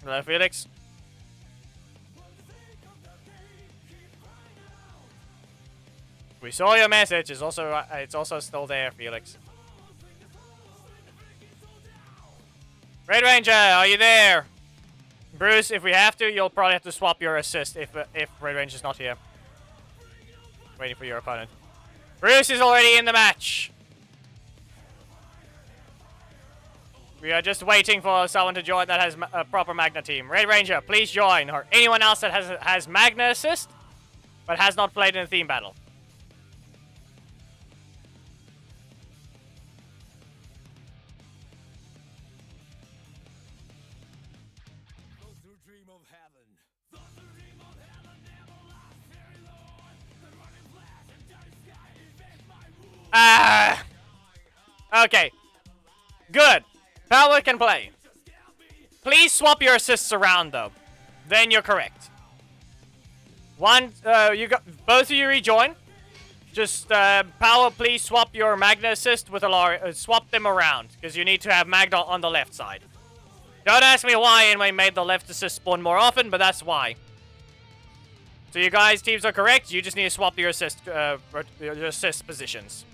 Hello, Felix. We saw your message. It's also still there, Felix. Red Ranger, are you there? Bruce, if we have to, you'll probably have to swap your assist if Red Range is not here. Waiting for your opponent. Bruce is already in the match. We are just waiting for someone to join that has a proper Magna team. Red Ranger, please join. Or anyone else that has Magna assist, but has not played in a theme battle. Okay. Good. Power can play. Please swap your assists around, though. Then you're correct. You got both of you rejoin. Just Power, please swap your Magna assist with Alaria. Swap them around because you need to have Magna on the left side. Don't ask me why anybody made the left assist spawn more often, but that's why. So you guys' teams are correct. You just need to swap your assist positions.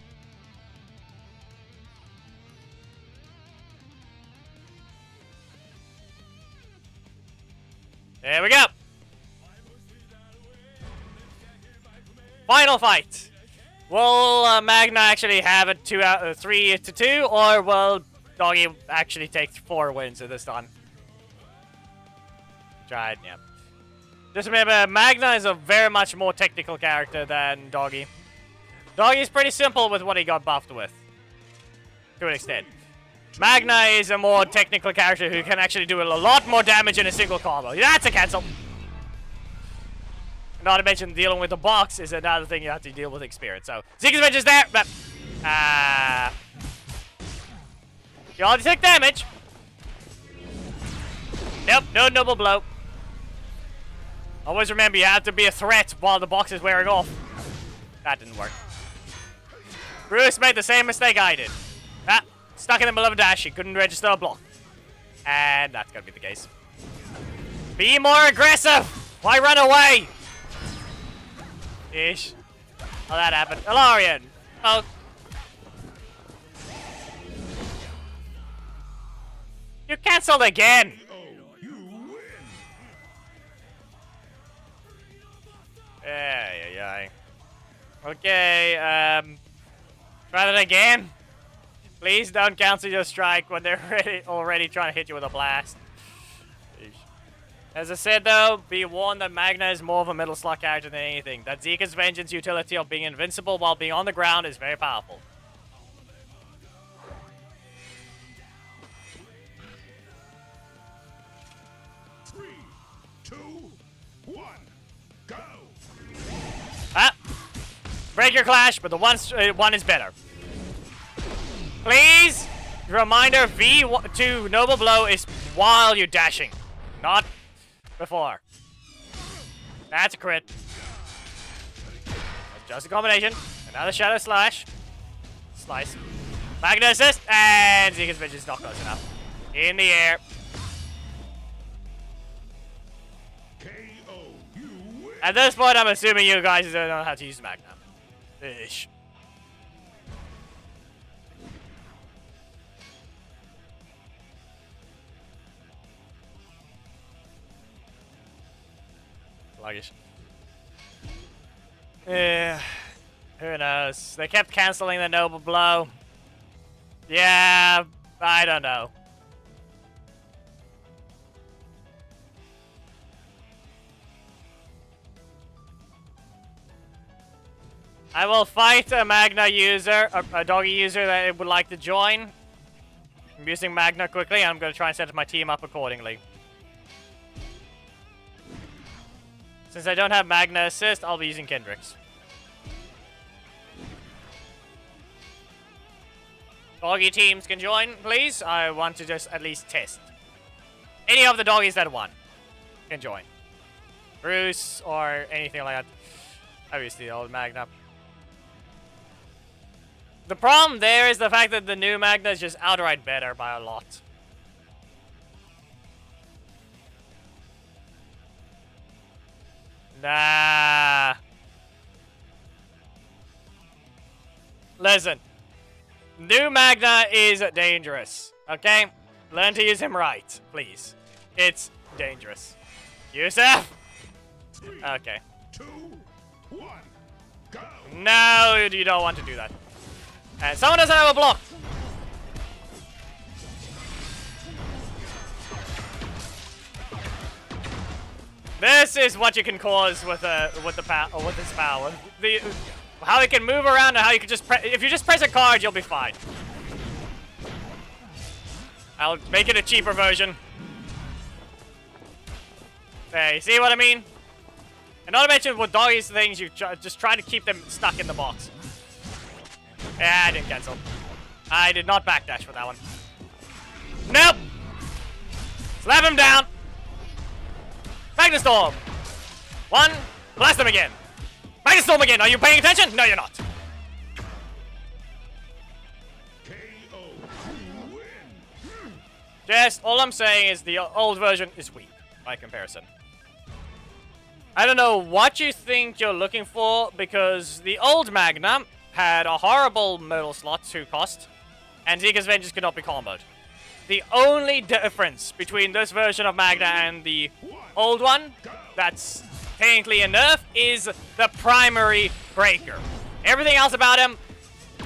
There we go. Final fight. Will Magna actually have a 3-2, or will Doggy actually take 4 wins at this time? Tried, yeah. Just remember, Magna is a very much more technical character than Doggy. Doggy's pretty simple with what he got buffed with, to an extent. Magna is a more technical character who can actually do a lot more damage in a single combo. That's a cancel. Not to mention dealing with the box is another thing you have to deal with experience. So Zeke's Bench is there, but you already took damage. Nope, no noble blow. Always remember you have to be a threat while the box is wearing off. That didn't work. Bruce made the same mistake I did. Stuck in the middle of a dash, he couldn't register a block. And that's gonna be the case. Be more aggressive! Why run away? Ish. Oh, that happened. Alarian! Oh. You cancelled again! Yeah. Okay, try that again. Please don't cancel your strike when they're already trying to hit you with a blast. Eesh. As I said though, be warned that Magna is more of a middle slot character than anything. That Zeke's Vengeance utility of being invincible while being on the ground is very powerful. Three, two, one, go! Break your clash, but the one is better. Please, reminder, V2 Noble Blow is while you're dashing, not before. That's a crit. That's just a combination. Another Shadow Slash. Slice. Magna Assist, and Zeke's Vengeance is not close enough. In the air. At this point, I'm assuming you guys don't know how to use Magna. Ish. Sluggish. Yeah. Who knows? They kept canceling the Noble Blow. Yeah, I don't know. I will fight a Magna user, a Doggy user that would like to join. I'm using Magna quickly, and I'm going to try and set my team up accordingly. Since I don't have Magna Assist, I'll be using Kendrick's. Doggy teams can join, please. I want to just at least test. Any of the doggies that won can join. Bruce or anything like that. Obviously, the old Magna. The problem there is the fact that the new Magna is just outright better by a lot. Nah. Listen. New Magna is dangerous, okay? Learn to use him right, please. It's dangerous. Yusuf! Okay. 2, 1, go! No, you don't want to do that. And someone doesn't have a block. This is what you can cause with this power. How it can move around and how you can just if you just press a card, you'll be fine. I'll make it a cheaper version. Hey, see what I mean? And not to mention with doggies things, you just try to keep them stuck in the box. Yeah, I didn't cancel. I did not backdash for that one. Nope! Slap him down! Magna Storm! 1, blast him again! Magna Storm again! Are you paying attention? No, you're not. KO. Win. Just, all I'm saying is the old version is weak, by comparison. I don't know what you think you're looking for, because the old Magna had a horrible middle slot 2 cost, and Zeke's Vengeance could not be comboed. The only difference between this version of Magna and the old one, that's technically a nerf, is the primary breaker. Everything else about him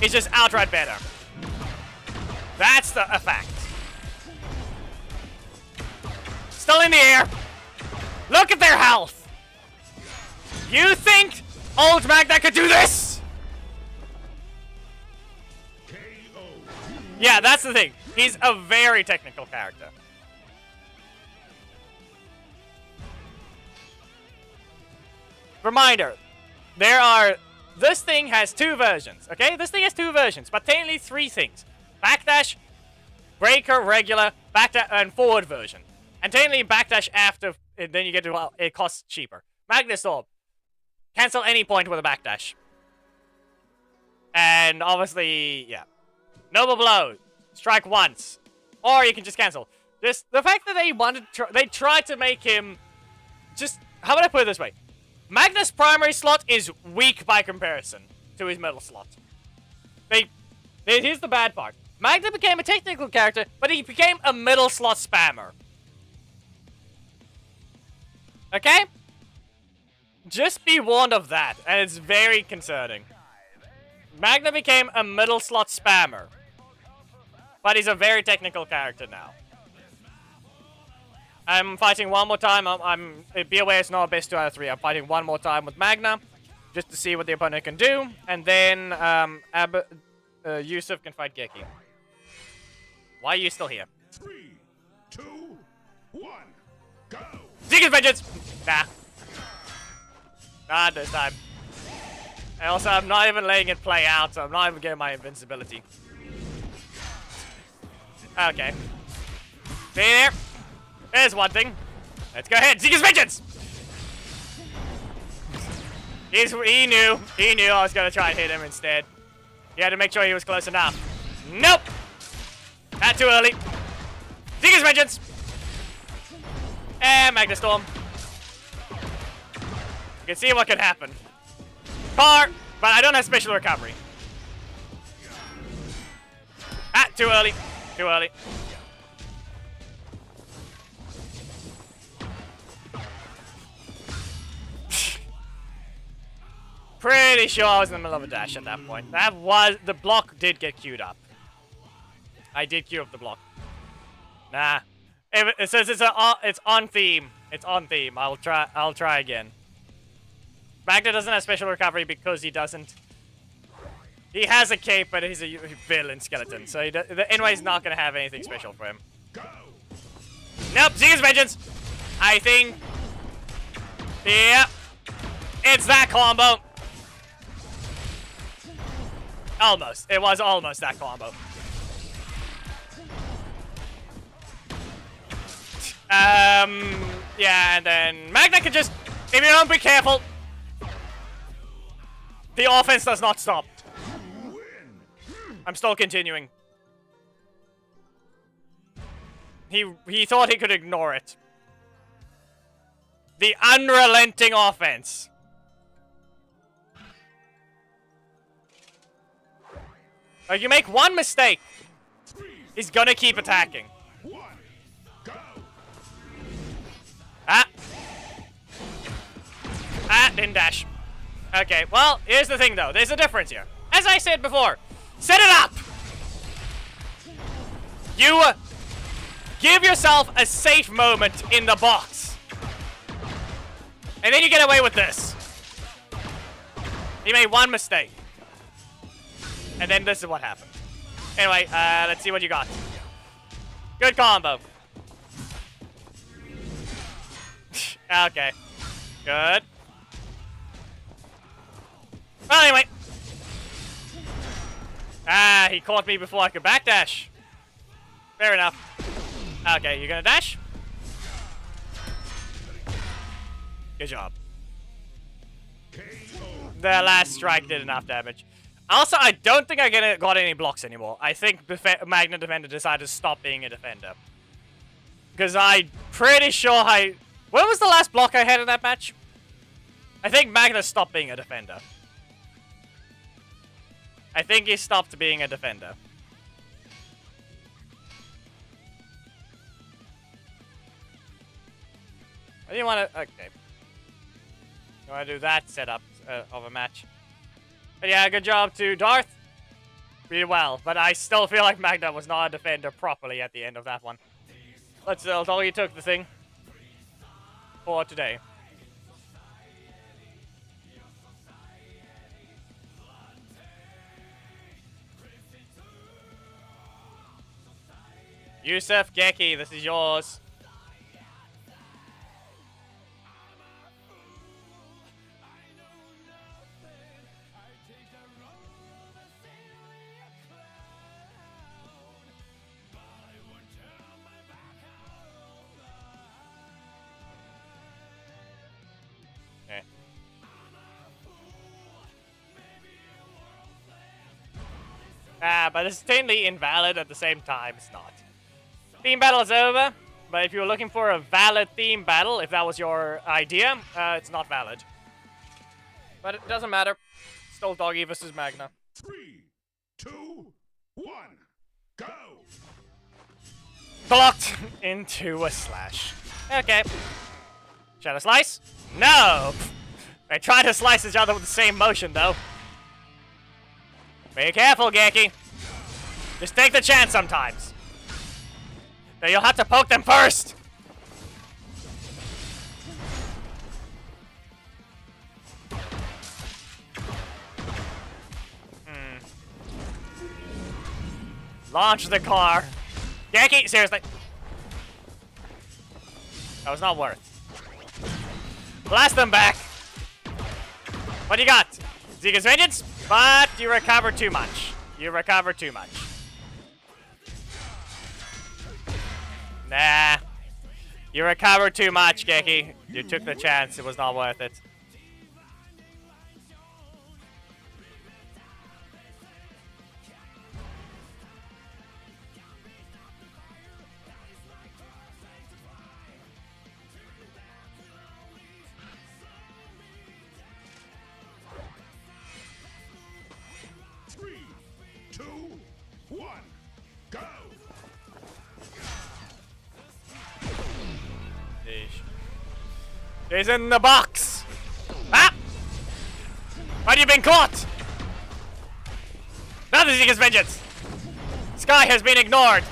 is just outright better. That's a fact. Still in the air. Look at their health. You think old Magna could do this? Yeah, that's the thing. He's a very technical character. Reminder, this thing has 2 versions, okay? This thing has 2 versions, but technically 3 things. Backdash, breaker, regular, backdash, and forward version. And technically backdash after, then you get to, well, it costs cheaper. Magna Storm, cancel any point with a backdash. And obviously, yeah. Noble Blow, strike once. Or you can just cancel. Just the fact that they tried to make him just, how would I put it this way? Magna's primary slot is weak by comparison to his middle slot. Here's the bad part. Magna became a technical character, but he became a middle slot spammer. Okay? Just be warned of that, and it's very concerning. Magna became a middle slot spammer. But he's a very technical character now. I'm fighting one more time. Be aware it's not a best 2 out of 3. I'm fighting one more time with Magna, just to see what the opponent can do, and then Yusuf can fight Geki. Why are you still here? 3, 2, 1, go! Zeke's Vengeance! Nah. Not this time. And also, I'm not even letting it play out, so I'm not even getting my invincibility. Okay. See there? There's one thing. Let's go ahead. Zeke's Vengeance! He knew I was going to try and hit him instead. He had to make sure he was close enough. Nope! Not too early. Zeke's Vengeance! And Magna Storm. You can see what could happen. Car, but I don't have special recovery. Ah, too early. Too early. Pretty sure I was in the middle of a dash at that point. The block did get queued up. I did queue up the block. Nah. It says it's on theme. It's on theme. I'll try again. Magna doesn't have special recovery because he doesn't. He has a cape, but he's a villain skeleton, so anyways, not gonna have anything special for him. Nope, Zeke's Vengeance. I think. Yeah, it's that combo. Almost. It was almost that combo. Yeah, and then Magna can just, if you don't be careful, the offense does not stop. I'm still continuing. He thought he could ignore it. The unrelenting offense. Like, you make one mistake, he's gonna keep attacking. Ah, didn't dash. Okay, well, here's the thing, though. There's a difference here. As I said before, set it up! You give yourself a safe moment in the box. And then you get away with this. You made one mistake. And then this is what happened. Anyway, let's see what you got. Good combo. Okay. Good. Well, anyway. Ah, he caught me before I could backdash. Fair enough. Okay, you're gonna dash? Good job. The last strike did enough damage. Also, I don't think I got any blocks anymore. I think Magna Defender decided to stop being a defender. Because I'm pretty sure when was the last block I had in that match? I think Magna stopped being a defender. I think he stopped being a defender. I didn't want to... Okay. I want to do that setup of a match. But yeah, good job to Darth. Really well. But I still feel like Magna was not a defender properly at the end of that one. But still, Doggy took the thing for today. Yusuf, Geki, this is yours. Okay. But it's technically invalid at the same time. It's not. Theme battle is over, but if you're looking for a valid theme battle, if that was your idea, it's not valid. But it doesn't matter. Still Doggy versus Magna. 3, 2, 1, go! Blocked into a slash. Okay. Shadow Slice? No! They try to slice each other with the same motion, though. Be careful, Geki. Just take the chance sometimes. So you'll have to poke them first! Launch the car. Geki, seriously. That was not worth. Blast them back. What do you got? Zika's Vengeance? But you recover too much. You recover too much. Nah. You recovered too much, Geki. You took the chance. It was not worth it. Three, two, one, go! He's in the box. Ah! Why have you been caught? Now the Zika's Vengeance. Sky has been ignored.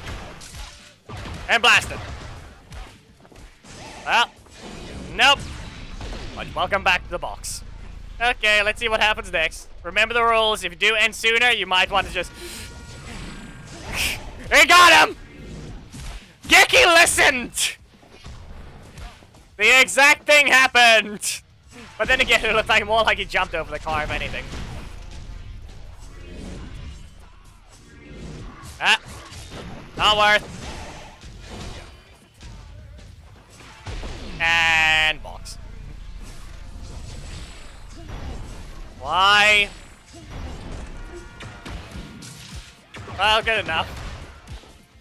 And blasted. Well, nope. But welcome back to the box. Okay, let's see what happens next. Remember the rules. If you do end sooner, you might want to just... He got him! Geki listened! The exact thing happened! But then again, it looked like more like he jumped over the car, if anything. Ah. Not worth. And box. Why? Well, good enough.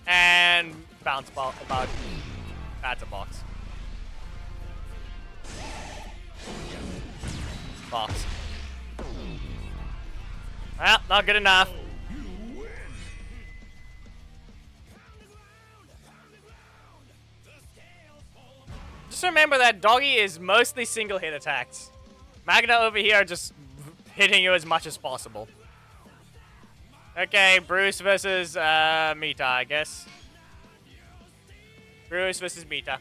And bounce ball about. That's a box. Box. Well, not good enough. Just remember that Doggy is mostly single hit attacks. Magna over here just hitting you as much as possible. Okay, Bruce versus Mita, I guess. Bruce versus Mita.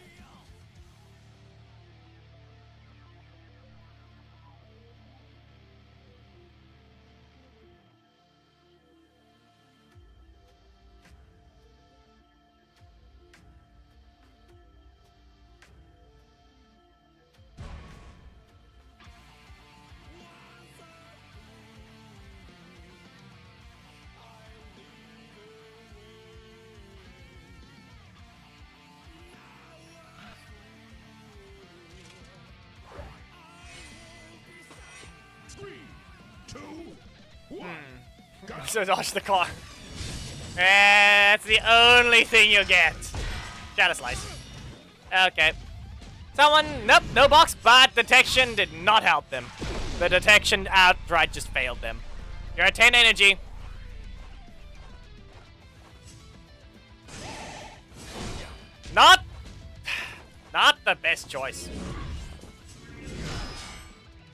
So dodge the car. That's the only thing you get. Shadow Slice. Okay. Someone, nope, no box, but detection did not help them. The detection outright just failed them. You're at 10 energy. Not the best choice.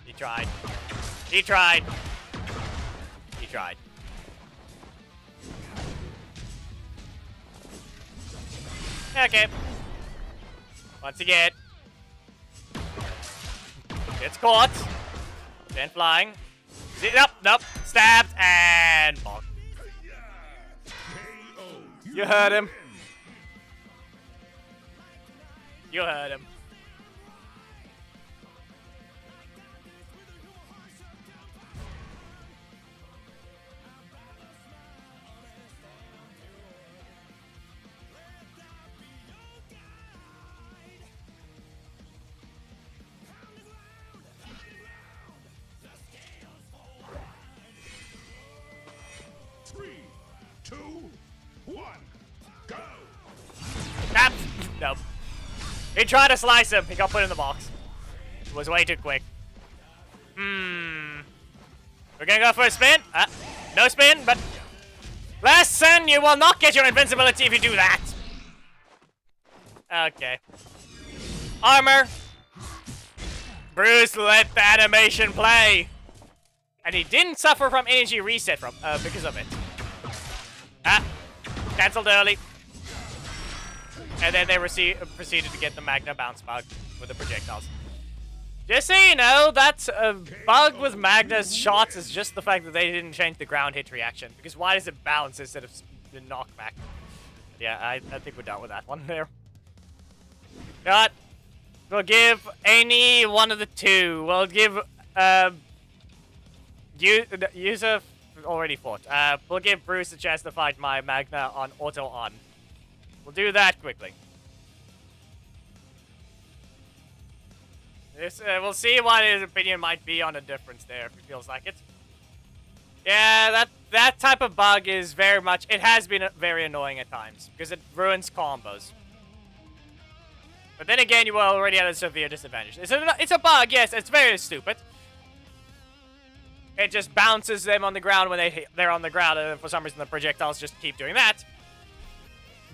He tried. He tried. He tried. Okay. Once again. Gets caught. Then flying. Nope, nope. Stabbed and bonk. You heard him. You heard him. Nope. He tried to slice him. He got put in the box. It was way too quick. We're gonna go for a spin. No spin, but... Lesson, you will not get your invincibility if you do that. Okay. Armor. Bruce let the animation play. And he didn't suffer from energy reset because of it. Cancelled early. And then they proceeded to get the Magna bounce bug with the projectiles. Just so you know, that's a bug with Magna's shots is just the fact that they didn't change the ground hit reaction. Because why does it bounce instead of the knockback? Yeah, I think we're done with that one there. But we'll give any one of the two. We'll give Yusuf already fought. We'll give Bruce a chance to fight my Magna on auto on. We'll do that quickly. We'll see what his opinion might be on a difference there, if he feels like it. Yeah, that type of bug is very much... It has been very annoying at times, because it ruins combos. But then again, you are already at a severe disadvantage. It's a bug, yes, it's very stupid. It just bounces them on the ground when they're on the ground, and for some reason the projectiles just keep doing that.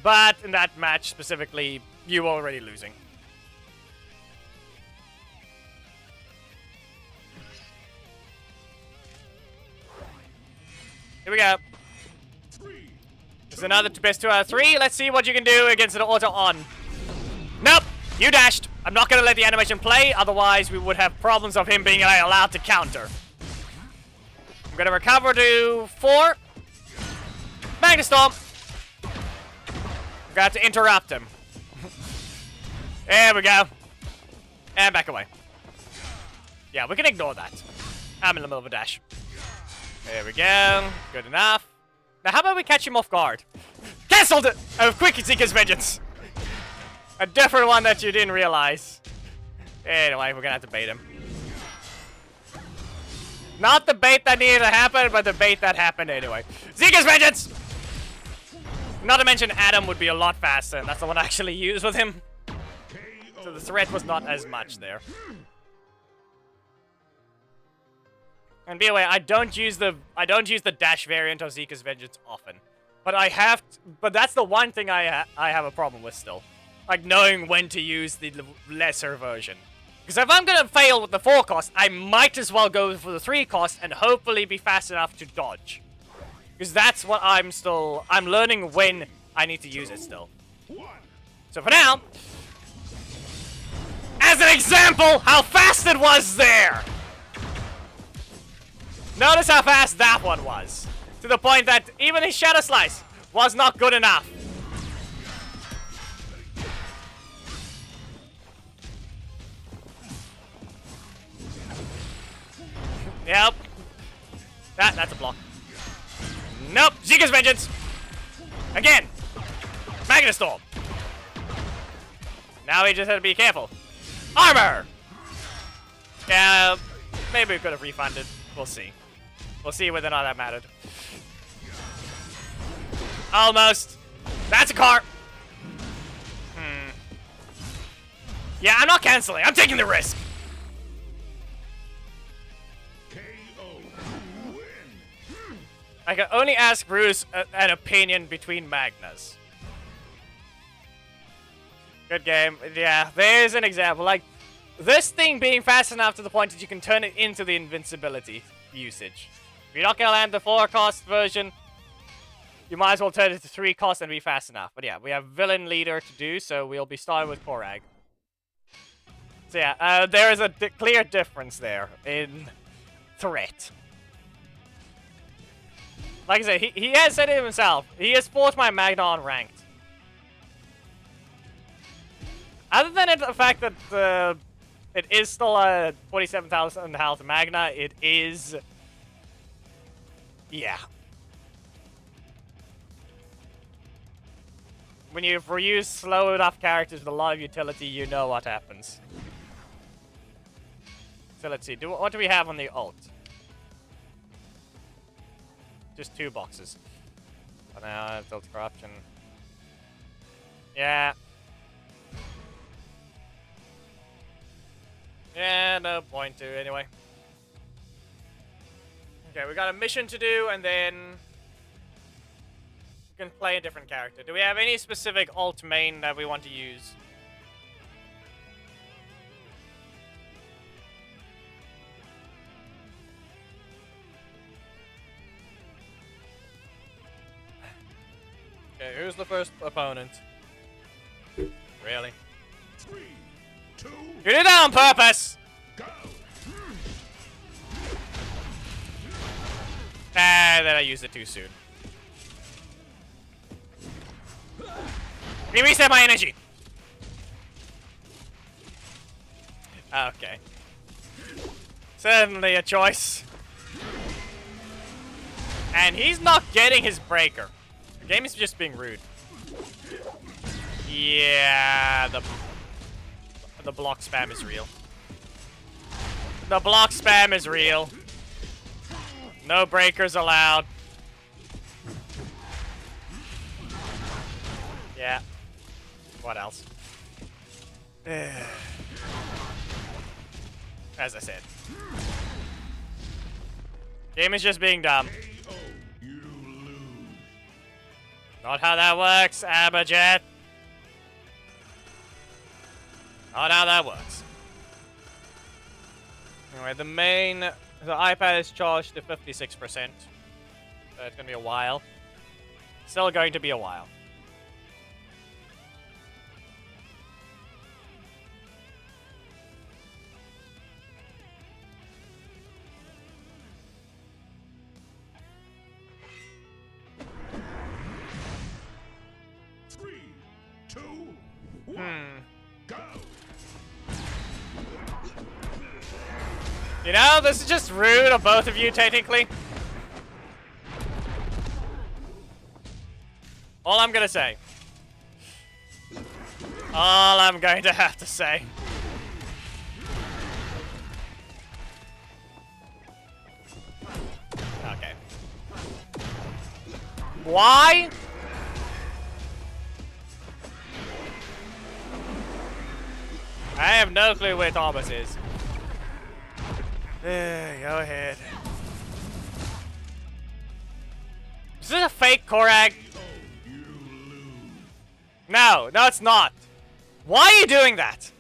But in that match specifically, you were already losing. Here we go. There's another best 2 out of 3. Let's see what you can do against an auto on. Nope! You dashed! I'm not gonna let the animation play, otherwise we would have problems of him being allowed to counter. I'm gonna recover to 4. Magna Storm! Got to interrupt him. There we go. And back away. Yeah, we can ignore that. I'm in the middle of a dash. There we go. Good enough. Now, how about we catch him off guard? Cancelled it! Quick Seeker's Vengeance. A different one that you didn't realize. Anyway, we're gonna have to bait him. Not the bait that needed to happen, but the bait that happened anyway. Seeker's Vengeance! Not to mention Adam would be a lot faster, and that's the one I actually use with him. So the threat was not as much there. And by the way, I don't use the dash variant of Zika's Vengeance often. But but that's the one thing I have a problem with still. Like knowing when to use the lesser version. Because if I'm gonna fail with the 4 cost, I might as well go for the 3 cost and hopefully be fast enough to dodge. Because that's what I'm learning when I need to use it still. So for now, as an example, how fast it was there! Notice how fast that one was. To the point that even his Shadow Slice was not good enough. Yep. That's a block. Nope. Zika's Vengeance. Again. Magna Storm. Now we just have to be careful. Armor! Yeah, maybe we could have refunded. We'll see. We'll see whether or not that mattered. Almost. That's a car. Yeah, I'm not canceling. I'm taking the risk. I can only ask Bruce an opinion between Magnas. Good game. Yeah, there's an example. Like, this thing being fast enough to the point that you can turn it into the invincibility usage. If you're not gonna land the 4 cost version, you might as well turn it to 3 cost and be fast enough. But yeah, we have villain leader to do, so we'll be starting with Korag. So yeah, there is a clear difference there in threat. Like I said, he has said it himself. He has forced my Magna on ranked. Other than the fact that it is still a 47,000 health Magna, it is... Yeah. When you've reused slow enough characters with a lot of utility, you know what happens. So let's see, what do we have on the ult? Just 2 boxes. But now tilt corruption. Yeah. Yeah, no point to anyway. Okay, we got a mission to do, and then we can play a different character. Do we have any specific ult main that we want to use? Okay, who's the first opponent? Really? 3, 2, You did that on purpose! go! Then I used it too soon. Let me reset my energy! Okay. Certainly a choice. And he's not getting his breaker. The game is just being rude. Yeah, the block spam is real. The block spam is real. No breakers allowed. Yeah. What else? As I said. Game is just being dumb. You lose. Not how that works, Abajet. Not how that works. Anyway, the iPad is charged to 56%. So it's gonna be a while. Still going to be a while. Three, two, one, go! You know, this is just rude of both of you, technically. All I'm gonna say. All I'm going to have to say. Okay. Why? I have no clue where Thomas is. Go ahead. Is this a fake Korag? No, it's not. Why are you doing that?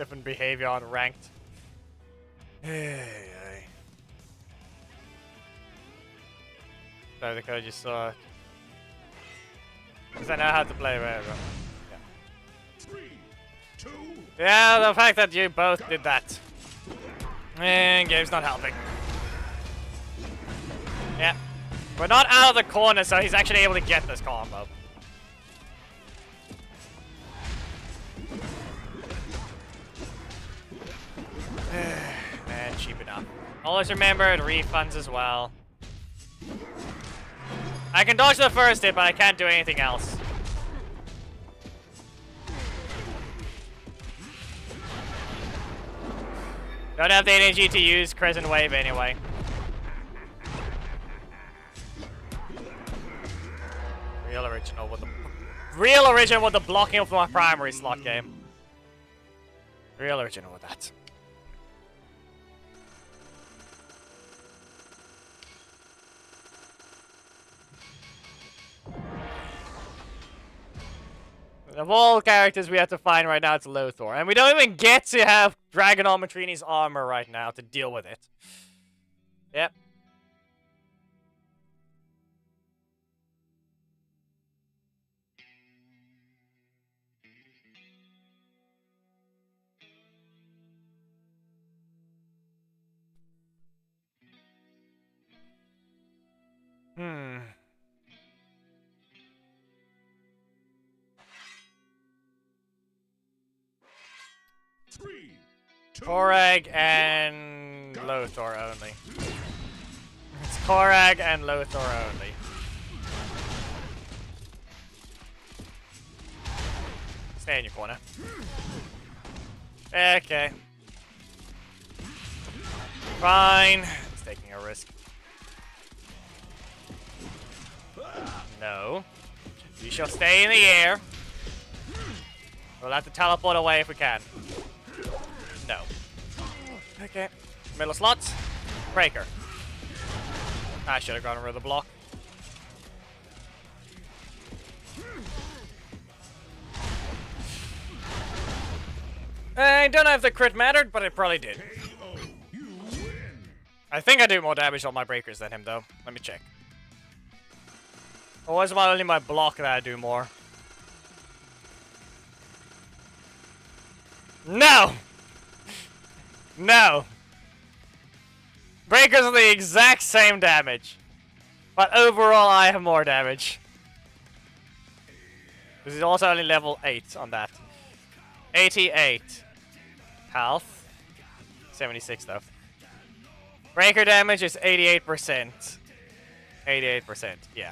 different behavior on ranked. So the code you saw. Because I know how to play wherever. Yeah. 3, 2, Yeah, the fact that you both did that. And game's not helping. Yeah. We're not out of the corner, so he's actually able to get this combo. Man, cheap enough. Always remember, it refunds as well. I can dodge the first hit, but I can't do anything else. Don't have the energy to use Crescent Wave anyway. Real original with the blocking of my primary slot game. Real original with that. Of all characters we have to find right now, it's Lothar. And we don't even get to have Dragon Armatrini's armor right now to deal with it. Yep. Hmm. 3, 2, Korag and Lothar only. It's Korag and Lothar only. Stay in your corner. Okay. Fine. He's taking a risk. No. You shall stay in the air. We'll have to teleport away if we can. No. Okay. Middle slots. Breaker. I should have gotten rid of the block. I don't know if the crit mattered, but it probably did. KO. You win. I think I do more damage on my breakers than him, though. Let me check. Or was it only my block that I do more? No! No! Breakers are the exact same damage. But overall, I have more damage. This is also only level 8 on that. 88. Health. 76 though. Breaker damage is 88%. 88%, yeah.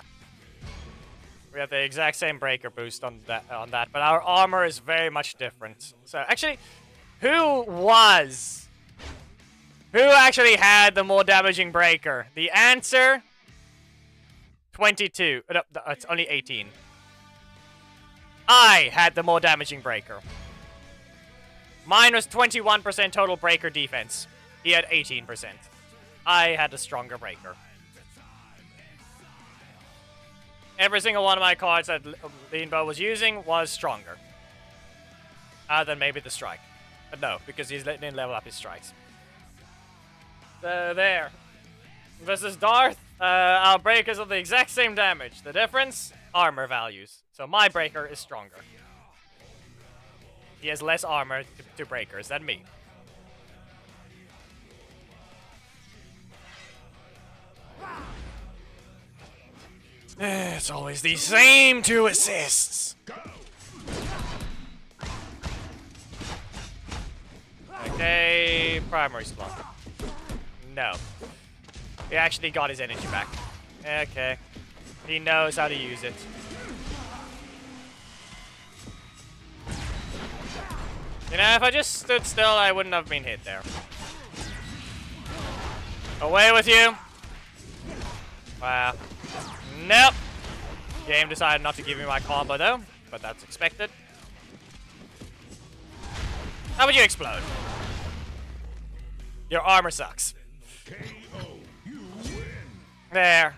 We have the exact same breaker boost on that, but our armor is very much different. So actually, who actually had the more damaging breaker? The answer 22. No, it's only 18. I had the more damaging breaker. Mine was 21% total breaker defense. He had 18%. I had a stronger breaker. Every single one of my cards that Leanbow was using was stronger. Other than maybe the strike. But no, because he didn't level up his strikes. So there. Versus Darth, our breakers are the exact same damage. The difference? Armor values. So my breaker is stronger. He has less armor to breakers than me. It's always the same 2 assists. Okay, primary slot. No. He actually got his energy back. Okay. He knows how to use it. You know, if I just stood still, I wouldn't have been hit there. Away with you. Wow. Nope. Game decided not to give me my combo though, but that's expected. How would you explode? Your armor sucks. KO. You win. There.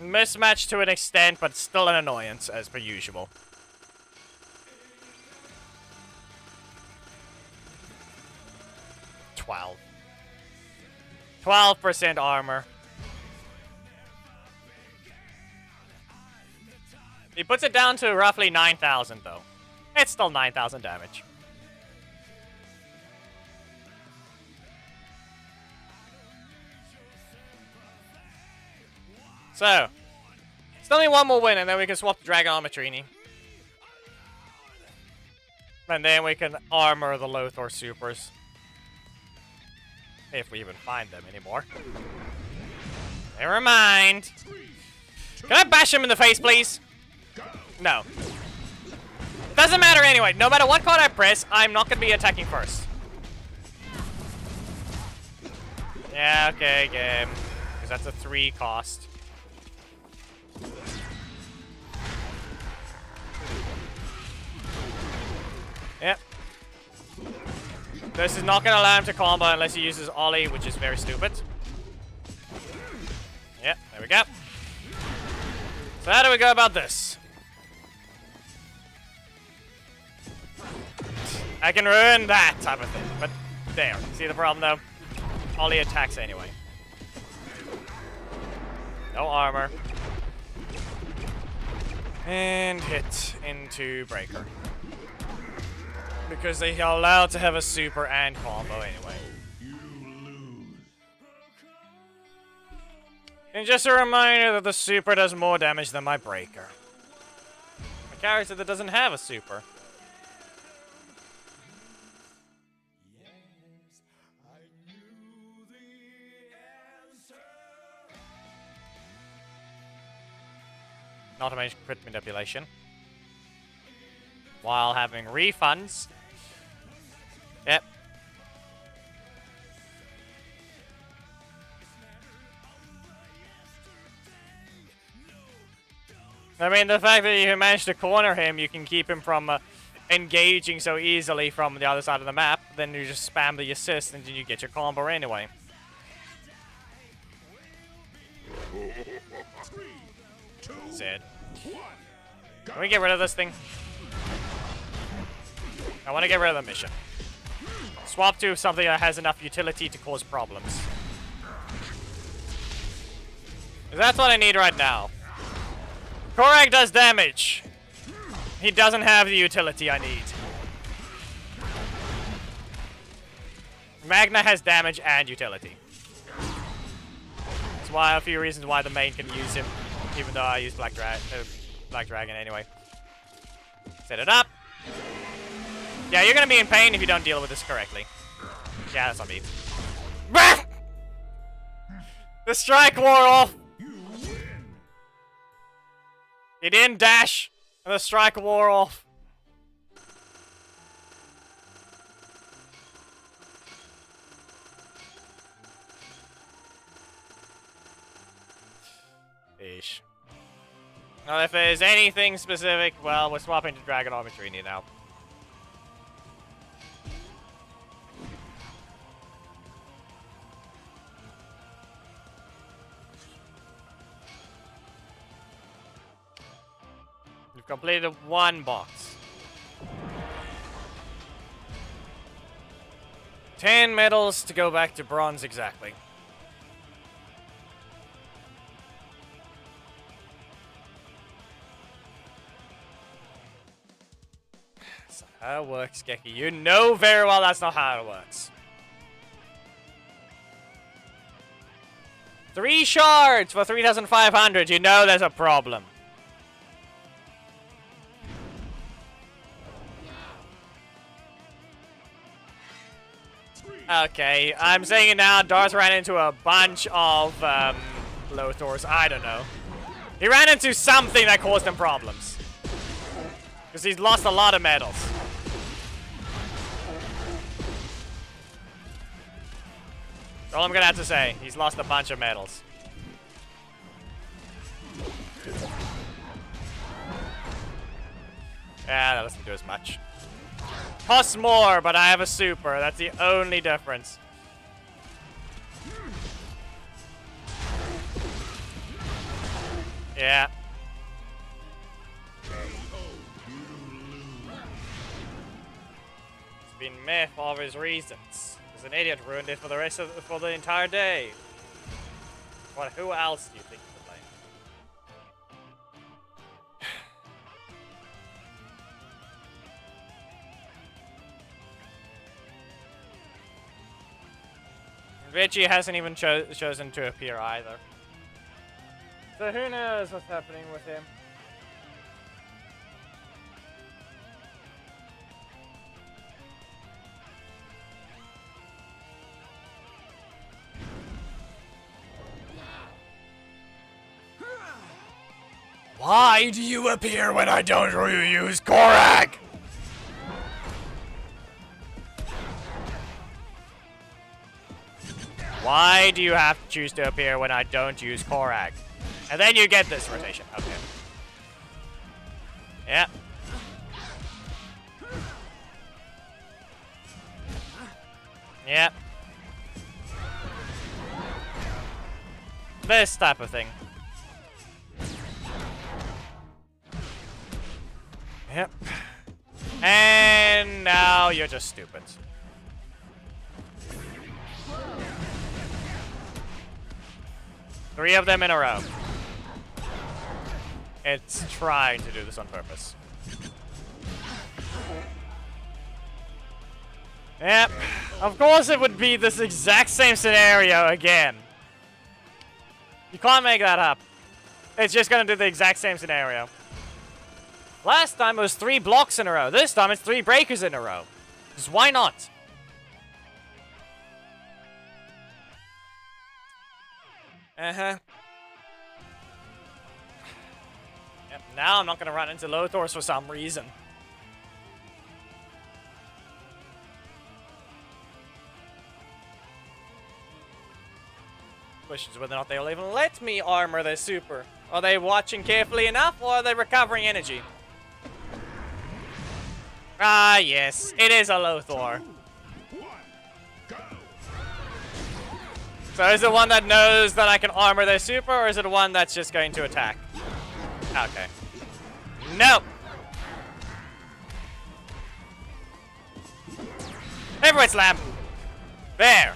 Mismatch to an extent, but still an annoyance as per usual. 12. 12% armor. He puts it down to roughly 9,000 though. It's still 9,000 damage. So, still need one more win and then we can swap the Dragon Armor Trini. And then we can armor the Lothar supers. If we even find them anymore. Never mind. Can I bash him in the face, please? No. Doesn't matter anyway. No matter what card I press, I'm not going to be attacking first. Yeah, okay, game. Because that's a 3 cost. Yep. This is not going to allow him to combo unless he uses Ollie, which is very stupid. Yep, there we go. So how do we go about this? I can ruin that type of thing, but there. See the problem though? Ollie attacks anyway. No armor. And hit into Breaker. Because they are allowed to have a super and combo anyway. And just a reminder that the super does more damage than my Breaker. A character that doesn't have a super. Not to mention crit manipulation. While having refunds. Yep. I mean, the fact that you managed to corner him, you can keep him from engaging so easily from the other side of the map. Then you just spam the assist and then you get your combo anyway. Zed. Can we get rid of this thing? I want to get rid of the mission. Swap to something that has enough utility to cause problems. 'Cause that's what I need right now. Korag does damage. He doesn't have the utility I need. Magna has damage and utility. That's why a few reasons why the main can use him, even though I use Black Dragon anyway. Set it up. Yeah, you're gonna be in pain if you don't deal with this correctly. Yeah, that's on me. The strike wore off. He didn't dash, and the strike wore off. Eesh. Well, if there's anything specific, well, we're swapping to Dragon Armor Trini now. We've completed 1 box. 10 medals to go back to bronze exactly. That's not how it works, Geki. You know very well that's not how it works. 3 shards for 3,500. You know there's a problem. Okay, I'm saying it now. Darth ran into a bunch of Lothars. I don't know. He ran into something that caused him problems. Because he's lost a lot of medals. That's all I'm going to have to say. He's lost a bunch of medals. Yeah, that doesn't do as much. Costs more, but I have a super. That's the only difference. Yeah. It's been meh for all of his reasons. Because an idiot ruined it for the entire day. What? Who else do you think you could blame? Richie hasn't even chosen to appear either. So who knows what's happening with him? Why do you appear when I don't use Korak? Why do you have to choose to appear when I don't use Korak? And then you get this rotation. Okay. Yeah. Yeah. This type of thing. Yep. And now you're just stupid. Three of them in a row. It's trying to do this on purpose. Yep. Of course it would be this exact same scenario again. You can't make that up. It's just gonna do the exact same scenario. Last time it was 3 blocks in a row. This time it's 3 breakers in a row. Because why not? Uh-huh. Yep, now I'm not going to run into Lothors for some reason. Question is whether or not they'll even let me armor their super. Are they watching carefully enough, or are they recovering energy? Ah, yes. It is a Lothor. So is it one that knows that I can armor their super, or is it one that's just going to attack? Okay. Nope. Heavyweight slam. There.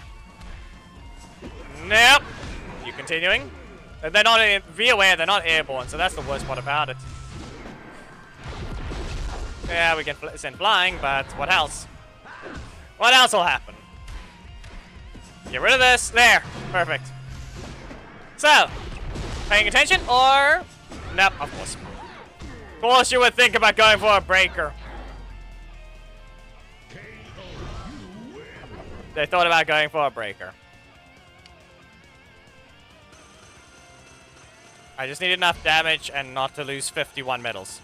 Nope. You continuing? They're not, be aware, they're not airborne, so that's the worst part about it. Yeah, we can send flying, but what else? What else will happen? Get rid of this. There. Perfect. So, paying attention or... Nope, of course. Of course you would think about going for a breaker. They thought about going for a breaker. I just need enough damage and not to lose 51 medals.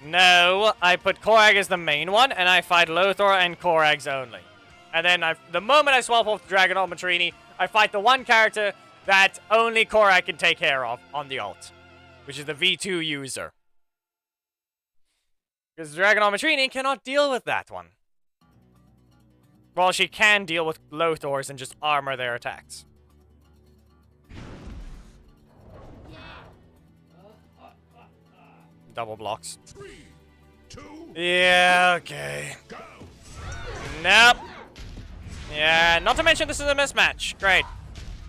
No, I put Korag as the main one, and I fight Lothor and Korags only. And then the moment I swap off the Dragon Armatrini, I fight the one character that only Korag can take care of on the ult, which is the V2 user. Because Dragon Armatrini cannot deal with that one. Well, she can deal with Lothors and just armor their attacks. Double blocks. 3, 2, yeah, okay. go. Nope. Yeah, not to mention this is a mismatch. Great.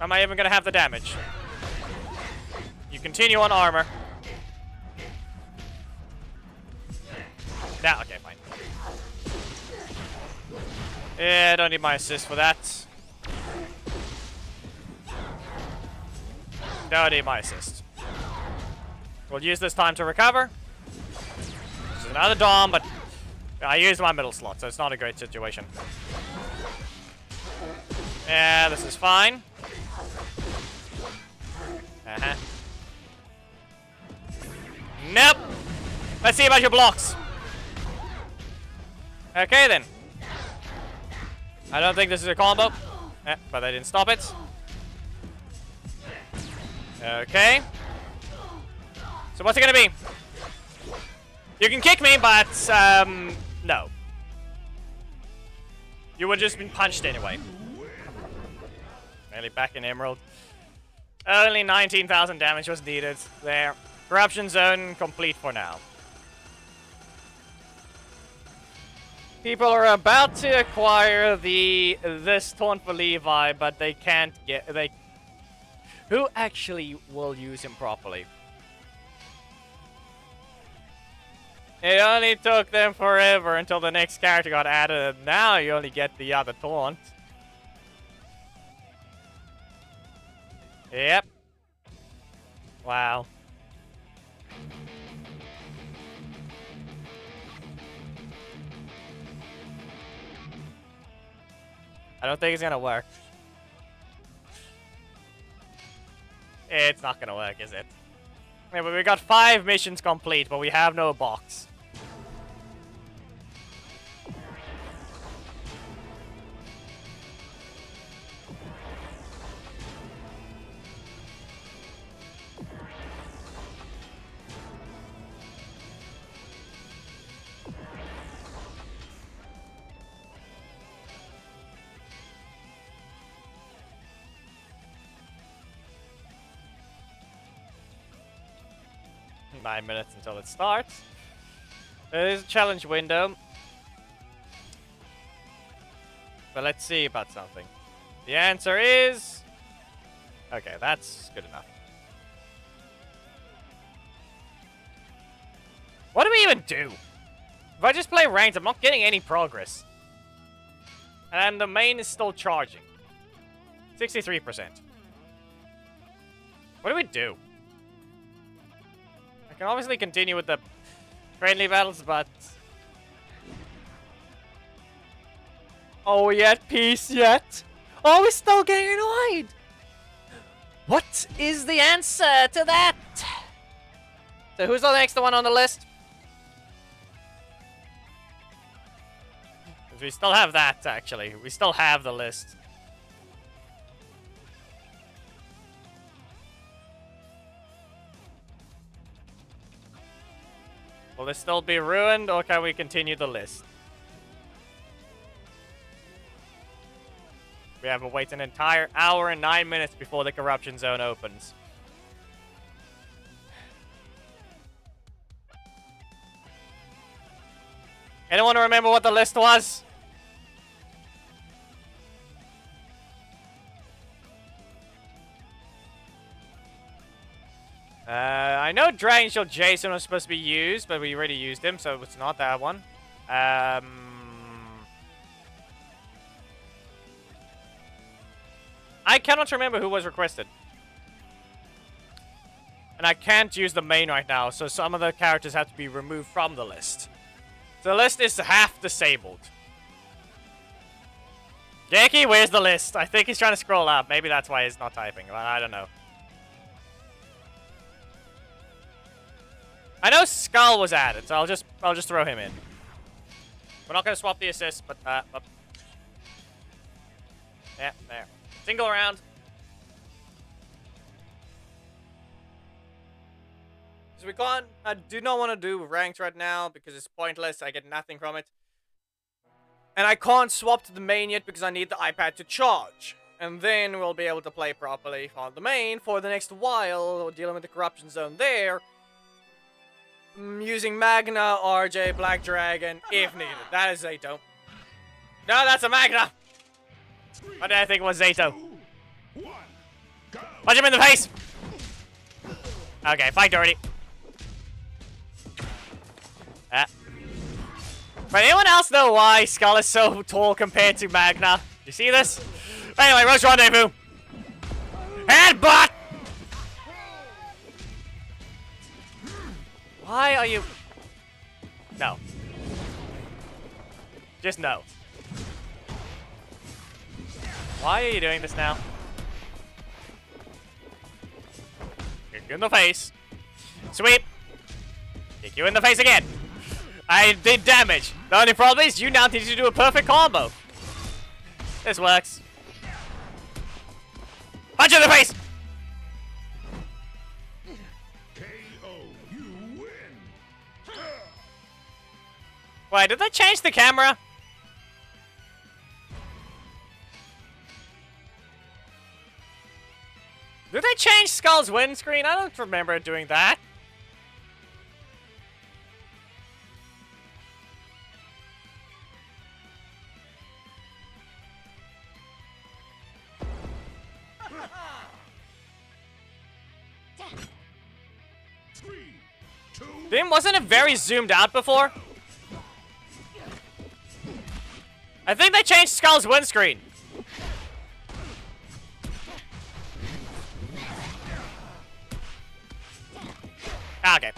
Am I even gonna have the damage? You continue on armor. Now, okay, fine. Yeah, I don't need my assist for that. Don't need my assist. We'll use this time to recover. This is another Dom, but I used my middle slot, so it's not a great situation. Yeah, this is fine. Uh-huh. Nope. Let's see about your blocks. Okay, then. I don't think this is a combo. But I didn't stop it. Okay. So what's it gonna be? You can kick me, but, no. You would just been punched anyway. Nearly back in Emerald. Only 19,000 damage was needed. There. Corruption zone complete for now. People are about to acquire this taunt for Levi, but they can't get who actually will use him properly? It only took them forever until the next character got added, and now you only get the other taunt. Yep. Wow. I don't think it's gonna work. It's not gonna work, is it? Yeah, but we got 5 missions complete, but we have no box. Nine minutes until it starts. There is a challenge window. But let's see about something. The answer is... Okay, that's good enough. What do we even do? If I just play ranked, I'm not getting any progress. And the main is still charging. 63%. What do we do? I can obviously continue with the friendly battles, but... Are we at peace yet? Are we still getting annoyed? What is the answer to that? So who's the next one on the list? Because we still have that, actually. We still have the list. Will this still be ruined, or can we continue the list? We have to wait an entire hour and 9 minutes before the corruption zone opens. Anyone remember what the list was? I know Dragon Shield Jason was supposed to be used, but we already used him, so it's not that one. I cannot remember who was requested. And I can't use the main right now, so some of the characters have to be removed from the list. So the list is half disabled. Geki, where's the list? I think he's trying to scroll up. Maybe that's why he's not typing. I don't know. I know Skull was added, so I'll just throw him in. We're not gonna swap the assists, but yeah, there. Single round. So we can't. I do not want to do ranked right now because it's pointless. I get nothing from it, and I can't swap to the main yet because I need the iPad to charge, and then we'll be able to play properly on the main for the next while, dealing with the corruption zone there. Using Magna, RJ, Black Dragon, if needed. That is Zato. No, that's a Magna! What did I think it was Zato? Punch him in the face! Okay, fight dirty. But anyone else know why Skull is so tall compared to Magna? You see this? Anyway, Roche Rendezvous! Headbutt! Why are you... No. Just no. Why are you doing this now? Kick you in the face. Sweep. Kick you in the face again. I did damage. The only problem is you now need to do a perfect combo. This works. Punch in the face! Wait, did they change the camera? Did they change Skull's windscreen? I don't remember doing that. Three, two, Wasn't it very zoomed out before? I think they changed Skull's windscreen. Ah, okay.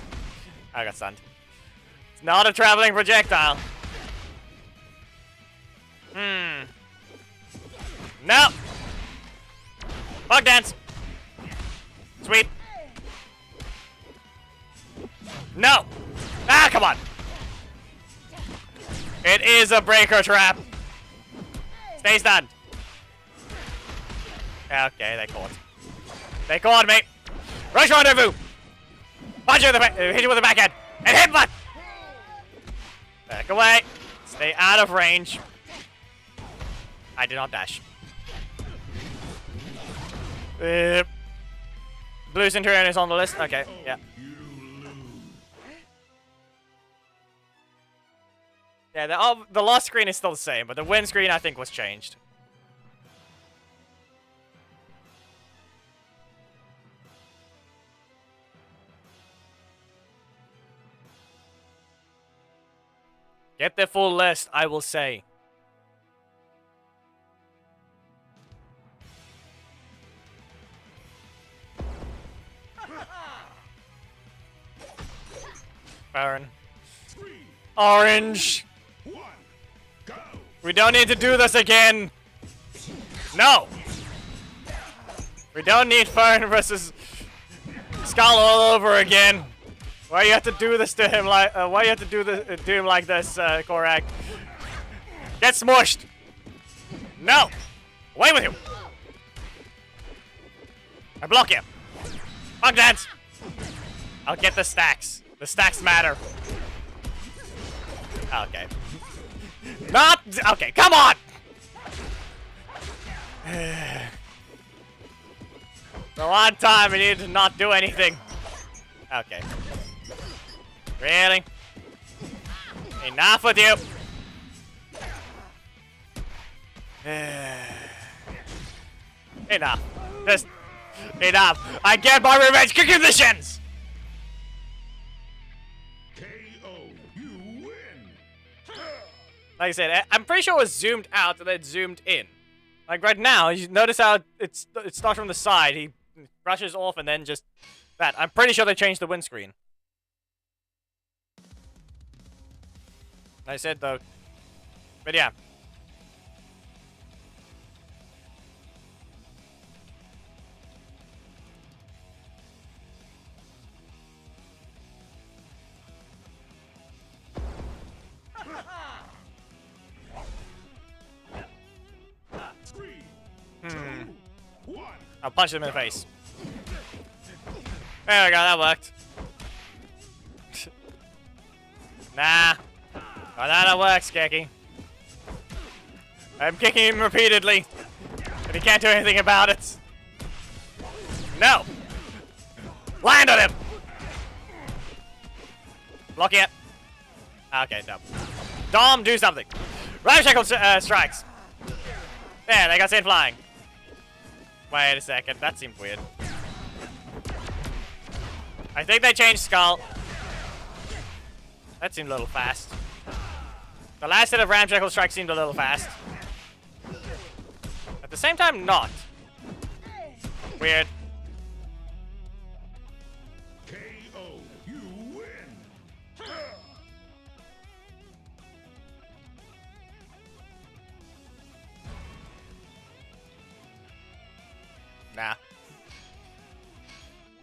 I got stunned. It's not a traveling projectile. No. Bug dance. Sweet. No. Ah, come on. It is a breaker trap. Stay stunned. Okay, they caught. They caught me. Rush rendezvous. Punch you in the back. Hit you with the backhand. And hit butt. Back away. Stay out of range. I did not dash. Blue Centurion is on the list. Okay, yeah. Yeah, the lost screen is still the same, but the win screen I think was changed. Get the full list, I will say. Baron. Orange. We don't need to do this again. No. We don't need Fern versus Skull all over again. Why you have to do this to him like? Why you have to do this to him like this, Korak? Get smushed. No. Away with you. I block you. Bug dance. I'll get the stacks. The stacks matter. Okay. Not okay. Come on. The one time we need to not do anything. Okay. Really? Enough with you. Enough. Just enough. I get my revenge kicking the shins. Like I said, I'm pretty sure it was zoomed out and then zoomed in. Like right now, you notice how it starts from the side. He brushes off and then just that. I'm pretty sure they changed the windscreen. Like I said though, but yeah. I'll punch him in the face. There we go, that worked. Nah. Oh, that works, Keki. I'm kicking him repeatedly. And he can't do anything about it. No! Land on him! Block it. Okay, no. Dom, do something. Ramshackle strikes. There, they got sent flying. Wait a second, that seemed weird. I think they changed Skull. That seemed a little fast. The last set of Ramshackle strikes seemed a little fast. At the same time, not. Weird. KO, you win. Nah.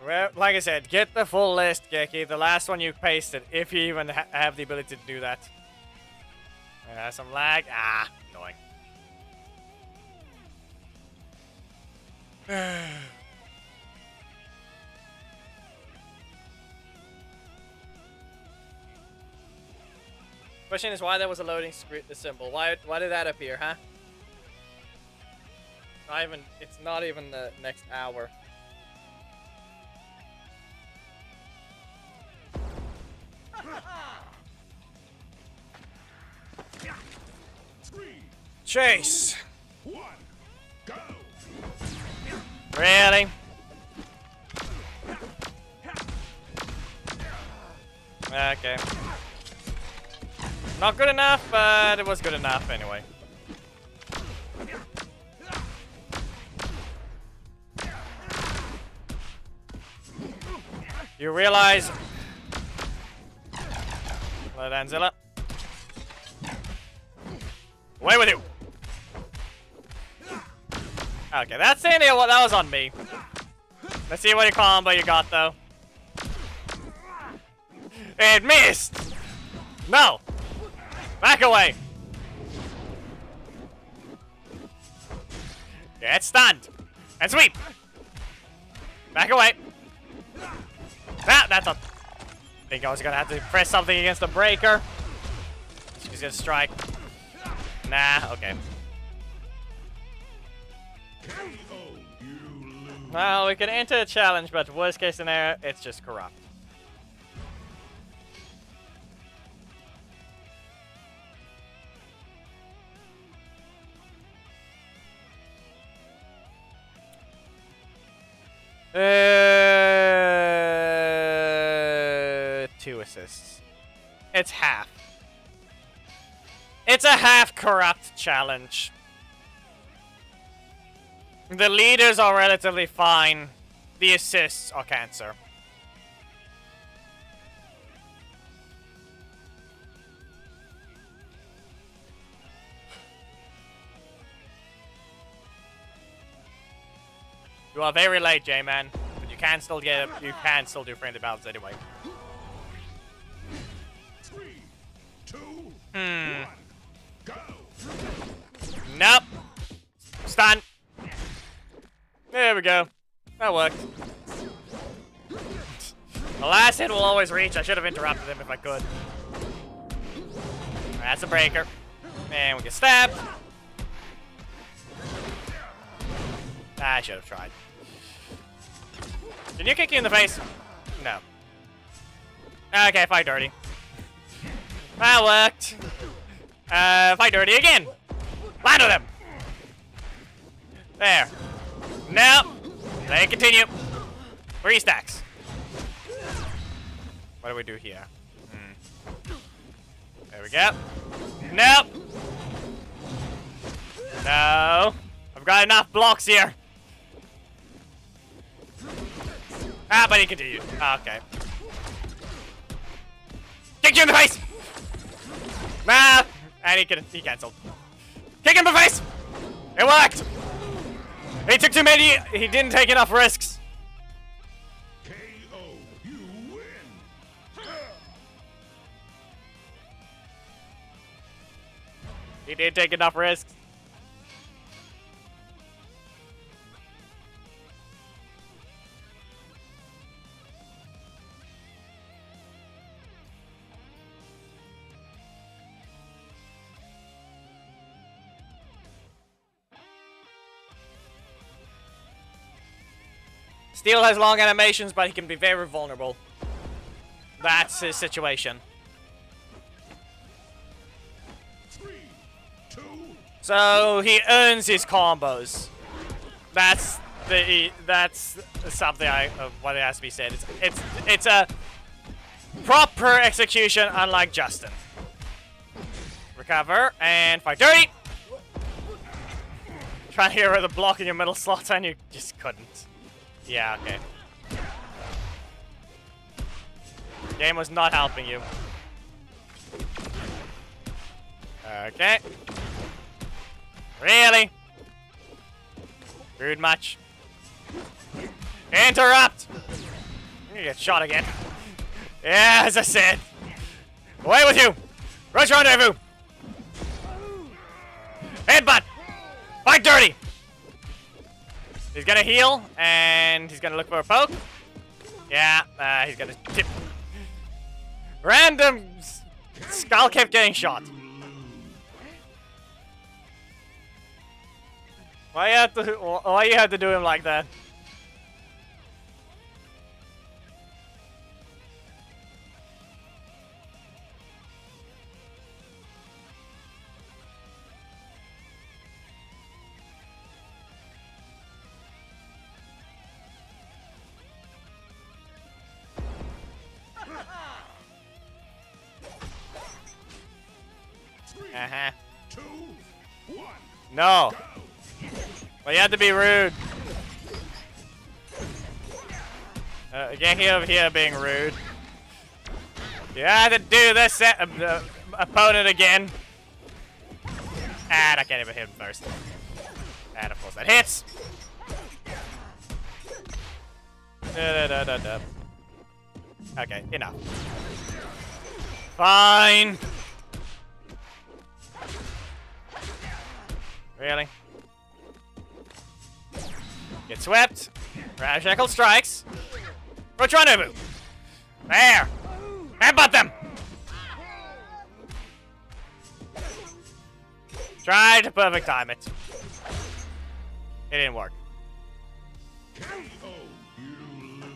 Well, like I said, get the full list, Geki. The last one you pasted, if you even have the ability to do that. Some lag. Ah, annoying. Question is why there was a loading screen symbol. Why did that appear, huh? It's not even the next hour. Chase. 1, go. Really? Okay. Not good enough, but it was good enough anyway. You realize... Let Anzilla. Away with you! Okay, that's the end of what that was on me. Let's see what combo you got though. It missed! No! Back away! Get stunned! And sweep! Back away! Ah, that's a... I think I was gonna have to press something against the breaker. She's gonna strike. Nah, okay. Well, we can enter a challenge, but worst case scenario, it's just corrupt. Two assists. It's half. It's a half corrupt challenge. The leaders are relatively fine. The assists are cancer. You are very late, J-Man, but you can still get it. You can still do friendly battles anyway. 3, 2, 1, go. Nope. Stun. There we go. That worked. The last hit will always reach. I should have interrupted him if I could. That's a breaker. And we get stabbed. I should have tried. Can you kick you in the face? No. Okay, fight dirty. That worked. Fight dirty again. Land with him. There. Nope. They continue. 3 stacks. What do we do here? There we go. Nope. No. I've got enough blocks here. Ah, but he continued. Okay. Kick you in the face! Ah, and he cancelled. Kick him in the face! It worked! He took too many, he didn't take enough risks. KO, you win. He did take enough risks. Steel has long animations, but he can be very vulnerable. That's his situation. 3, 2. So he earns his combos. That's something what it has to be said. It's a proper execution, unlike Justin. Recover and fight dirty. Trying to hit with a block in your middle slot, and you just couldn't. Yeah, okay. Game was not helping you. Okay. Really? Rude much. Interrupt! You get shot again. Yeah, as I said. Away with you! Rush rendezvous! Headbutt! Fight dirty! He's gonna heal, and he's gonna look for a poke. Yeah, he's gonna tip. Random skull kept getting shot. Why you have to do him like that? Uh-huh. 2, 1. No. Go. Well, you have to be rude. Get over here being rude. You have to do this opponent again. And I can't even hit him first. And of course that hits. Okay, enough. Fine. Really? Get swept. Ramshackle strikes. Rotronobu. There. Headbutt them. Try to perfect time it. It didn't work. KO. You lose.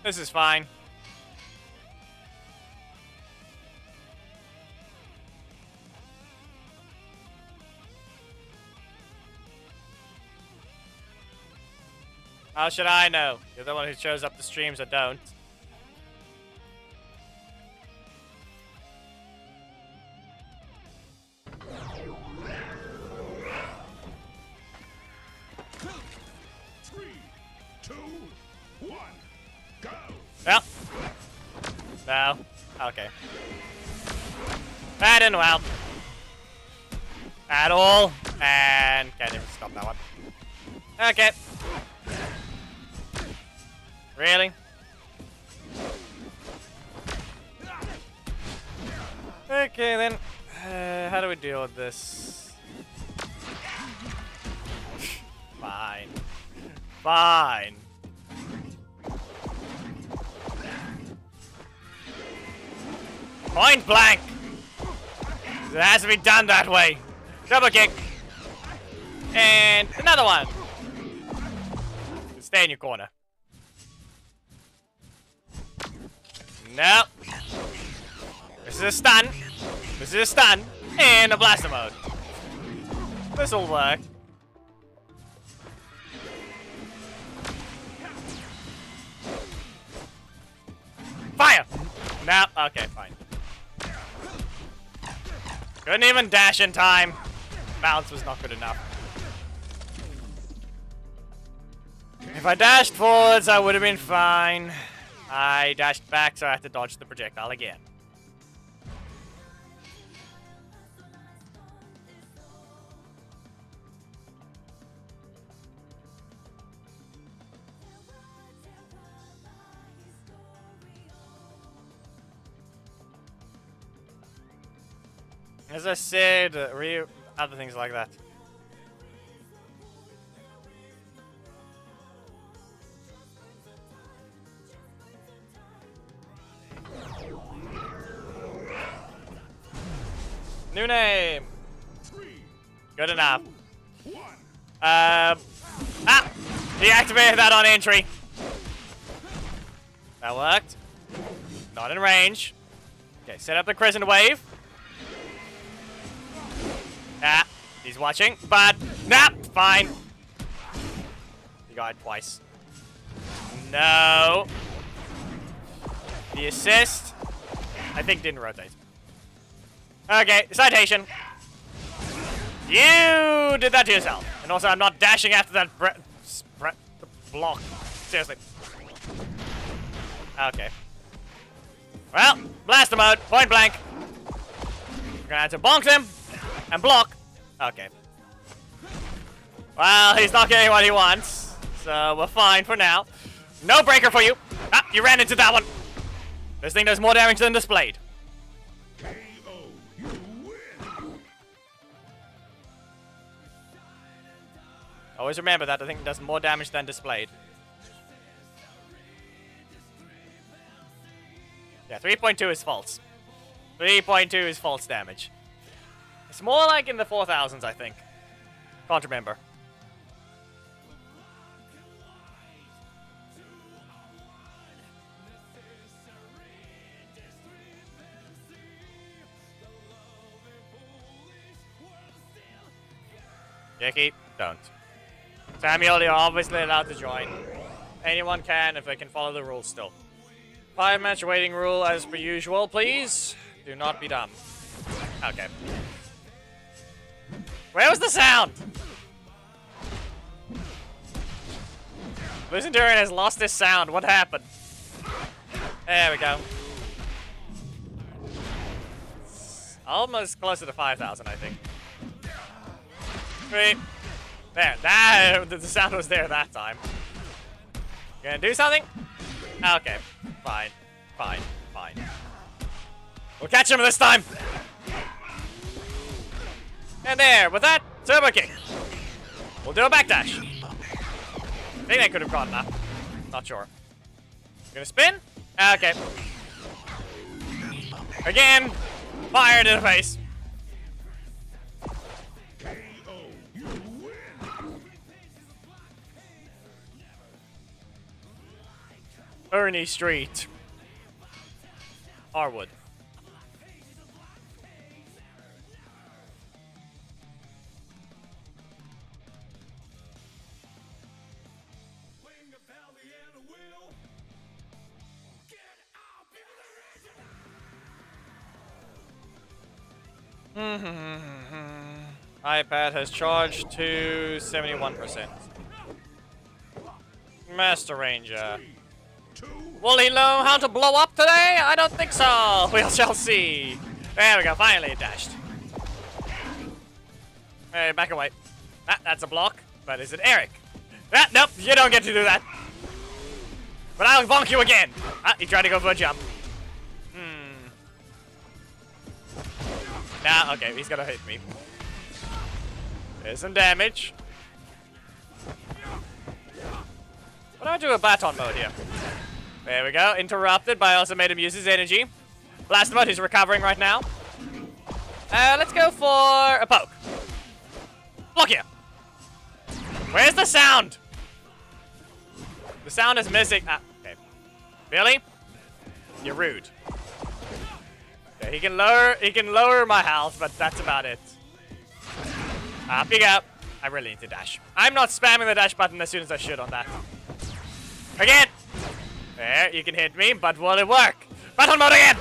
This is fine. How should I know? You're the one who shows up the streams that don't. Three, two, one, go. Well. No. Okay. That didn't well. At all. And can't even stop that one. Okay. Really? Okay then. How do we deal with this? Fine. Fine. Point blank! It has to be done that way. Double kick. And another one. Stay in your corner. No. This is a stun. This is a stun. And a blaster mode. This'll work. Fire! No. Okay, fine. Couldn't even dash in time. Balance was not good enough. If I dashed forwards, I would have been fine. I dashed back, so I had to dodge the projectile again. As I said, other things like that. New name. Good enough. Deactivated that on entry. That worked. Not in range. Okay, set up the crescent wave. Ah, he's watching, but nah, fine. He got it twice. No. The assist, I think, didn't rotate. Okay, citation. You did that to yourself. And also, I'm not dashing after that block. Seriously. Okay. Well, blaster mode, point blank. We're gonna have to bonk him and block. Okay. Well, he's not getting what he wants, so we're fine for now. No breaker for you. Ah, you ran into that one. This thing does more damage than displayed. KO. You win. Always remember that the thing does more damage than displayed. Yeah, 3.2 is false. 3.2 is false damage. It's more like in the 4000s, I think. Can't remember. Jackie, don't. Samuel, you're obviously allowed to join. Anyone can if they can follow the rules still. 5-match waiting rule as per usual, please. Do not be dumb. Okay. Where was the sound? Listen, Durian has lost his sound. What happened? There we go. Almost closer to 5,000, I think. Wait. There. The sound was there that time. Gonna do something? Okay. Fine. We'll catch him this time! And there, with that, turbo kick. We'll do a backdash. I think I could have gotten that. Not sure. Gonna spin? Okay. Again, fired in the face. Ernie Street. Harwood. iPad has charged to 71%. Master Ranger. Will he know how to blow up today? I don't think so. We shall see. There we go. Finally it dashed. Hey, back away. That's a block. But is it Eric? Nope. You don't get to do that. But I'll bonk you again. He tried to go for a jump. Nah, okay. He's gonna hit me. There's some damage. What do I do with baton mode here? There we go. Interrupted, but I also made him use his energy. Blast mode, he's recovering right now. Let's go for a poke. Look here. Where's the sound? The sound is missing. Okay. Billy? You're rude. Okay, he can lower my health, but that's about it. Up you go. I really need to dash. I'm not spamming the dash button as soon as I should on that. Again! There, you can hit me, but will it work? Battle mode again!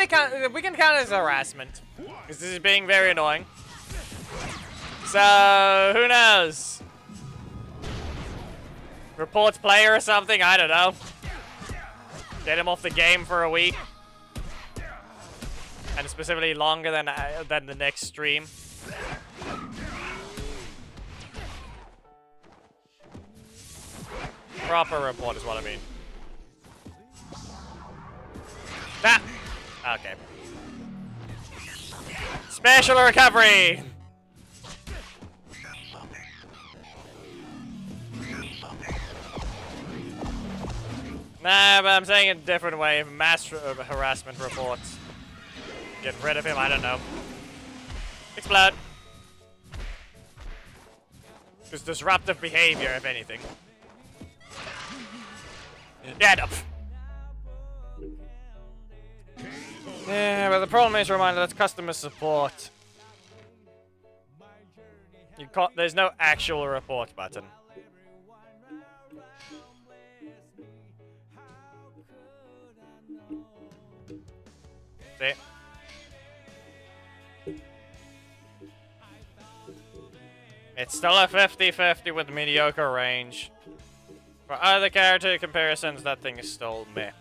Technically, we can count it as harassment. Because this is being very annoying. So, who knows? Reports player or something? I don't know. Get him off the game for a week. And specifically longer than the next stream. Proper report is what I mean. Ah! Okay. Special recovery! Nah, but I'm saying it a different way. Mass harassment reports. Get rid of him, I don't know. Explode. Just disruptive behavior, if anything. Yeah, no. Yeah, but the problem is, reminder, that's customer support. You can't, there's no actual report button. See? It's still a 50-50 with mediocre range. For other character comparisons, that thing is still meh.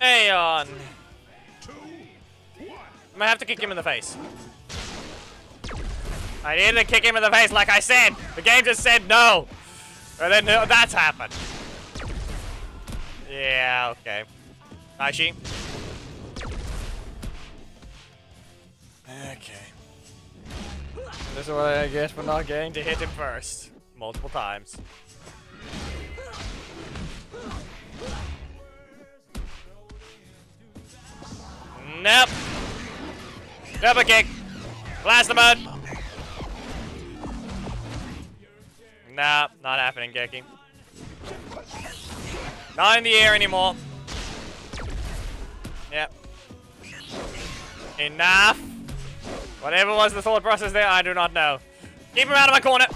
Aeon! I'm gonna have to kick him in the face. I needed to kick him in the face like I said! The game just said no! And then that's happened. Yeah, okay. Aishi. Okay. This is what I get for not getting to hit him first. Multiple times. Nope. Double kick. Blast the mud. Nah, not happening, Geki. Not in the air anymore. Yep. Enough. Whatever was the thought process there, I do not know. Keep him out of my corner.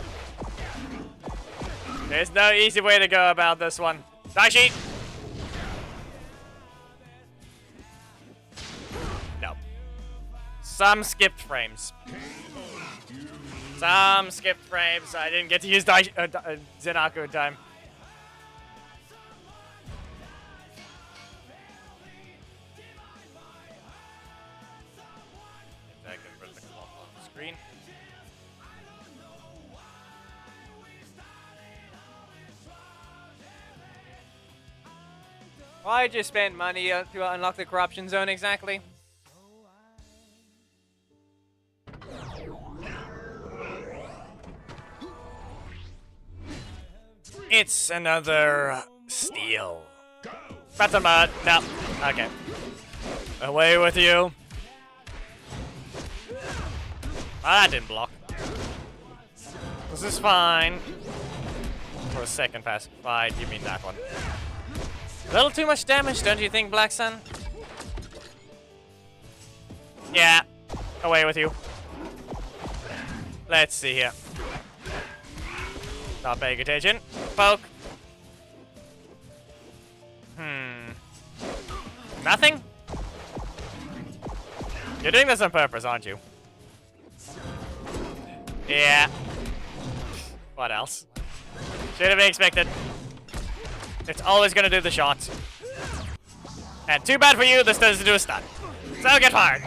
There's no easy way to go about this one. Daishi. No. Some skipped frames. Some skipped frames. I didn't get to use Zenaku in time. I can put the clock on the screen. Why'd you spend money to unlock the corruption zone exactly? It's another steal. Better mud. No. Okay. Away with you. Ah, that didn't block. This is fine. For a second pacified, you mean that one. A little too much damage, don't you think, Black Sun? Yeah. Away with you. Let's see here. Not paying attention. Poke. Nothing? You're doing this on purpose, aren't you? Yeah. What else? Should have been expected. It's always gonna do the shots. And too bad for you, this doesn't do a stun. So get fired.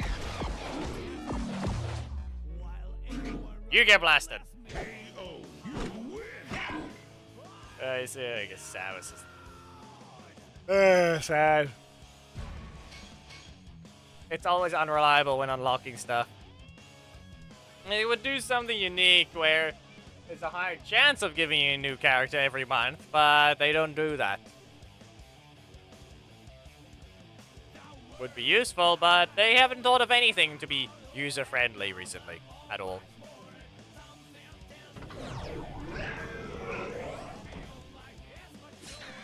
You get blasted. I see, I guess Samus is... sad. It's always unreliable when unlocking stuff. It would do something unique where there's a higher chance of giving you a new character every month, but they don't do that. Would be useful, but they haven't thought of anything to be user-friendly recently at all.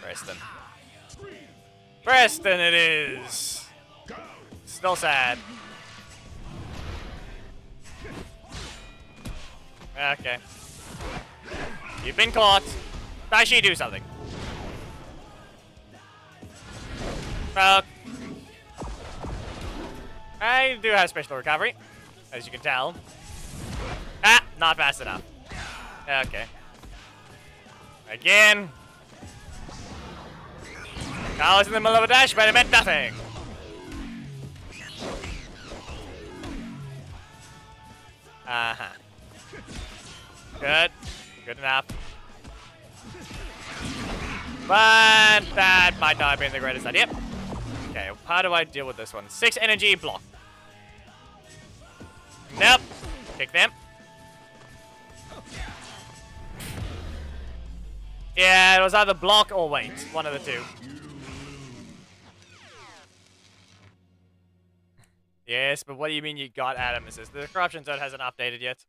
Preston. Preston it is! Still sad. Okay. You've been caught. Daishi, do something. I do have special recovery, as you can tell. Ah, not fast enough. Okay. Again. I was in the middle of a dash, but it meant nothing. Uh-huh. Good. Good enough. But that might not have been the greatest idea. Okay, how do I deal with this one? 6 energy, block. Nope. Kick them. Yeah, it was either block or wait. One of the two. Yes, but what do you mean you got Adam Assist? The corruption zone hasn't updated yet.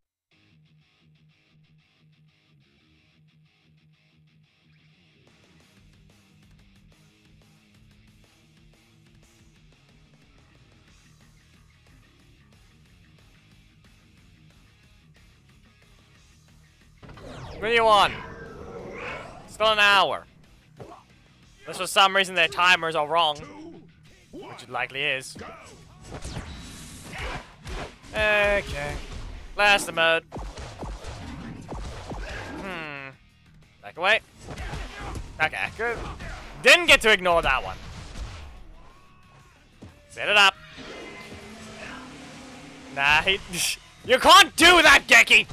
What do you want? Still an hour. Unless for some reason their timers are wrong. Which Which it likely is. Okay. Blast mode. Back away. Okay, good. Didn't get to ignore that one. Set it up. Nah, you can't do that, Geki!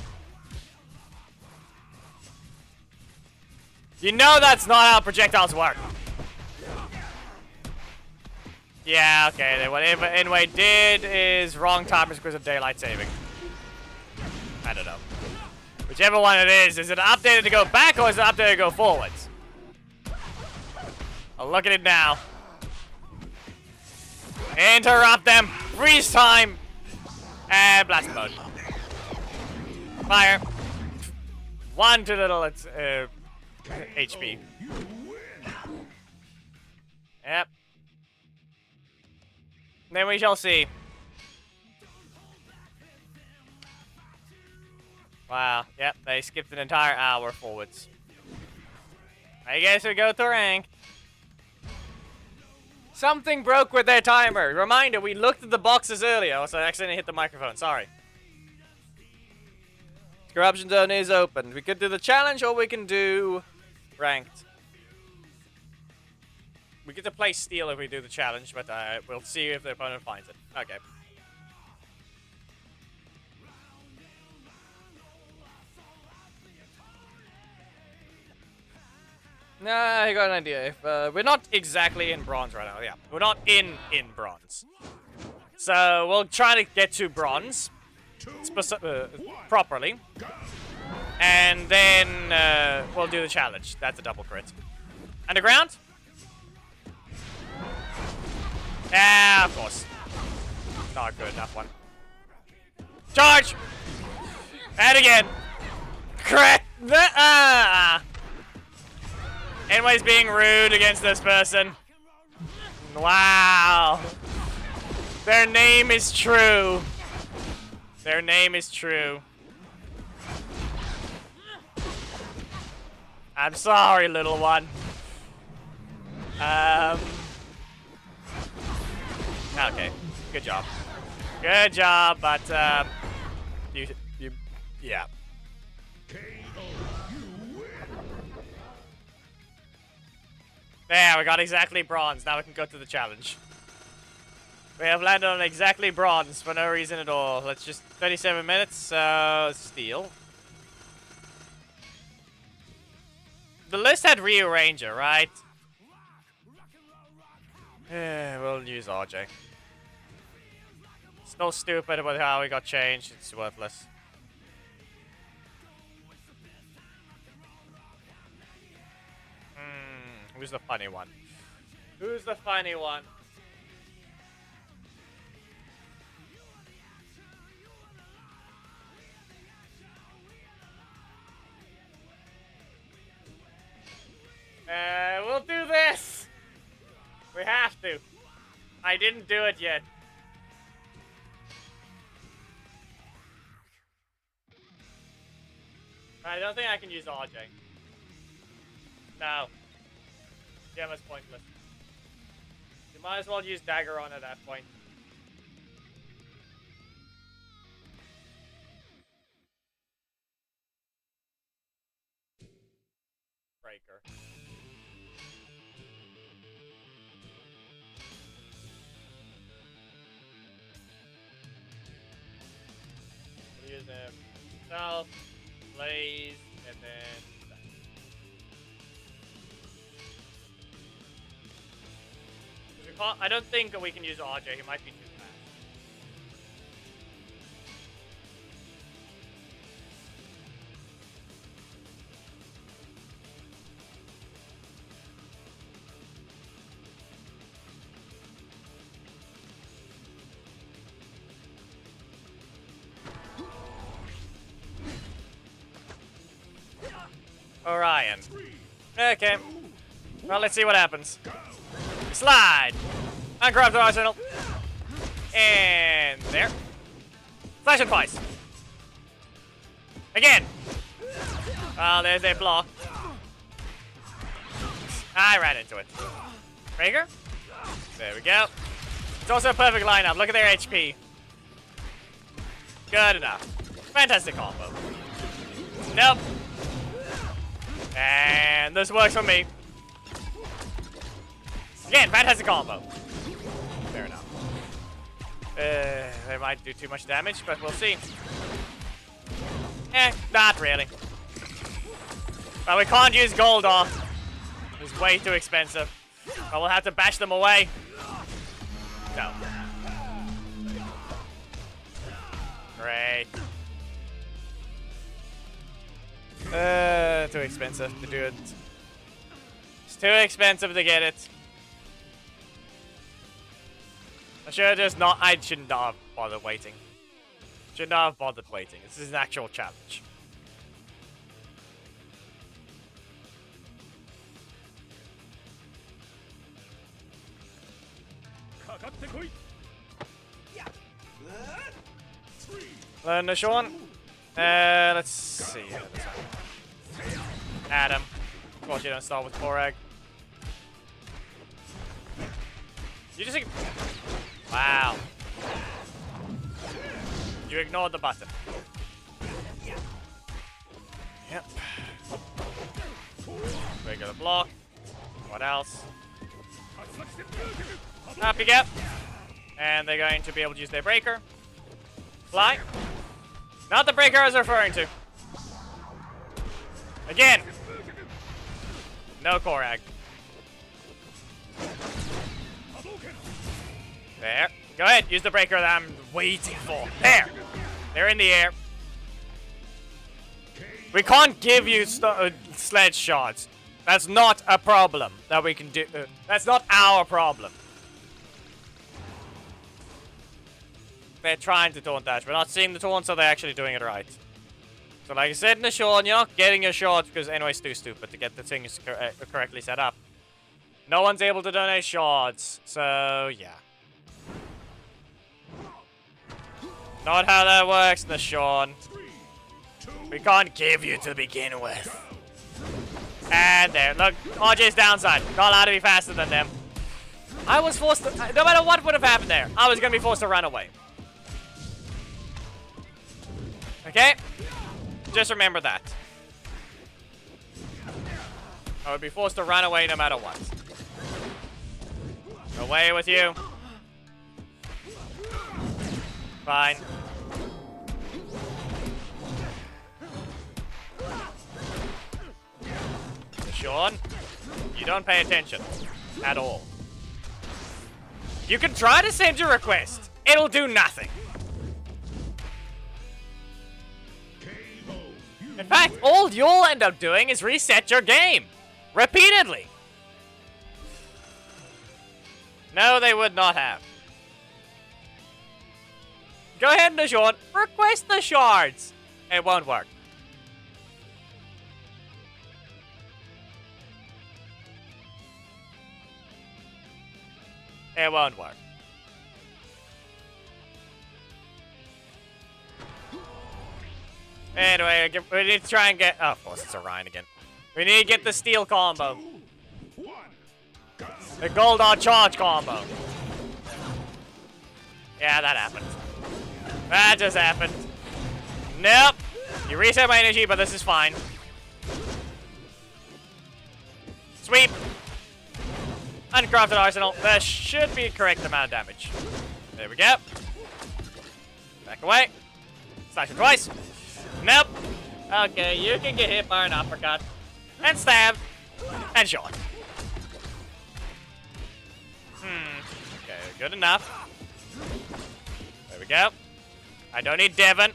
You know that's not how projectiles work. Yeah, okay, then what Inway did is wrong timers because of daylight saving. I don't know. Whichever one it is it updated to go back or is it updated to go forwards? I'll look at it now. Interrupt them. Freeze time. And blast mode. Fire. One too little. It's HP. Yep. Then we shall see. Wow. Yep. They skipped an entire hour forwards. I guess we go to rank. Something broke with their timer. Reminder, we looked at the boxes earlier, so I accidentally hit the microphone. Sorry. Corruption zone is open. We could do the challenge or we can do ranked. We get to play steel if we do the challenge, but we'll see if the opponent finds it. Okay. Nah, I got an idea. If we're not exactly in bronze right now, yeah. We're not in bronze. So we'll try to get to bronze properly. And then we'll do the challenge. That's a double crit. Underground? Yeah, of course. Not good enough one. Charge! And again. Crit! Anyways, being rude against this person. Wow. Their name is true. Their name is true. I'm sorry, little one. Okay. Good job. Good job, but yeah. There, we got exactly bronze. Now we can go to the challenge. We have landed on exactly bronze for no reason at all. Let's just 37 minutes, steel. The list had Rio Ranger, right? We'll use RJ. It's no stupid about how we got changed. It's worthless. Who's the funny one? Who's the funny one? We'll do this! We have to. I didn't do it yet. I don't think I can use RJ. No. Gem is pointless. You might as well use Dagger on at that point. Breaker. We'll use him himself, Blaze, and then I don't think that we can use RJ. He might be too fast. Orion. Okay. Well, let's see what happens. Slide! Uncorrupted arsenal. And there. Flash and twice. Again. Oh, there's a block. I ran into it. Breaker. There we go. It's also a perfect lineup. Look at their HP. Good enough. Fantastic combo. Nope. And this works for me. Again, fantastic combo. Fair enough. They might do too much damage, but we'll see. Not really. But we can't use gold off. It's way too expensive. But we'll have to bash them away. No. Great. Too expensive to do it. It's too expensive to get it. I shouldn't have bothered waiting. Should not have bothered waiting. This is an actual challenge. Learn the Sean. Let's see. Adam. Of course you don't start with Korag. You just... Wow. You ignored the button. Yep. Regular block. What else? Up you get. And they're going to be able to use their breaker. Fly. Not the breaker I was referring to. Again. No Korag. There. Go ahead. Use the breaker that I'm waiting for. There. They're in the air. We can't give you sledge shots. That's not a problem that we can do. That's not our problem. They're trying to taunt dash. We're not seeing the taunt, so they're actually doing it right. So like I said in the Sean, you're not getting your shots because anyway's too stupid to get the things correctly set up. No one's able to donate shards, so yeah. Not how that works, Nashon. We can't give you to begin with. And there, look, RJ's downside. Not allowed to be faster than them. I was forced to, no matter what would have happened there, I was going to be forced to run away. Okay? Just remember that. I would be forced to run away no matter what. Away with you. Fine. Sean, you don't pay attention at all. You can try to send your request. It'll do nothing. In fact, all you'll end up doing is reset your game. Repeatedly. No, they would not have. Go ahead, Najon. Request the shards. It won't work. It won't work. Anyway, we need to try and get... Oh, of course, it's Orion again. We need to get the steel combo. The gold on charge combo. Yeah, that happened. That just happened. Nope. You reset my energy, but this is fine. Sweep. Uncrafted arsenal. That should be a correct amount of damage. There we go. Back away. Slash it twice. Nope. Okay, you can get hit by an uppercut. And stab. And shot. Okay, good enough. There we go. I don't need Devon.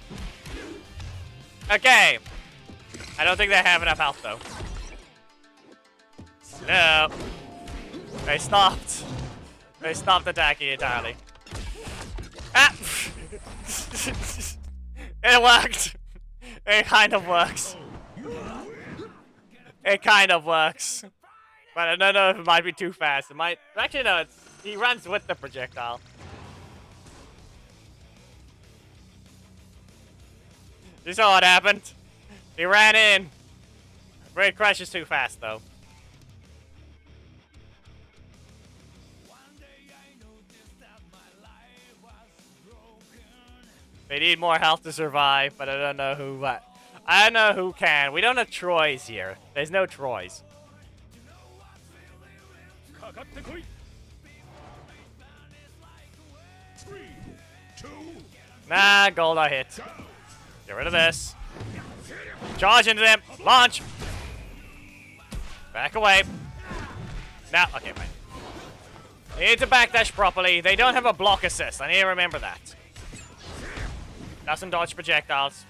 Okay. I don't think they have enough health, though. No. They stopped. They stopped attacking entirely. Ah! It worked. It kind of works. It kind of works. But I don't know if it might be too fast. It might... Actually, no. He runs with the projectile. You saw what happened. He ran in. Braid Crush is too fast, though. They need more health to survive, but I don't know who. I don't know who can. We don't have Troys here. There's no Troys. かかってこい 3, 2, Nah, gold I hit. Get rid of this. Charge into them. Launch. Back away. Now, okay, fine. Need to backdash properly. They don't have a block assist. I need to remember that. Doesn't dodge projectiles.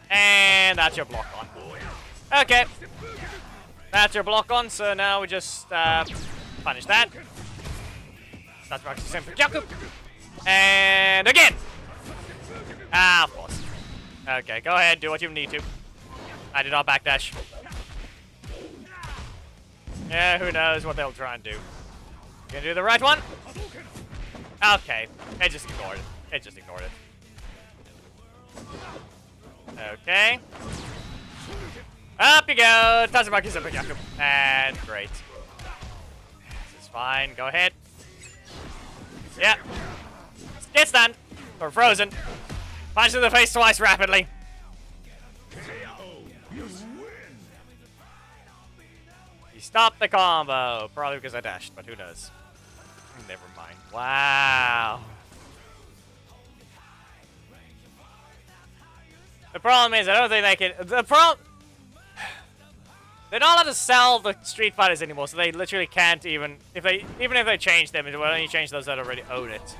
And that's your block on. Okay. That's your block on, so now we just punish that. That's the same for Jakub. And again! Ah, of course. Okay, go ahead, do what you need to. I did not backdash. Yeah, who knows what they'll try and do. Gonna do the right one? Okay, it just ignored it. It just ignored it. Okay. Up you go! Tatsumaki Seppuku. And great. This is fine, go ahead. Yeah. Get stunned. Or frozen. Punch in the face twice rapidly. He stopped the combo. Probably because I dashed, but who knows. Never mind. Wow. The problem is, I don't think they can... The problem... They're not allowed to sell the Street Fighters anymore, so they literally can't even... Even if they change them, it will only change those that already own it.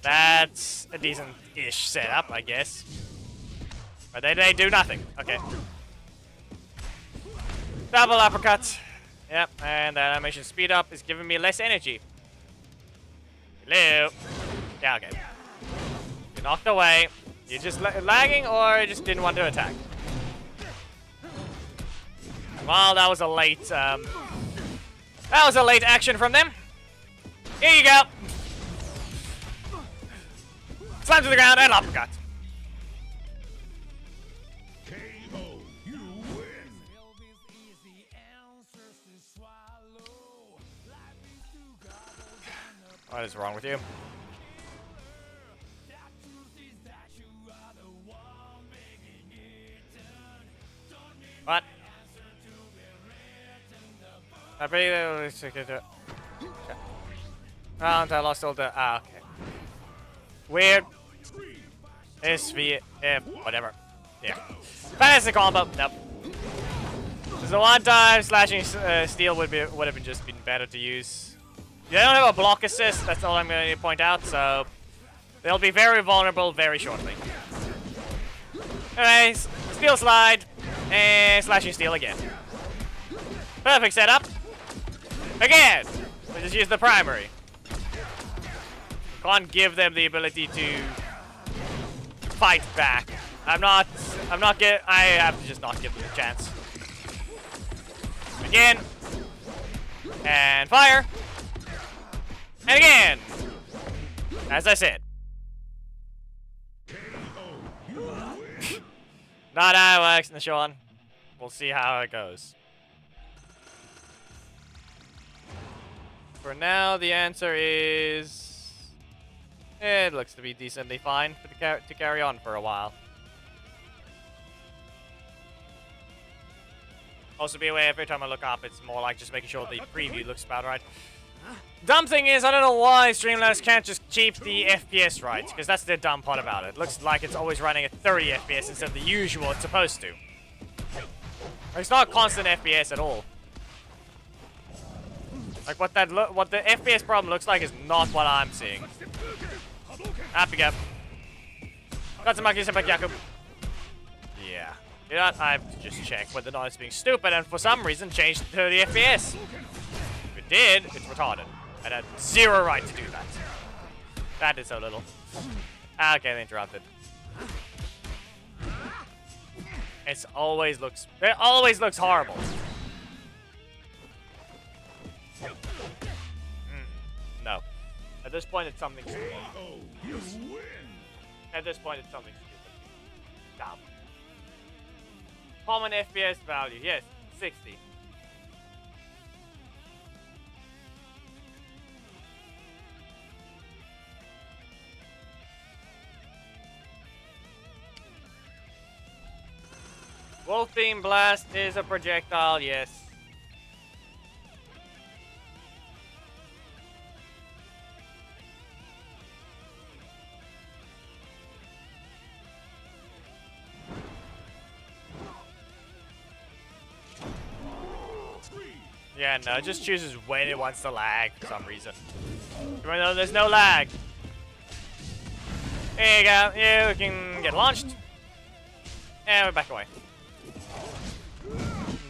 That's a decent-ish setup, I guess. But they do nothing. Okay. Double uppercut. Yep, and the animation speed up is giving me less energy. Hello. Yeah, okay. You knocked away. You just lagging, or you just didn't want to attack? Well, that was a late, action from them. Here you go. Slam to the ground and uppercut. KO, you win. What is wrong with you? What? I believe it. Round, I lost all the. Ah, okay. Weird. SVF, whatever. Yeah. Fantastic combo. Nope. This is the one time slashing steel would have been just been better to use. They don't have a block assist. That's all I'm going to point out. So they'll be very vulnerable very shortly. Anyways, steel slide and slashing steel again. Perfect setup. Again, we just use the primary. Can't give them the ability to fight back. I have to just not give them a chance. Again. And fire. And again. As I said. Not how it works, Nishan. We'll see how it goes. For now, the answer is... It looks to be decently fine to carry on for a while. Also, be aware every time I look up, it's more like just making sure the preview looks about right. Dumb thing is, I don't know why Streamlabs can't just keep the FPS right, because that's the dumb part about it. It looks like it's always running at 30 FPS instead of the usual it's supposed to. It's not constant FPS at all. Like what the FPS problem looks like is not what I'm seeing. Up you go. Tatsumaki Seppuku. Yeah. You know what? I have to just check whether or not it's being stupid and for some reason changed to 30 FPS. If it did, it's retarded. I had zero right to do that. That is so little. Okay, interrupted. It always looks horrible. No. At this point, it's something stupid. At this point, it's something stupid. Dumb. Common FPS value, yes, 60. Wolf Beam Blast is a projectile, yes. Yeah, no, it just chooses when it wants to lag for some reason. Even though there's no lag. There you go. You can get launched. And we're back away.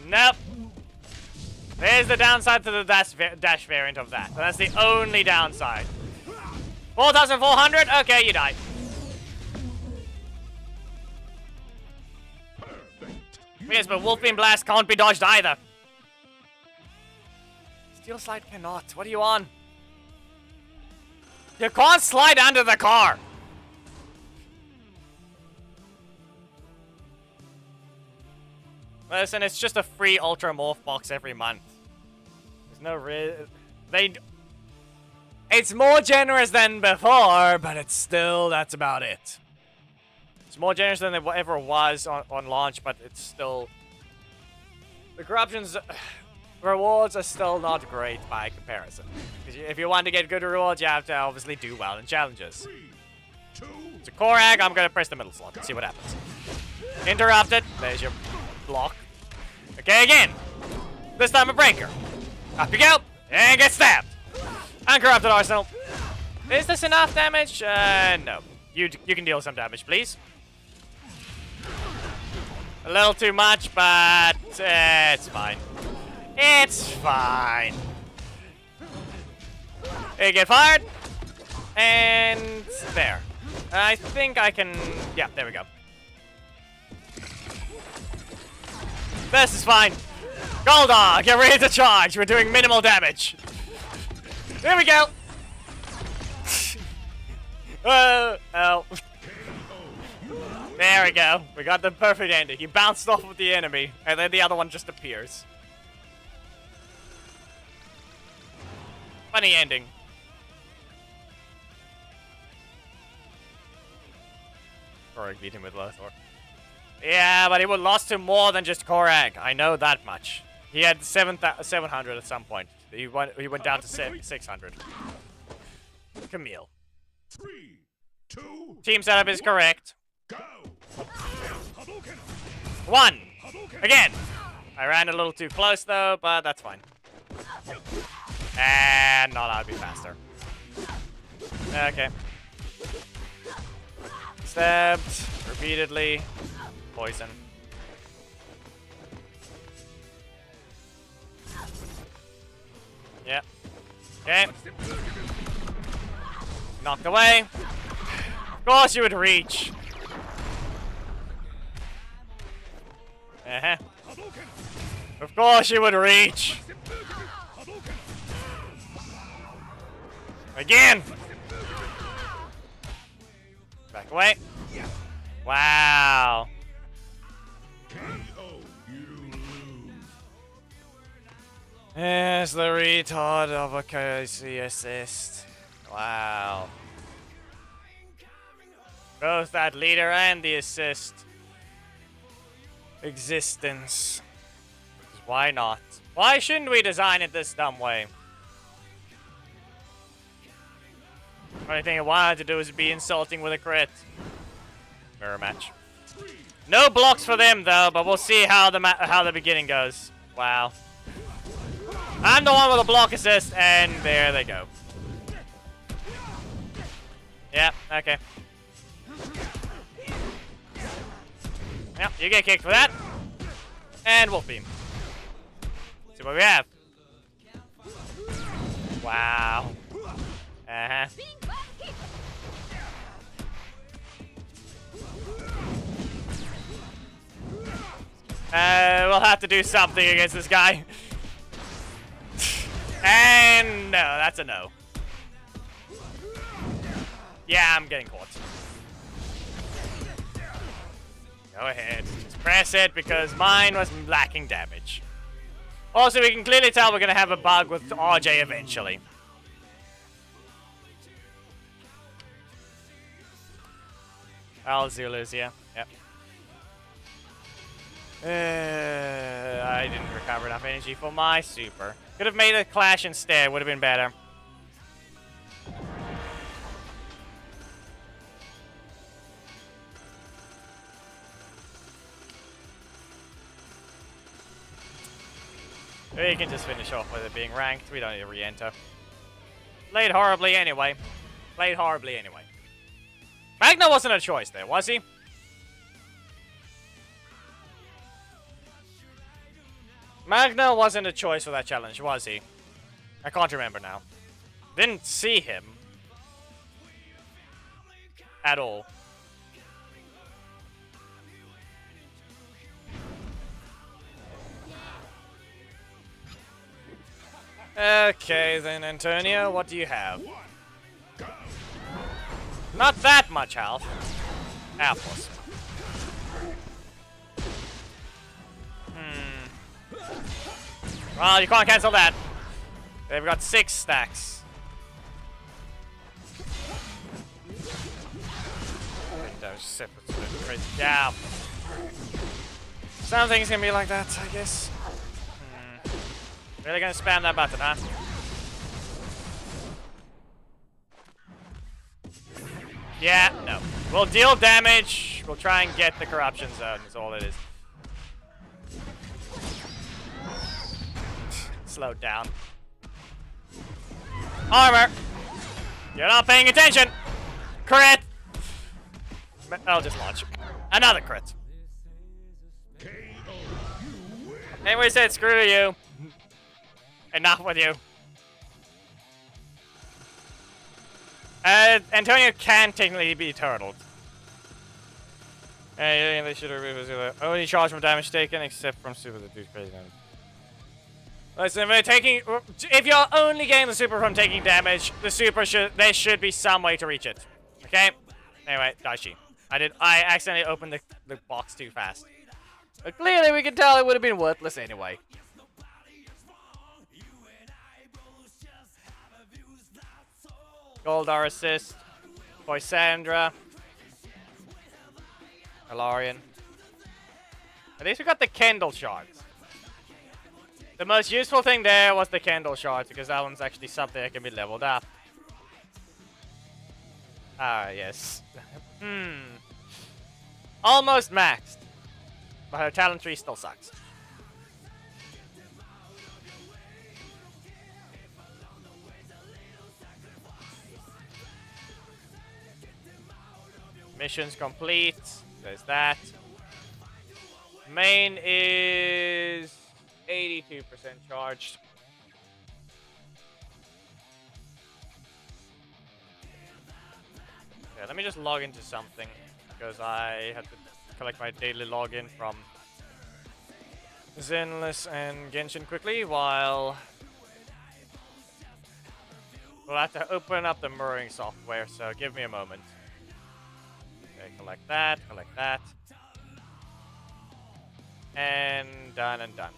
Nope. There's the downside to the dash variant of that. That's the only downside. 4,400? Okay, you die. Yes, but Wolfbeam Blast can't be dodged either. Steel Slide cannot. What are you on? You can't slide under the car. Listen, it's just a free Ultra Morph box every month. There's no it's more generous than before, but it's still, that's about it. It's more generous than it ever was on launch, but it's still... The corruptions... Rewards are still not great by comparison. If you want to get good rewards, you have to obviously do well in challenges. It's a Korag, I'm gonna press the middle slot and see what happens. Interrupted. There's your block. Okay, again. This time a breaker. Up you go. And get stabbed. Uncorrupted Arsenal. Is this enough damage? No. You can deal some damage, please. A little too much, but it's fine. It's fine. You get fired. And there. I think I can... Yeah, there we go. This is fine. Goldar, get ready to charge. We're doing minimal damage. Here we go. Oh. There we go. We got the perfect ending. He bounced off with the enemy, and then the other one just appears. Funny ending. Korag beat him with Lothor. Yeah, but he would lost to more than just Korag. I know that much. He had 700 at some point. He went down to 600. Camille. 3, 2, Team setup is correct. go. 1. Again. I ran a little too close though, but that's fine. And no, that'll be faster. Okay. Stabbed repeatedly. Poison. Yep. Okay. Knocked away. Of course you would reach. Of course you would reach. Again. Back away. Wow. Yes, the retard of a courtesy assist. Wow. Both that leader and the assist. Existence. Why not? Why shouldn't we design it this dumb way? Only thing I wanted to do is be insulting with a crit. Mirror match. No blocks for them though, but we'll see how the beginning goes. Wow. I'm the one with a block assist, and there they go. Yeah, okay. Yep, you get kicked for that. And Wolf Beam. See what we have. Wow. Uh-huh. We'll have to do something against this guy. And no, that's a no. Yeah, I'm getting caught. Go ahead. Just press it because mine was lacking damage. Also, we can clearly tell we're going to have a bug with RJ eventually. Zulu's, yeah. Yep. I didn't recover enough energy for my super. Could have made a clash instead, would have been better. We can just finish off with it being ranked. We don't need to re-enter. Played horribly anyway. Played horribly anyway. Magna wasn't a choice there, was he? Magna wasn't a choice for that challenge, was he? I can't remember now. Didn't see him. At all. Okay, then, Antonio, what do you have? Not that much health. Apples. Well, you can't cancel that. They've got 6 stacks. Yeah. Some things can be like that, I guess. Really gonna spam that button, huh? Yeah, no. We'll deal damage. We'll try and get the corruption zone, is all it is. Slow down. Armor! You're not paying attention! Crit! I'll just launch. Another crit. Anyway, said screw you. Enough with you. Antonio can technically be turtled. They should have only charge from damage taken, except from super that do crazy damage. Listen, if you're only getting the super from taking damage, the super there should be some way to reach it. Okay? Anyway, Daichi. I accidentally opened the box too fast. But clearly we can tell it would have been worthless anyway. Goldar assist. Poisandra. Hilarion. At least we got the Kendall shards. The most useful thing there was the Kendall shards, because that one's actually something that can be leveled up. Ah, yes. Almost maxed. But her talent tree still sucks. Mission's complete. There's that. Main is 82% charged. Okay, let me just log into something, because I had to collect my daily login from Relentless and Genshin quickly, while we'll have to open up the mirroring software, so give me a moment. Okay, collect that, and done and done.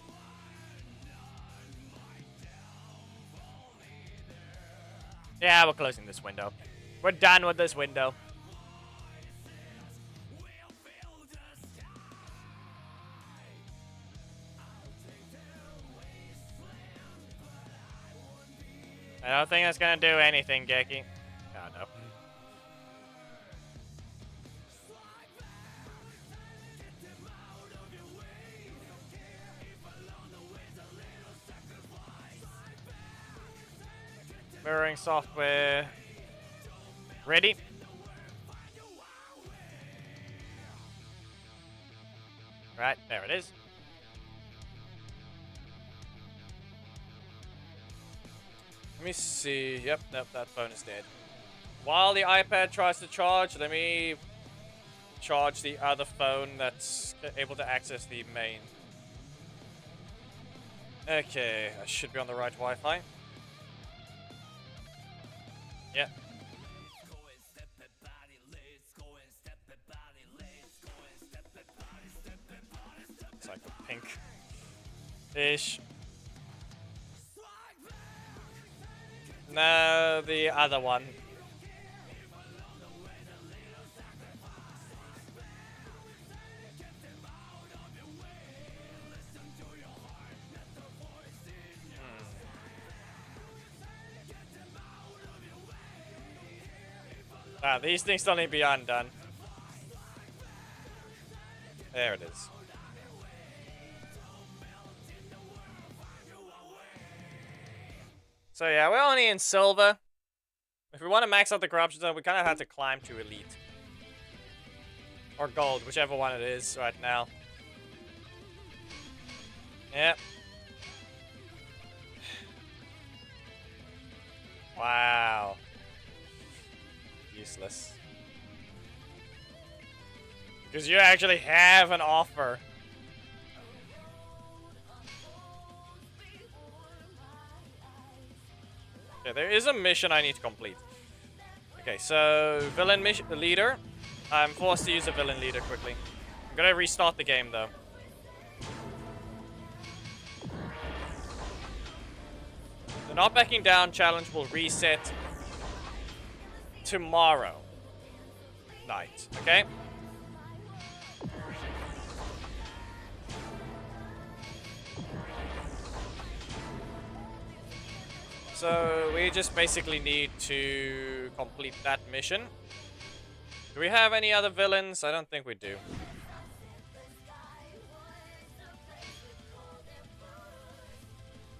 Yeah, we're closing this window. We're done with this window. I don't think that's gonna do anything, Geki. Oh, no. Mirroring software. Ready? Right, there it is. Let me see. Yep, that phone is dead. While the iPad tries to charge, let me charge the other phone that's able to access the main. Okay, I should be on the right Wi-Fi. Yeah. It's like a pink-ish. No, the other one. Ah, these things don't need to be undone. There it is. So yeah, we're only in silver. If we want to max out the corruption zone, we kind of have to climb to elite. Or gold, whichever one it is right now. Yep. Wow. Useless. Because you actually have an offer. Okay, there is a mission I need to complete. Okay, so villain mission leader. I'm forced to use a villain leader quickly. I'm gonna restart the game though. The not backing down challenge will reset tomorrow night, okay? So we just basically need to complete that mission. Do we have any other villains? I don't think we do.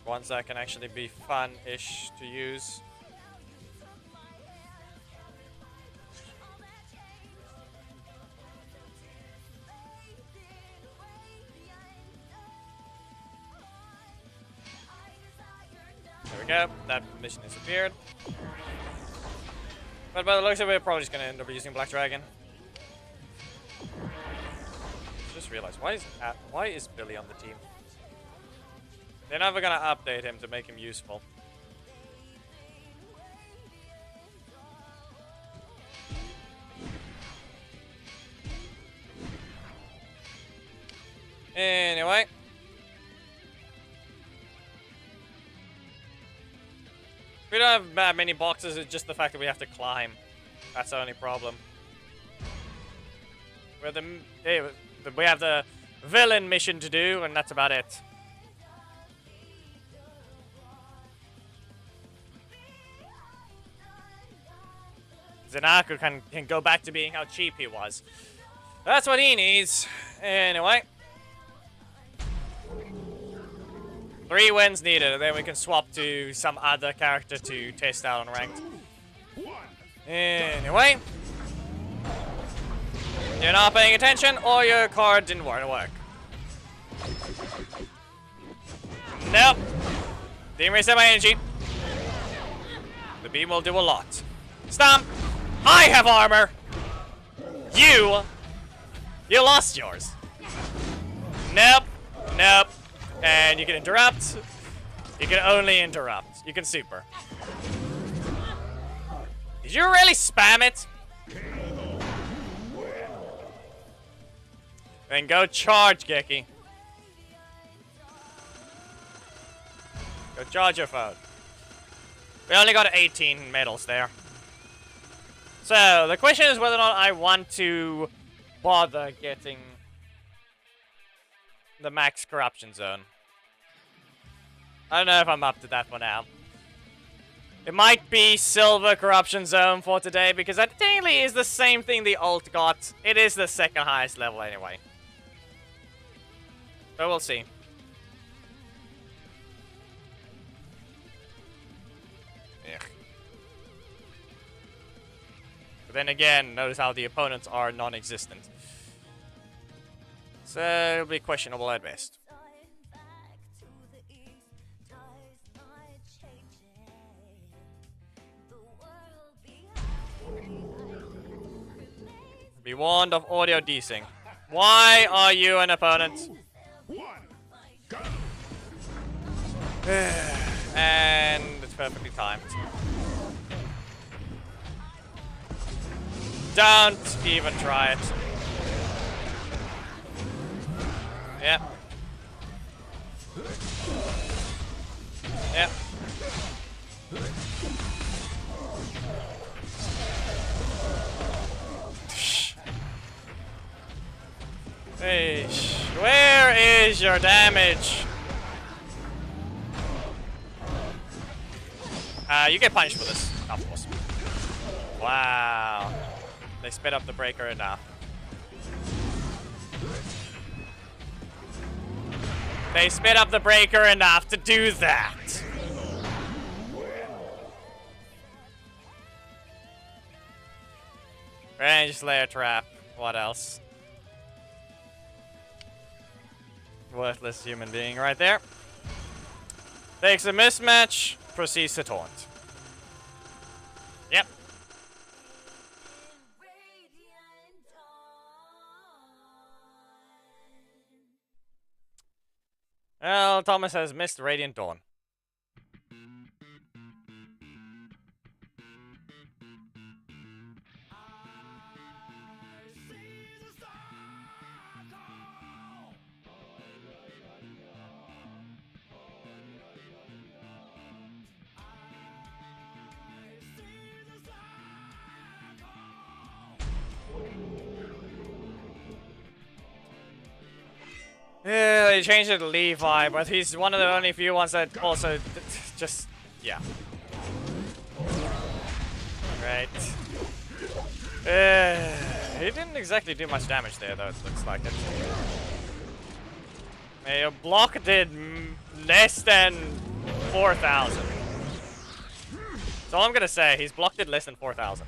Ones that can actually be fun-ish to use. There we go. That mission has appeared. But by the looks of it, we're probably just going to end up using Black Dragon. Just realized, why is Billy on the team? They're never going to update him to make him useful. Anyway. We don't have that many boxes, it's just the fact that we have to climb. That's the only problem. We have the villain mission to do, and that's about it. Zanaku can go back to being how cheap he was. That's what he needs. Anyway. 3 wins needed, and then we can swap to some other character to test out on ranked. Anyway. You're not paying attention, or your card didn't want to work. Nope. Didn't reset my energy. The beam will do a lot. Stomp! I have armor! You lost yours. Nope. Nope. And you can interrupt. You can only interrupt. You can super. Did you really spam it? Then go charge, Geki. Go charge your phone. We only got 18 medals there. So, the question is whether or not I want to bother getting the max corruption zone. I don't know if I'm up to that for now. It might be silver corruption zone for today, because that technically is the same thing the ult got. It is the second highest level anyway. But we'll see. Ugh. But then again, notice how the opponents are non-existent. So it'll be questionable at best. Be warned of audio desync. Why are you an opponent? And it's perfectly timed. Don't even try it. Yep. Yep. Hey, where is your damage? You get punished for this, of course. Wow. They sped up the breaker enough. They sped up the breaker enough to do that. Range layer trap. What else? Worthless human being right there. Takes a mismatch, proceeds to taunt. Yep. Well, Thomas has missed Radiant Dawn. Yeah, they changed it to Levi, but he's one of the only few ones that also just, yeah. Right. He didn't exactly do much damage there, though, it looks like it. Your block did less than 4,000. That's all I'm gonna say, he's blocked it less than 4,000.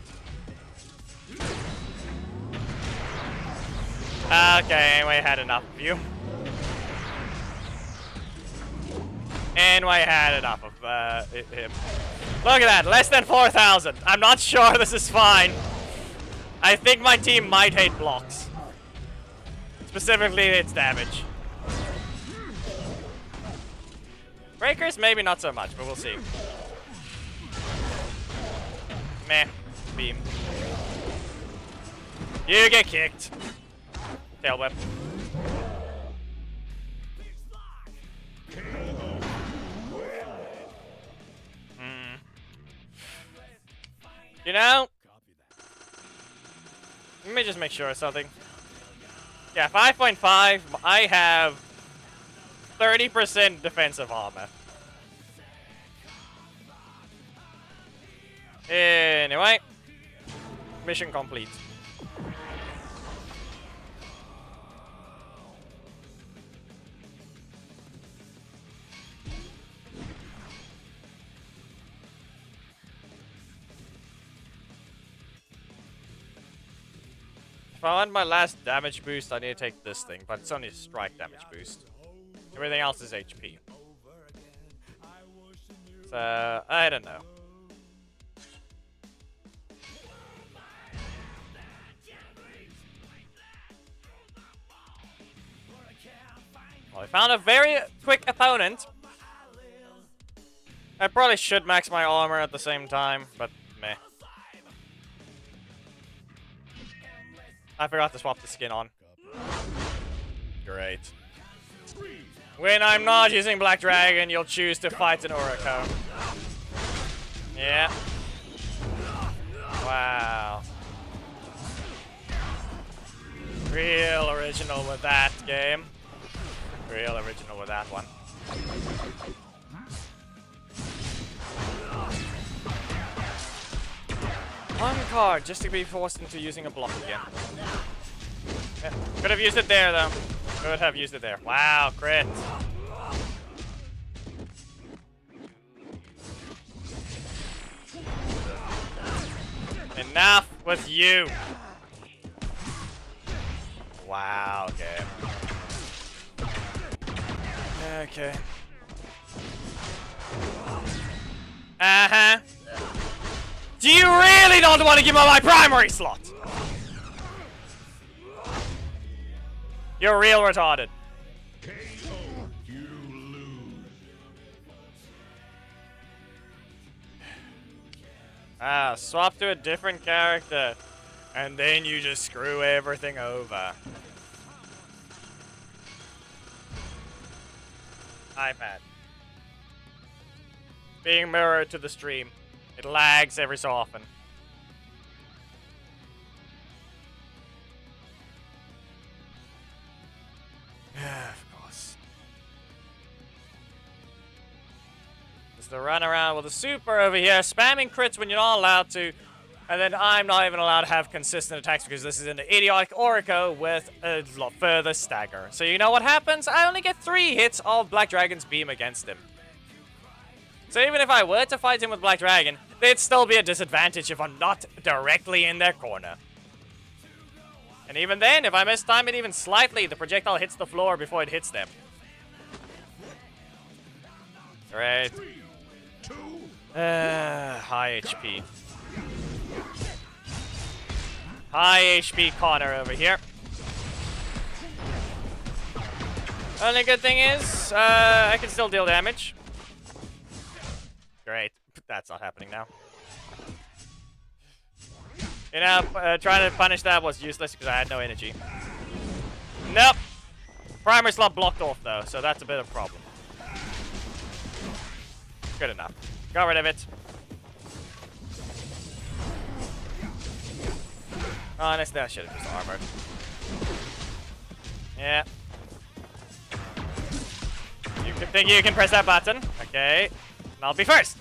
Okay, anyway, I had enough of you. And I had enough of him. Look at that, less than 4,000. I'm not sure this is fine. I think my team might hate blocks. Specifically its damage. Breakers, maybe not so much, but we'll see. Meh. Beam. You get kicked. Tail whip. You know, let me just make sure of something. Yeah, 5.5, I have 30% defensive armor. Anyway, mission complete. If I want my last damage boost, I need to take this thing, but it's only a strike damage boost. Everything else is HP. So, I don't know. Well, I found a very quick opponent. I probably should max my armor at the same time, but meh. I forgot to swap the skin on. Great. When I'm not using Black Dragon, you'll choose to fight an Oracle. Yeah. Wow. Real original with that game. Real original with that one. One card just to be forced into using a block again. Yeah, could have used it there though. Could have used it there. Wow, crit. Enough with you. Wow, okay. Okay. Uh-huh. Do you really not want to give me my primary slot? You're real retarded. You lose. Ah, swap to a different character. And then you just screw everything over. iPad. Being mirrored to the stream. It lags every so often. Yeah, of course. It's the run around with a super over here, spamming crits when you're not allowed to. And then I'm not even allowed to have consistent attacks because this is an idiotic Orico with a lot further stagger. So you know what happens? I only get 3 hits of Black Dragon's beam against him. So even if I were to fight him with Black Dragon, there'd still be a disadvantage if I'm not directly in their corner. And even then, if I mistime it even slightly, the projectile hits the floor before it hits them. Great. High HP. High HP Connor over here. Only good thing is, I can still deal damage. Great. That's not happening now. You know, trying to punish that was useless because I had no energy. Nope. Primary slot blocked off though, so that's a bit of a problem. Good enough. Got rid of it. Honestly, that should have just armored. Yeah. You can think you can press that button. Okay. And I'll be first.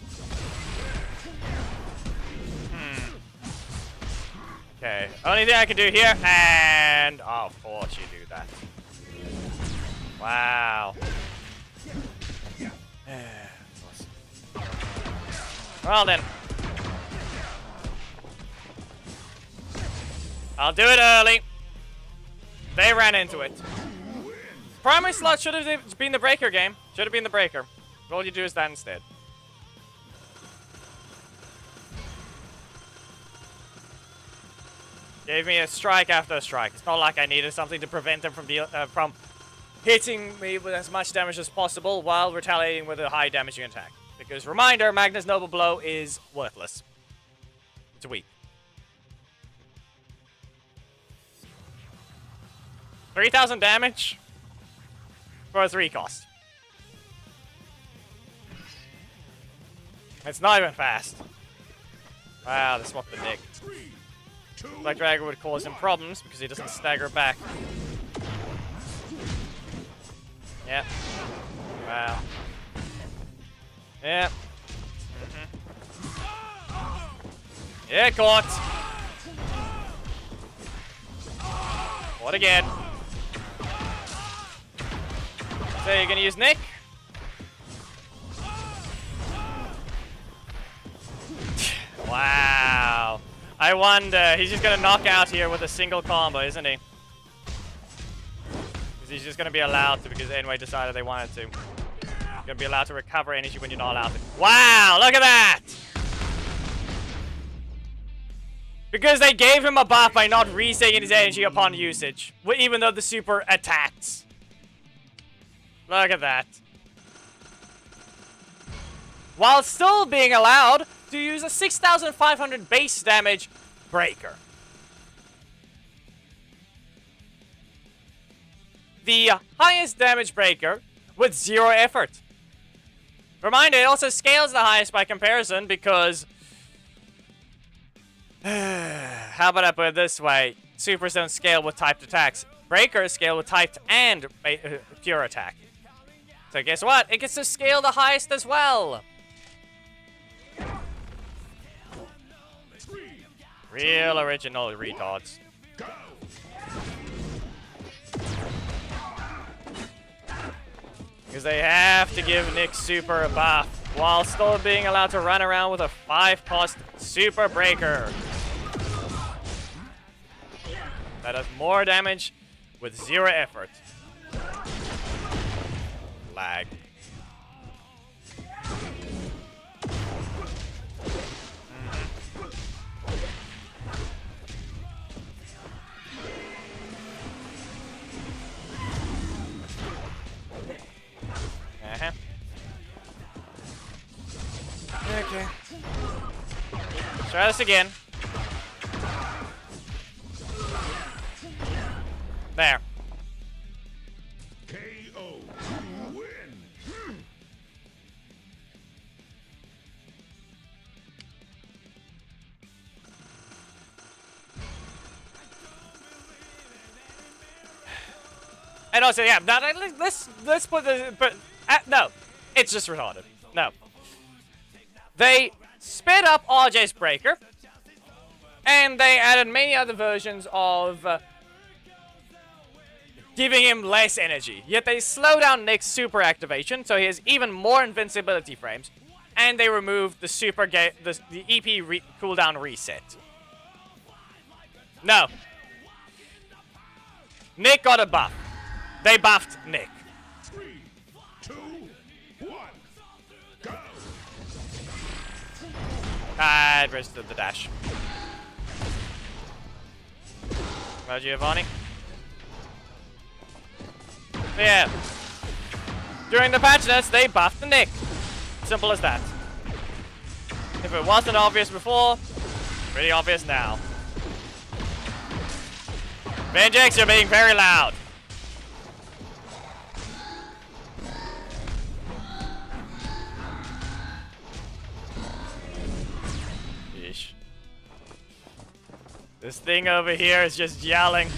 Okay. Only thing I can do here, and oh, of course you do that. Wow. Well then. I'll do it early. They ran into it. Primary slot should have been the breaker game. Should have been the breaker. All you do is that instead. Gave me a strike after a strike. It's not like I needed something to prevent him from hitting me with as much damage as possible while retaliating with a high damaging attack. Because reminder, Magna's Noble Blow is worthless. It's weak. 3,000 damage for a 3 cost. It's not even fast. Wow, they swapped the Nick. Black Dragon would cause him problems because he doesn't stagger back. Yep. Wow. Yep. Yeah, caught. What again? So you're gonna use Nick? Wow. I wonder. He's just gonna knock out here with a single combo, isn't he? Because he's just gonna be allowed to because Enway decided they wanted to. You're gonna be allowed to recover energy when you're not allowed to. Wow, look at that! Because they gave him a buff by not resetting his energy upon usage, even though the super attacks. Look at that. While still being allowed to use a 6,500 base damage breaker. The highest damage breaker with 0 effort. Reminder, it also scales the highest by comparison because... how about I put it this way? Supers don't scale with typed attacks. Breakers scale with typed and pure attack. So guess what? It gets to scale the highest as well. Real original retards. Because they have to give Nick Super a buff while still being allowed to run around with a 5-cost Super Breaker. That does more damage with 0 effort. Lag. Okay. Try this again. There. KO. Win. And also, yeah, now, let's put the... But, no, it's just retarded. No. They sped up RJ's Breaker, And they added many other versions of giving him less energy. Yet they slow down Nick's super activation, so he has even more invincibility frames. And they removed the the EP cooldown reset. No. Nick got a buff. They buffed Nick. 3, 2, 1, go! I resisted the dash. Well, Giovanni. Yeah. During the patch notes, they buffed the Nick. Simple as that. If it wasn't obvious before, pretty obvious now. Vengex, you're being very loud. Yeesh. This thing over here is just yelling.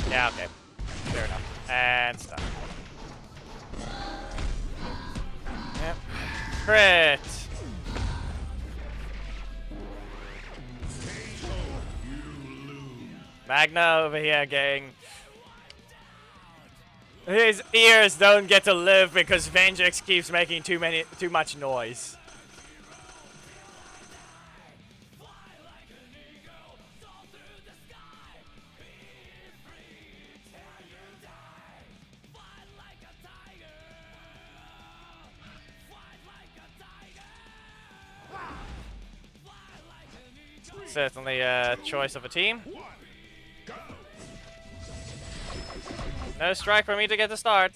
Yeah, okay. Fair enough. And stop. Yep. Crit. Magna over here, gang. His ears don't get to live because Vengex keeps making too much noise. Certainly a choice of a team. No strike for me to get the start.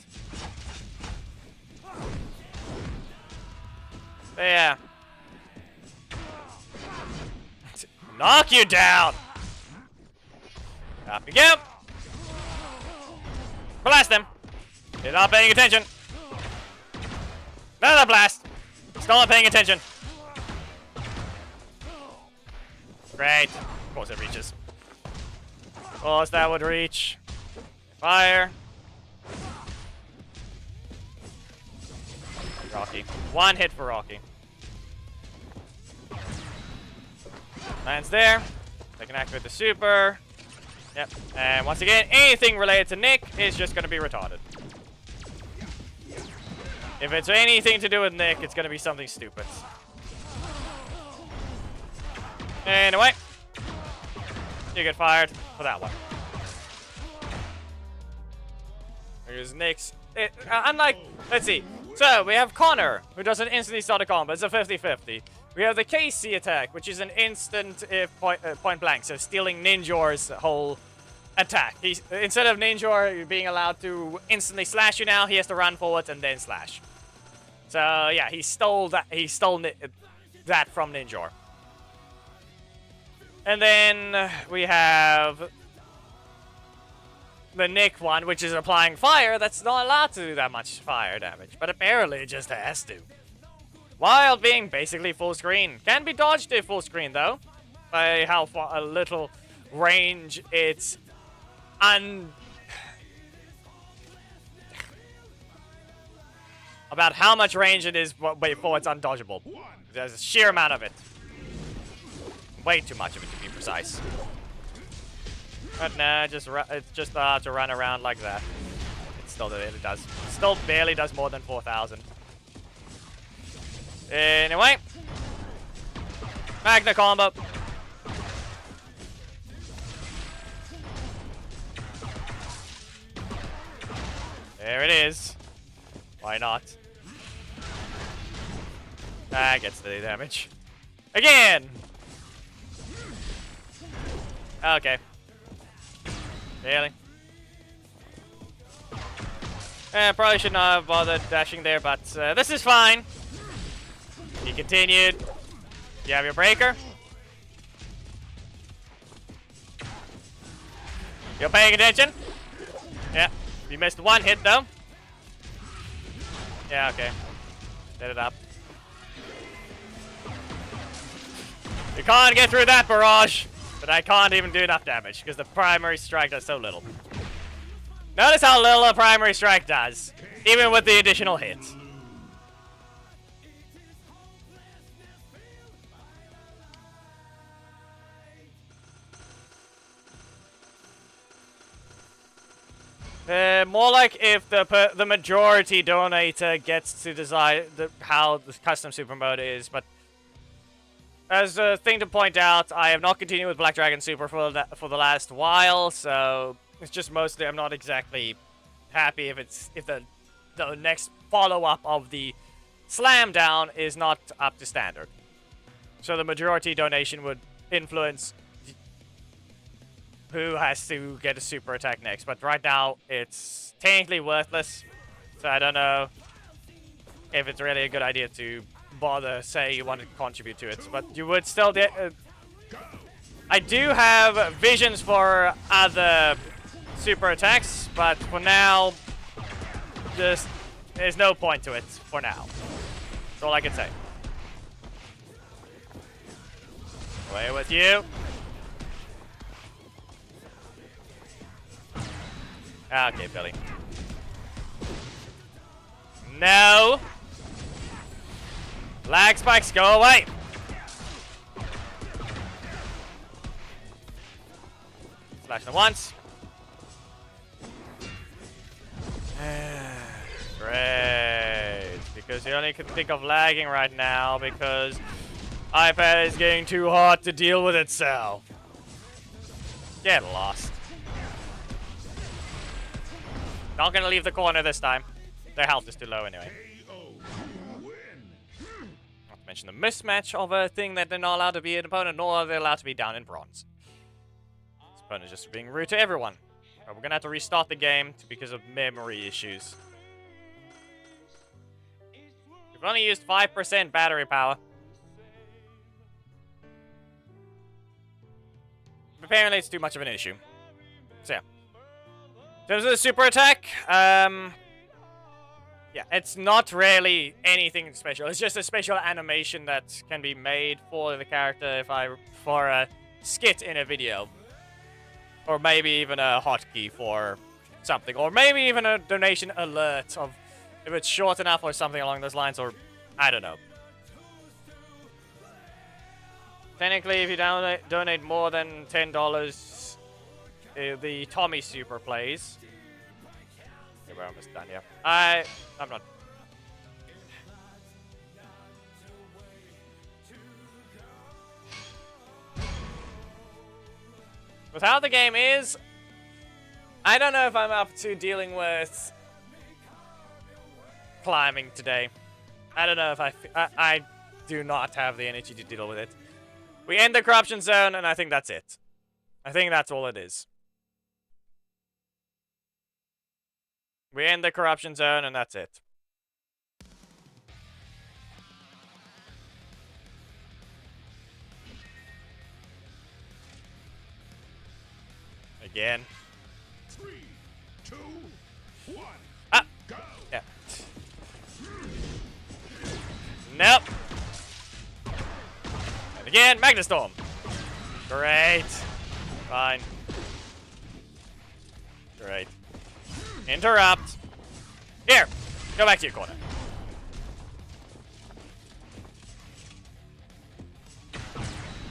But yeah. Knock you down! Up you go! Blast him! You're not paying attention. Another blast! Still not paying attention. Great. Of course it reaches. Of course that would reach. Fire. Rocky. One hit for Rocky. Lands there. They can activate the super. Yep. And once again, anything related to Nick is just going to be retarded. If it's anything to do with Nick, it's going to be something stupid. Anyway. You get fired for that one. Here's Nick's. Unlike, let's see. So, we have Connor, who doesn't instantly start a combo. It's a 50-50. We have the KC attack, which is an instant point blank, so stealing Ninjor's whole attack. Instead of Ninjor being allowed to instantly slash you now, he has to run forward and then slash. So, yeah, he stole that. He stole that from Ninjor. And then we have the Nick one, which is applying fire. That's not allowed to do that much fire damage, but apparently it just has to. While being basically full screen. Can be dodged to full screen, though, by how far, a little range it's about how much range it is before it's undodgeable. There's a sheer amount of it. Way too much of it, to be precise. But nah, it's just to run around like that. It still barely does more than 4,000. Anyway. Magna combo. There it is. Why not? Ah, gets the damage. Again! Okay. Really? Probably should not have bothered dashing there, but this is fine. He continued. You have your breaker. You're paying attention? Yeah. You missed one hit, though. Yeah, okay. Set it up. You can't get through that barrage. But I can't even do enough damage, because the primary strike does so little. Notice how little a primary strike does, even with the additional hits. More like if the majority donator gets to decide how the custom super mode is, but as a thing to point out, I have not continued with Black Dragon Super for the last while, so it's just mostly I'm not exactly happy if the next follow-up of the Slam Down is not up to standard. So the majority donation would influence who has to get a super attack next, but right now it's technically worthless, so I don't know if it's really a good idea to bother say you want to contribute to it, but you would still I do have visions for other super attacks, but for now just there's no point to it for now. That's all I can say. Away with you. Okay, Billy. No! Lag spikes, go away! Slash them once. Great. Because you only can think of lagging right now because iPad is getting too hot to deal with itself. Get lost. Not gonna leave the corner this time. Their health is too low anyway. Not to mention the mismatch of a thing that they're not allowed to be an opponent, nor are they allowed to be down in bronze. This opponent is just being rude to everyone. But we're gonna have to restart the game because of memory issues. We've only used 5% battery power. Apparently it's too much of an issue. So yeah. In terms of the super attack, yeah, it's not really anything special. It's just a special animation that can be made for the character for a skit in a video. Or maybe even a hotkey for something. Or maybe even a donation alert of if it's short enough or something along those lines, or I don't know. Technically, if you donate more than $10, the Tommy Super plays. Okay, we're almost done, yeah. I'm not. With how the game is, I don't know if I'm up to dealing with climbing today. I don't know if I do not have the energy to deal with it. We end the corruption zone, and I think that's it. I think that's all it is. We end the corruption zone, and that's it. Again. 3, 2, 1. Ah! Go! Yeah. Nope. And again, Magna Storm. Great. Fine. Great. Interrupt. Here. Go back to your corner.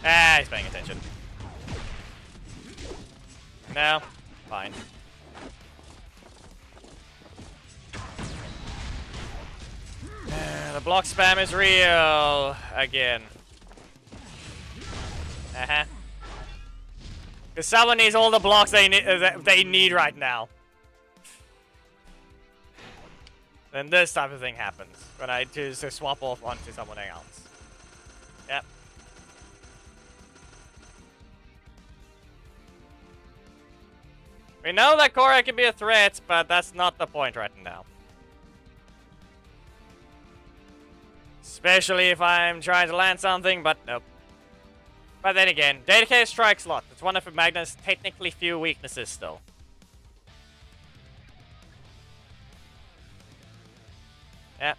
Ah, he's paying attention. No. Fine. The block spam is real again. Because someone needs all the blocks they need right now. Then this type of thing happens when I choose to swap off onto someone else. Yep. We know that Korra can be a threat, but that's not the point right now. Especially if I'm trying to land something, but nope. But then again, dedicated strike slot. It's one of Magna's technically few weaknesses still. Yeah.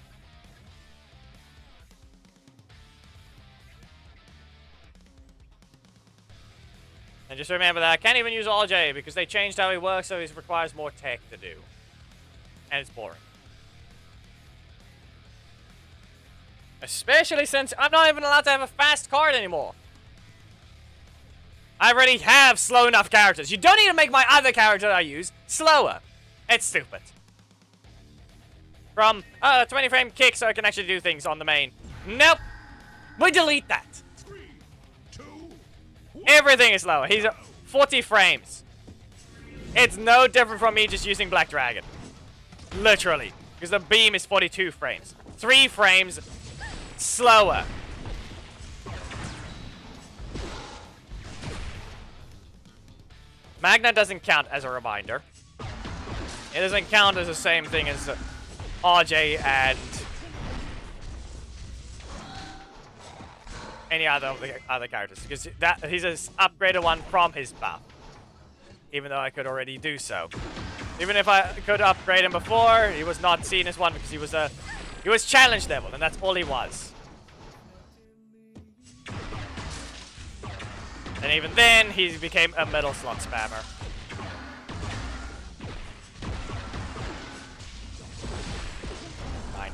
And just remember that I can't even use RJ because they changed how he works, so it requires more tech to do. And it's boring. Especially since I'm not even allowed to have a fast card anymore. I already have slow enough characters. You don't need to make my other character I use slower. It's stupid. From 20 frame kick so I can actually do things on the main. Nope. We delete that. 3, 2, 1. Everything is lower. He's 40 frames. It's no different from me just using Black Dragon. Literally. Because the beam is 42 frames. 3 frames slower. Magna doesn't count as a reminder. It doesn't count as the same thing as RJ and any other of the other characters, because he's an upgraded one from his buff. Even though I could already do so. Even if I could upgrade him before, he was not seen as one because he was challenge level, and that's all he was. And even then, he became a middle slot spammer.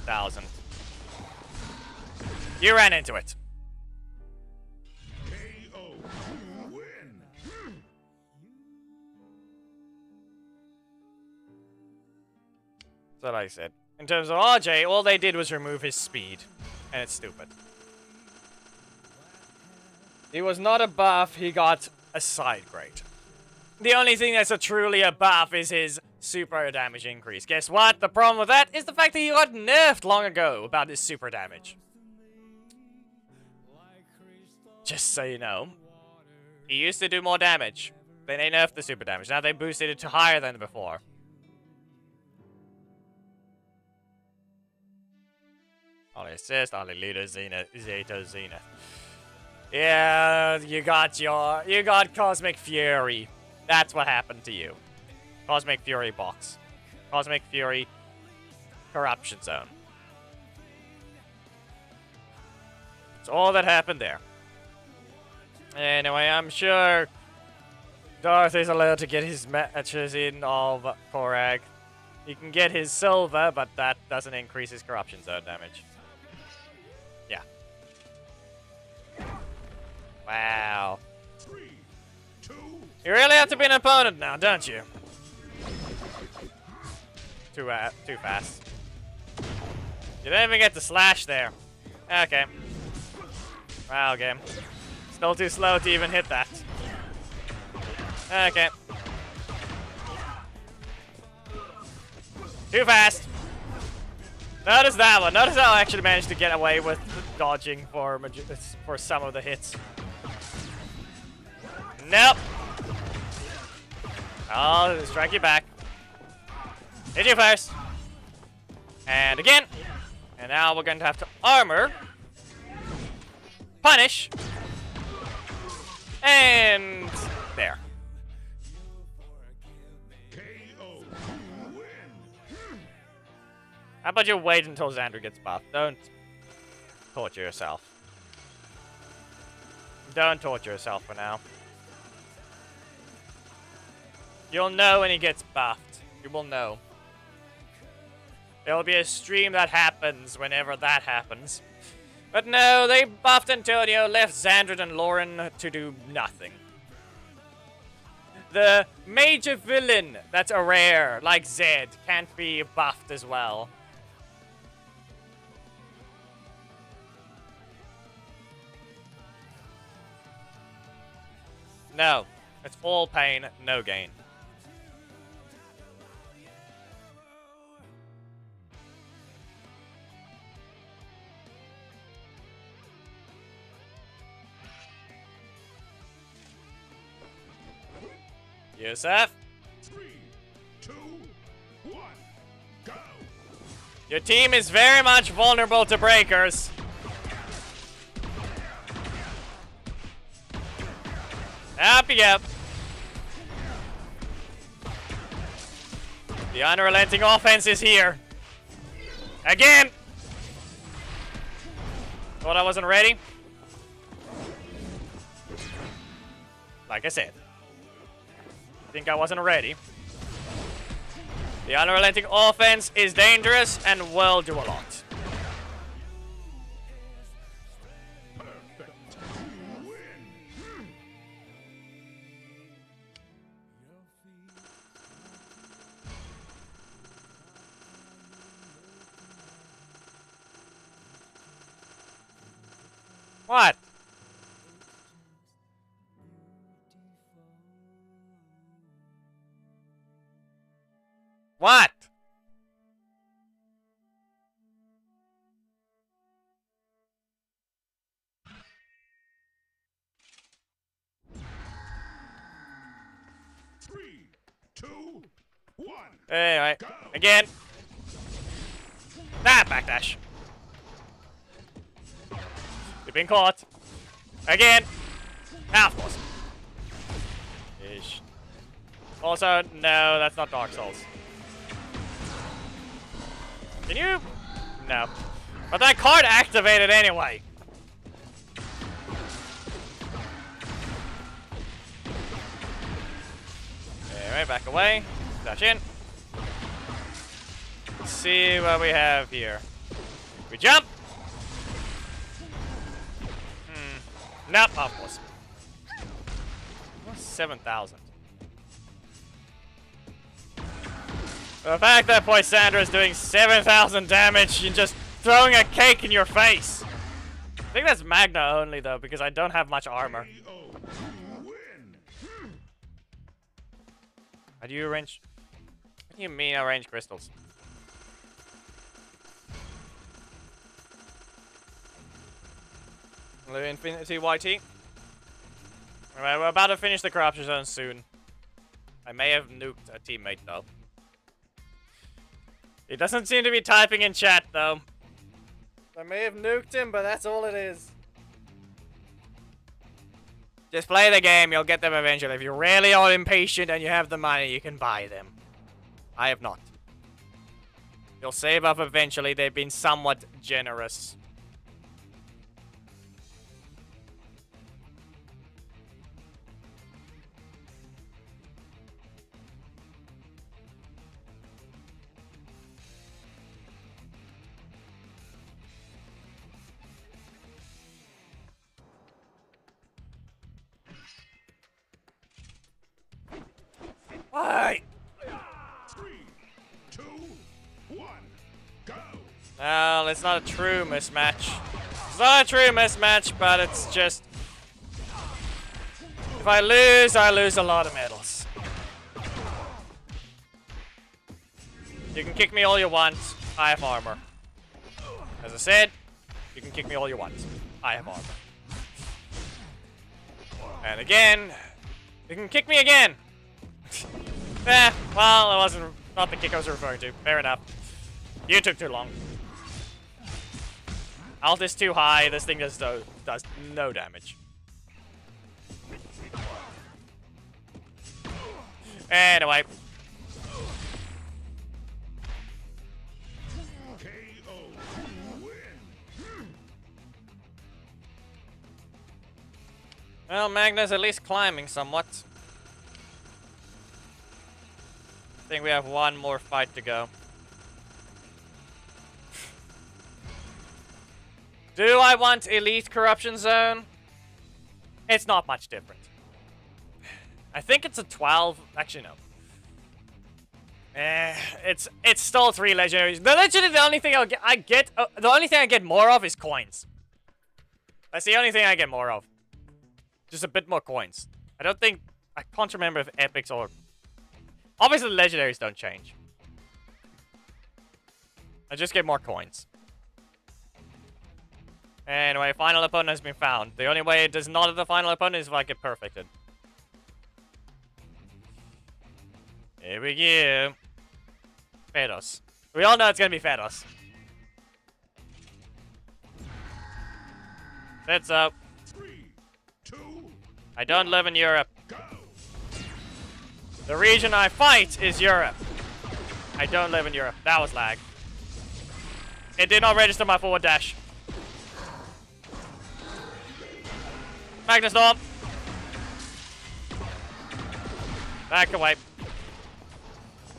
$9,000. You ran into it. KO. Win. So like I said, in terms of RJ, all they did was remove his speed. And it's stupid. He was not a buff, he got a side grade. The only thing that's truly a buff is his super damage increase. Guess what? The problem with that is the fact that he got nerfed long ago about his super damage. Just so you know. He used to do more damage. Then they nerfed the super damage. Now they boosted it to higher than before. Ollie assist, Ollie leader, Zenith, Zeta, Zenith. Yeah, you got Cosmic Fury. That's what happened to you. Cosmic Fury box. Cosmic Fury Corruption Zone. That's all that happened there. Anyway, I'm sure Darth is allowed to get his matches in of Korag. He can get his silver, but that doesn't increase his Corruption Zone damage. Yeah. Wow. 3, 2. You really have to be an opponent now, don't you? Too fast. You didn't even get the slash there. Okay. Wow, game. Still too slow to even hit that. Okay. Too fast. Notice that one. Notice how I actually managed to get away with dodging for some of the hits. Nope. I'll strike you back. Hit you first. And again. And now we're going to have to armor. Punish. And there. KO. Win. How about you wait until Xander gets buffed? Don't torture yourself. Don't torture yourself for now. You'll know when he gets buffed. You will know. There will be a stream that happens whenever that happens. But no, they buffed Antonio, left Xander and Lauren to do nothing. The major villain that's a rare, like Zed, can't be buffed as well. No, it's all pain, no gain. Yusuf, 3, 2, 1. Go. your team is very much vulnerable to breakers. Up you go. The unrelenting offense is here. Again! Thought I wasn't ready? Like I said. Think I wasn't ready. The unrelenting offense is dangerous and will do a lot. Perfect. Win. What? What? Three, two, one. Anyway, Go. again. Ah, backdash. You've been caught. Again. Ah, of course. Ish. Also, no, that's not Dark Souls. Can you? No. But that card activated anyway. Anyway, back away. Dash in. Let's see what we have here. We jump. Nope, of course. 7,000. The fact that Poisandra is doing 7,000 damage and just throwing a cake in your face. I think that's Magna only though, because I don't have much armor. KO. Win. How do you arrange? What do you mean arrange crystals? Hello, Infinity YT. Alright, we're about to finish the corruption zone soon. I may have nuked a teammate though. He doesn't seem to be typing in chat though. I may have nuked him, but that's all it is. Just play the game, you'll get them eventually. If you're really all impatient and you have the money, you can buy them. I have not. You'll save up eventually, they've been somewhat generous. Why? 3, 2, 1. Go. Well, it's not a true mismatch. It's not a true mismatch, but it's just... If I lose a lot of medals. You can kick me all you want. I have armor. As I said, you can kick me all you want. I have armor. And again, you can kick me again. Well, it wasn't not the kick I was referring to. Fair enough. You took too long. Alt is too high. This thing does no damage. Anyway. KO. Win. Well, Magna's at least climbing somewhat. I think we have one more fight to go. Do I want Elite Corruption Zone? It's not much different. I think it's a 12. Actually, no. It's still 3 legendaries. Literally, the only thing the only thing I get more of is coins. That's the only thing I get more of. Just a bit more coins. I can't remember if epics or... Obviously, the legendaries don't change. I just get more coins. Anyway, final opponent has been found. The only way it does not have the final opponent is if I get perfected. Here we go. Phaedos. We all know it's gonna be Phaedos. That's up. 3, 2, I don't live in Europe. go. The region I fight is Europe. I don't live in Europe. That was lag. It did not register my forward dash. Magna Storm. Back away.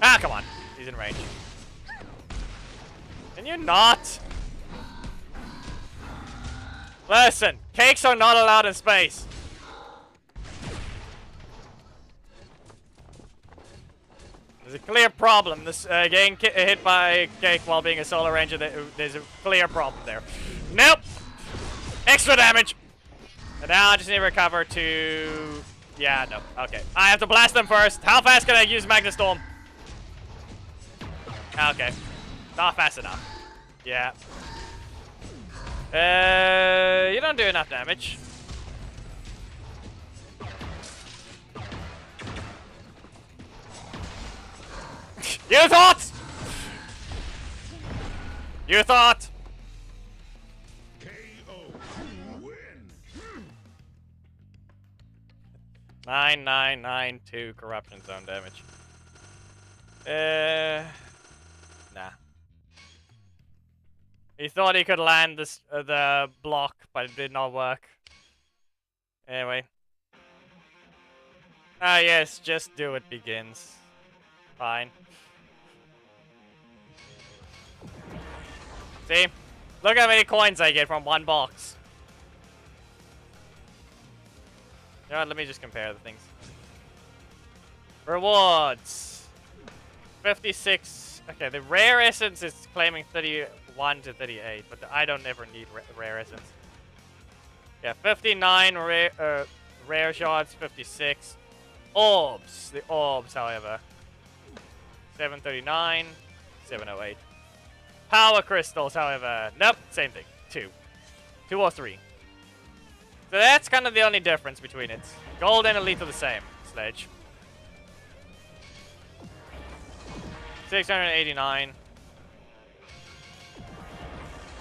Ah, come on. He's in range. Can you not? Listen, cakes are not allowed in space. There's a clear problem. This getting hit by a cake while being a solo ranger, there's a clear problem there. Nope. Extra damage! And now I just need to recover to... Yeah, no. Okay. I have to blast them first. How fast can I use Magna Storm? Okay. Not fast enough. Yeah. You don't do enough damage. You thought! You thought! KO. Win. 9992 corruption zone damage. Nah. He thought he could land this the block, but it did not work. Anyway. Ah yes, just do it begins. Fine. See? Look how many coins I get from one box. You know what, let me just compare the things. Rewards. 56. Okay, the rare essence is claiming 31 to 38, but I don't ever need rare essence. Yeah, 59 rare shards, 56. Orbs. The orbs, however. 739, 708. Power crystals, however. Nope, same thing. 2. 2 or 3. So that's kind of the only difference between it. Gold and elite are the same. Sledge. 689.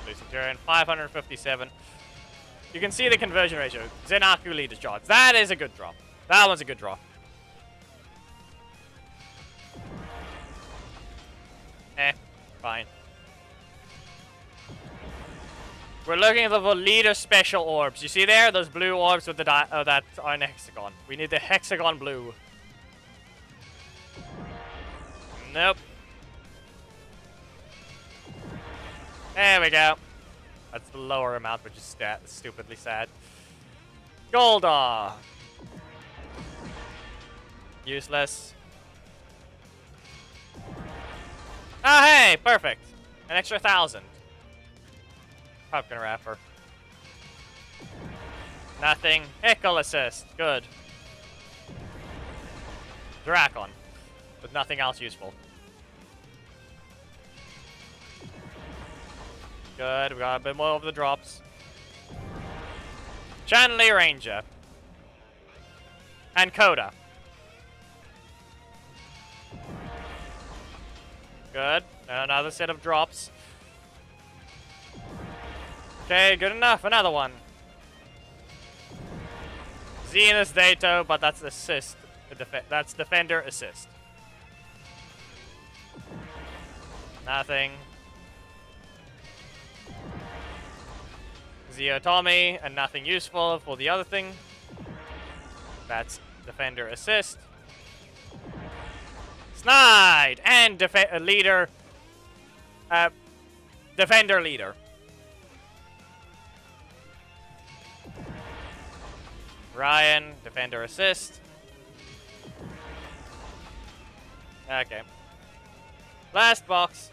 Losing turn. 557. You can see the conversion ratio. Zenaku leader shots. That is a good draw. That one's a good draw. Fine. We're looking at the leader special orbs. You see there? Those blue orbs with the that are in a hexagon. We need the hexagon blue. Nope. There we go. That's the lower amount, which is stupidly sad. Goldar. Useless. Oh, hey! Perfect. An extra 1,000. Pumpkin wrapper. Nothing. Heckle assist. Good. Dracon. With nothing else useful. Good. We got a bit more of the drops. Chanley Ranger. And Coda. Good. Another set of drops. Okay, good enough. Another one. Zenith Dato, but that's assist. That's Defender assist. Nothing. Zio Tommy, and nothing useful for the other thing. That's Defender assist. Snide! And leader. Defender leader. Ryan, Defender assist. Okay. Last box.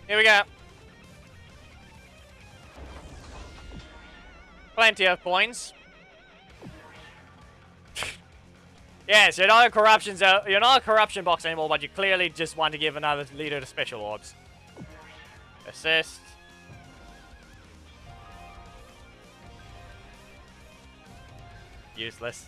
Here we go. Plenty of coins. Yes, you're not a corruption zone. You're not a corruption box anymore, but you clearly just want to give another leader the special orbs. Assist. Useless.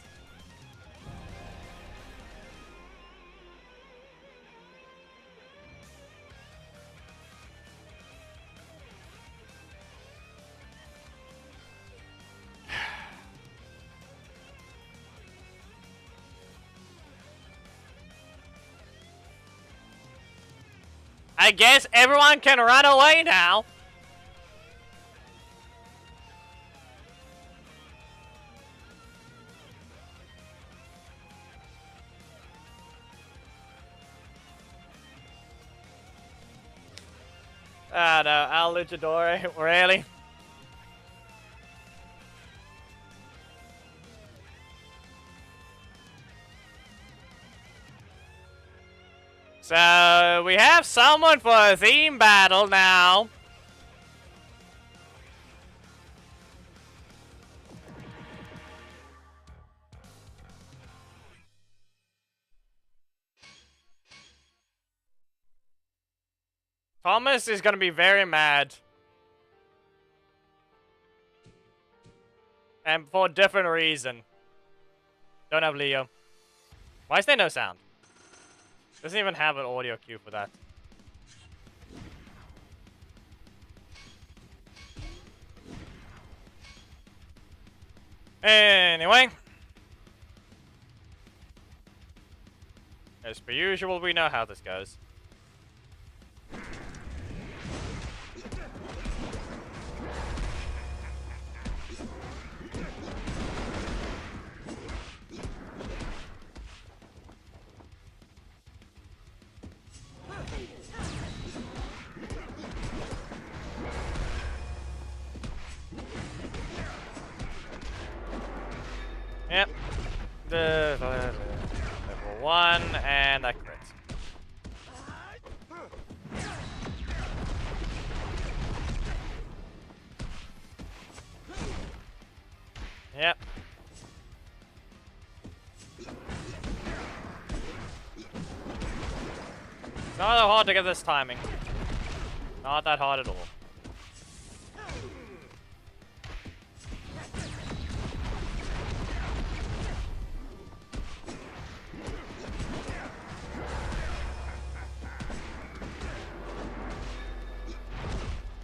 I guess everyone can run away now. Ah, no, Al Luchador, really? So, we have someone for a theme battle now. Thomas is gonna be very mad. And for a different reason. Don't have Leo. Why is there no sound? Doesn't even have an audio cue for that. Anyway. As per usual, we know how this goes. Yep. Level 1, and that crit. Yep. It's not that hard to get this timing. Not that hard at all.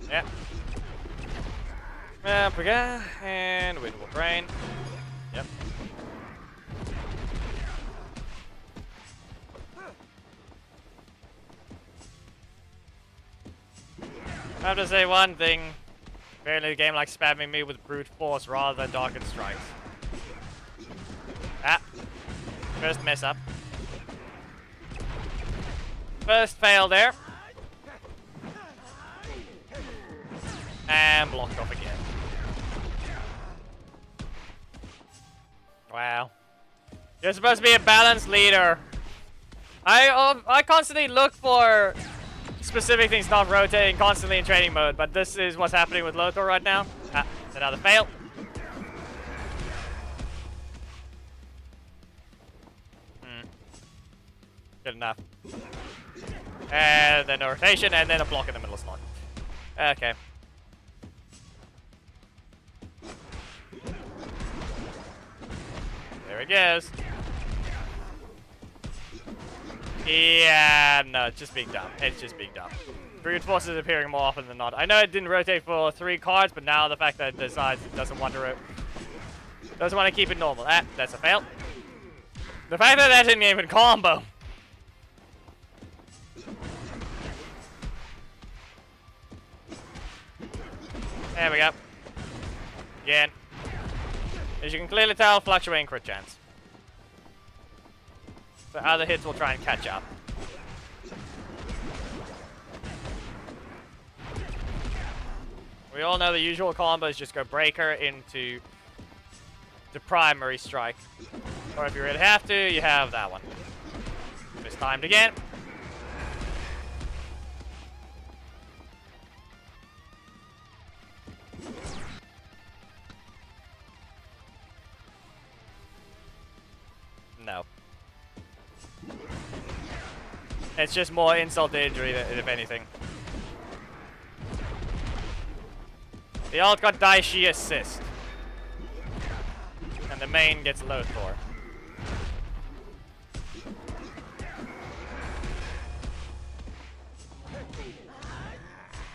Yep. Up we go, and wind will drain. Yep. I have to say one thing. Apparently the game likes spamming me with brute force rather than darkened strikes. Ah. First mess up. First fail there. And blocked off again. Wow. You're supposed to be a balanced leader. I constantly look for specific things not rotating constantly in training mode, but this is what's happening with Lothar right now. Ah, another fail. Good enough. And then a rotation, and then a block in the middle slot. Okay. There it goes. Yeah, no, it's just being dumb. It's just being dumb. Brute Force is appearing more often than not. I know it didn't rotate for 3 cards, but now the fact that it decides it doesn't want to keep it normal. Ah, that's a fail. The fact that that didn't even combo. There we go. Again. As you can clearly tell, fluctuating crit chance. So other hits will try and catch up. We all know the usual combos just go breaker into the primary strike. Or if you really have to, you have that one. It's timed again. No. It's just more insult to injury, if anything. The ult got Daishi assist. And the main gets Lothar.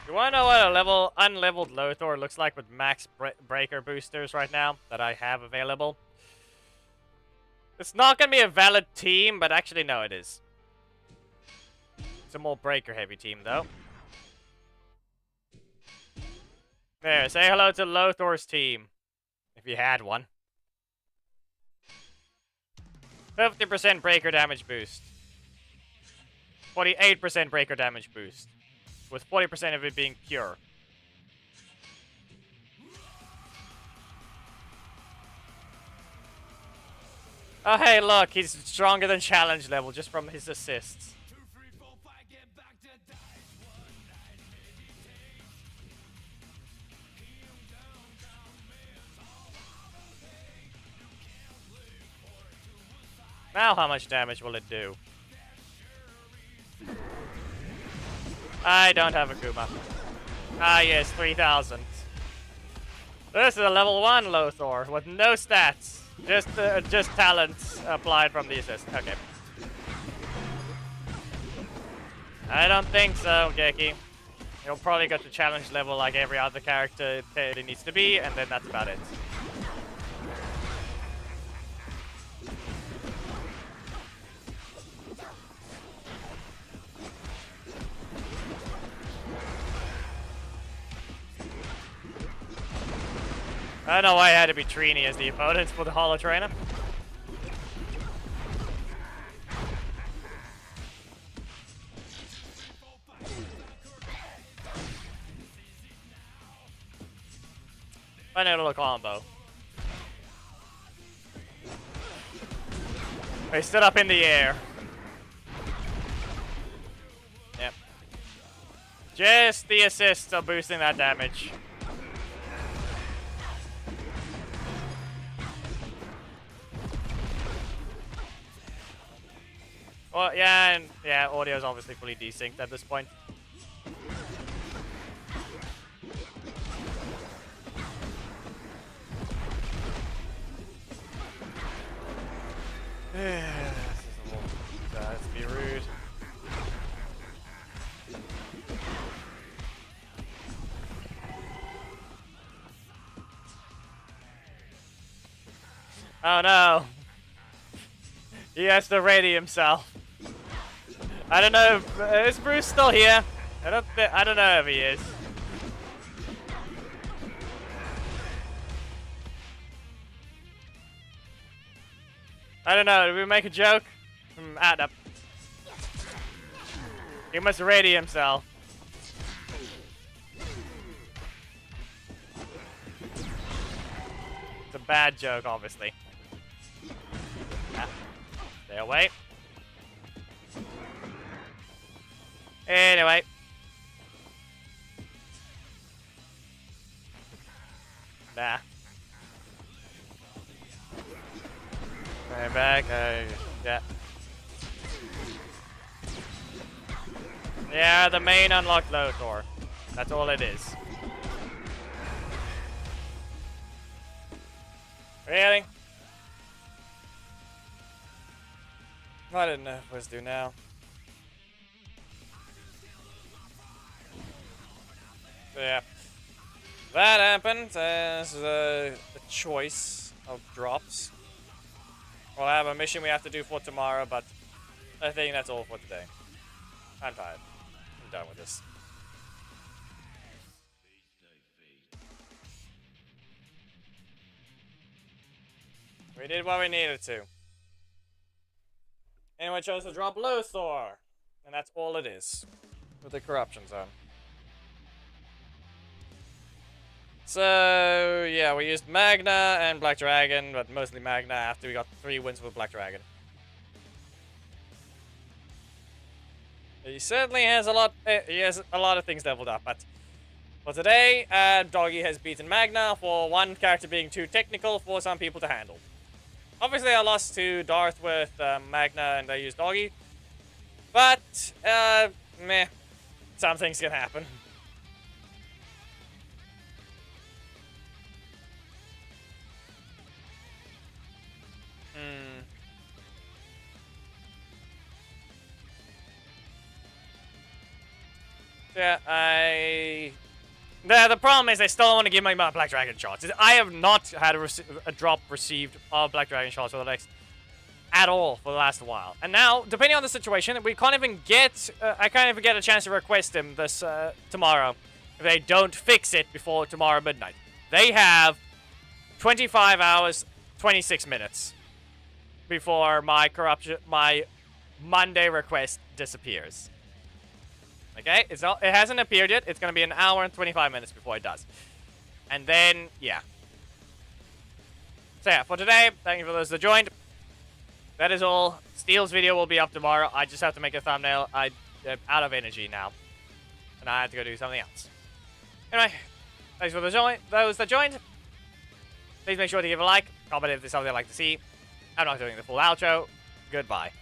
You wanna know what a unleveled Lothar looks like with max breaker boosters right now that I have available? It's not gonna be a valid team, but actually no, it is. It's a more breaker heavy team though. There, say hello to Lothar's team. If you had one. 50% breaker damage boost. 48% breaker damage boost. With 40% of it being pure. Oh hey, look, he's stronger than challenge level just from his assists. Now how much damage will it do? I don't have a Kuma. Ah, yes, 3000. This is a level 1 Lothor with no stats. Just talents applied from the assist. Okay. I don't think so, Geki. You'll probably go to challenge level like every other character it needs to be, and then that's about it. I don't know why I had to be Trini as the opponent for the Holo Trainer. Funny little combo. They stood up in the air. Yep. Just the assists are boosting that damage. Well, yeah, and yeah, audio is obviously fully desynced at this point. Let's be rude. Oh no! He has to ready himself. I don't know if is Bruce still here. I don't know if he is. I don't know. Did we make a joke? Add up. He must ready himself. It's a bad joke, obviously. Ah, stay away. Anyway. Nah. Right back. Yeah. Yeah, the main unlocked Lothor. That's all it is. Really? I didn't know what to do now. So yeah. That happened as a choice of drops. We'll have a mission we have to do for tomorrow, but I think that's all for today. I'm tired. I'm done with this. We did what we needed to. Anyone chose to drop Lothor, and that's all it is with the corruption zone. So yeah, we used Magna and Black Dragon, but mostly Magna after we got 3 wins with Black Dragon. He certainly has a lot. He has a lot of things leveled up, but for today, Doggy has beaten Magna for one character being too technical for some people to handle. Obviously, I lost to Darth with Magna, and I used Doggy, but meh, some things can happen. Yeah, the problem is I still want to give my Black Dragon shots. I have not had a drop received of Black Dragon shots for the next at all for the last while. And now, depending on the situation, we can't even get I can't even get a chance to request him this tomorrow if they don't fix it before tomorrow midnight. They have 25 hours, 26 minutes before my Monday request disappears. Okay, it hasn't appeared yet. It's going to be an hour and 25 minutes before it does. And then, yeah. So yeah, for today, thank you for those that joined. That is all. Steel's video will be up tomorrow. I just have to make a thumbnail. I'm out of energy now. And I have to go do something else. Anyway, thanks for those that joined. Please make sure to give a like, comment if there's something I'd like to see. I'm not doing the full outro. Goodbye.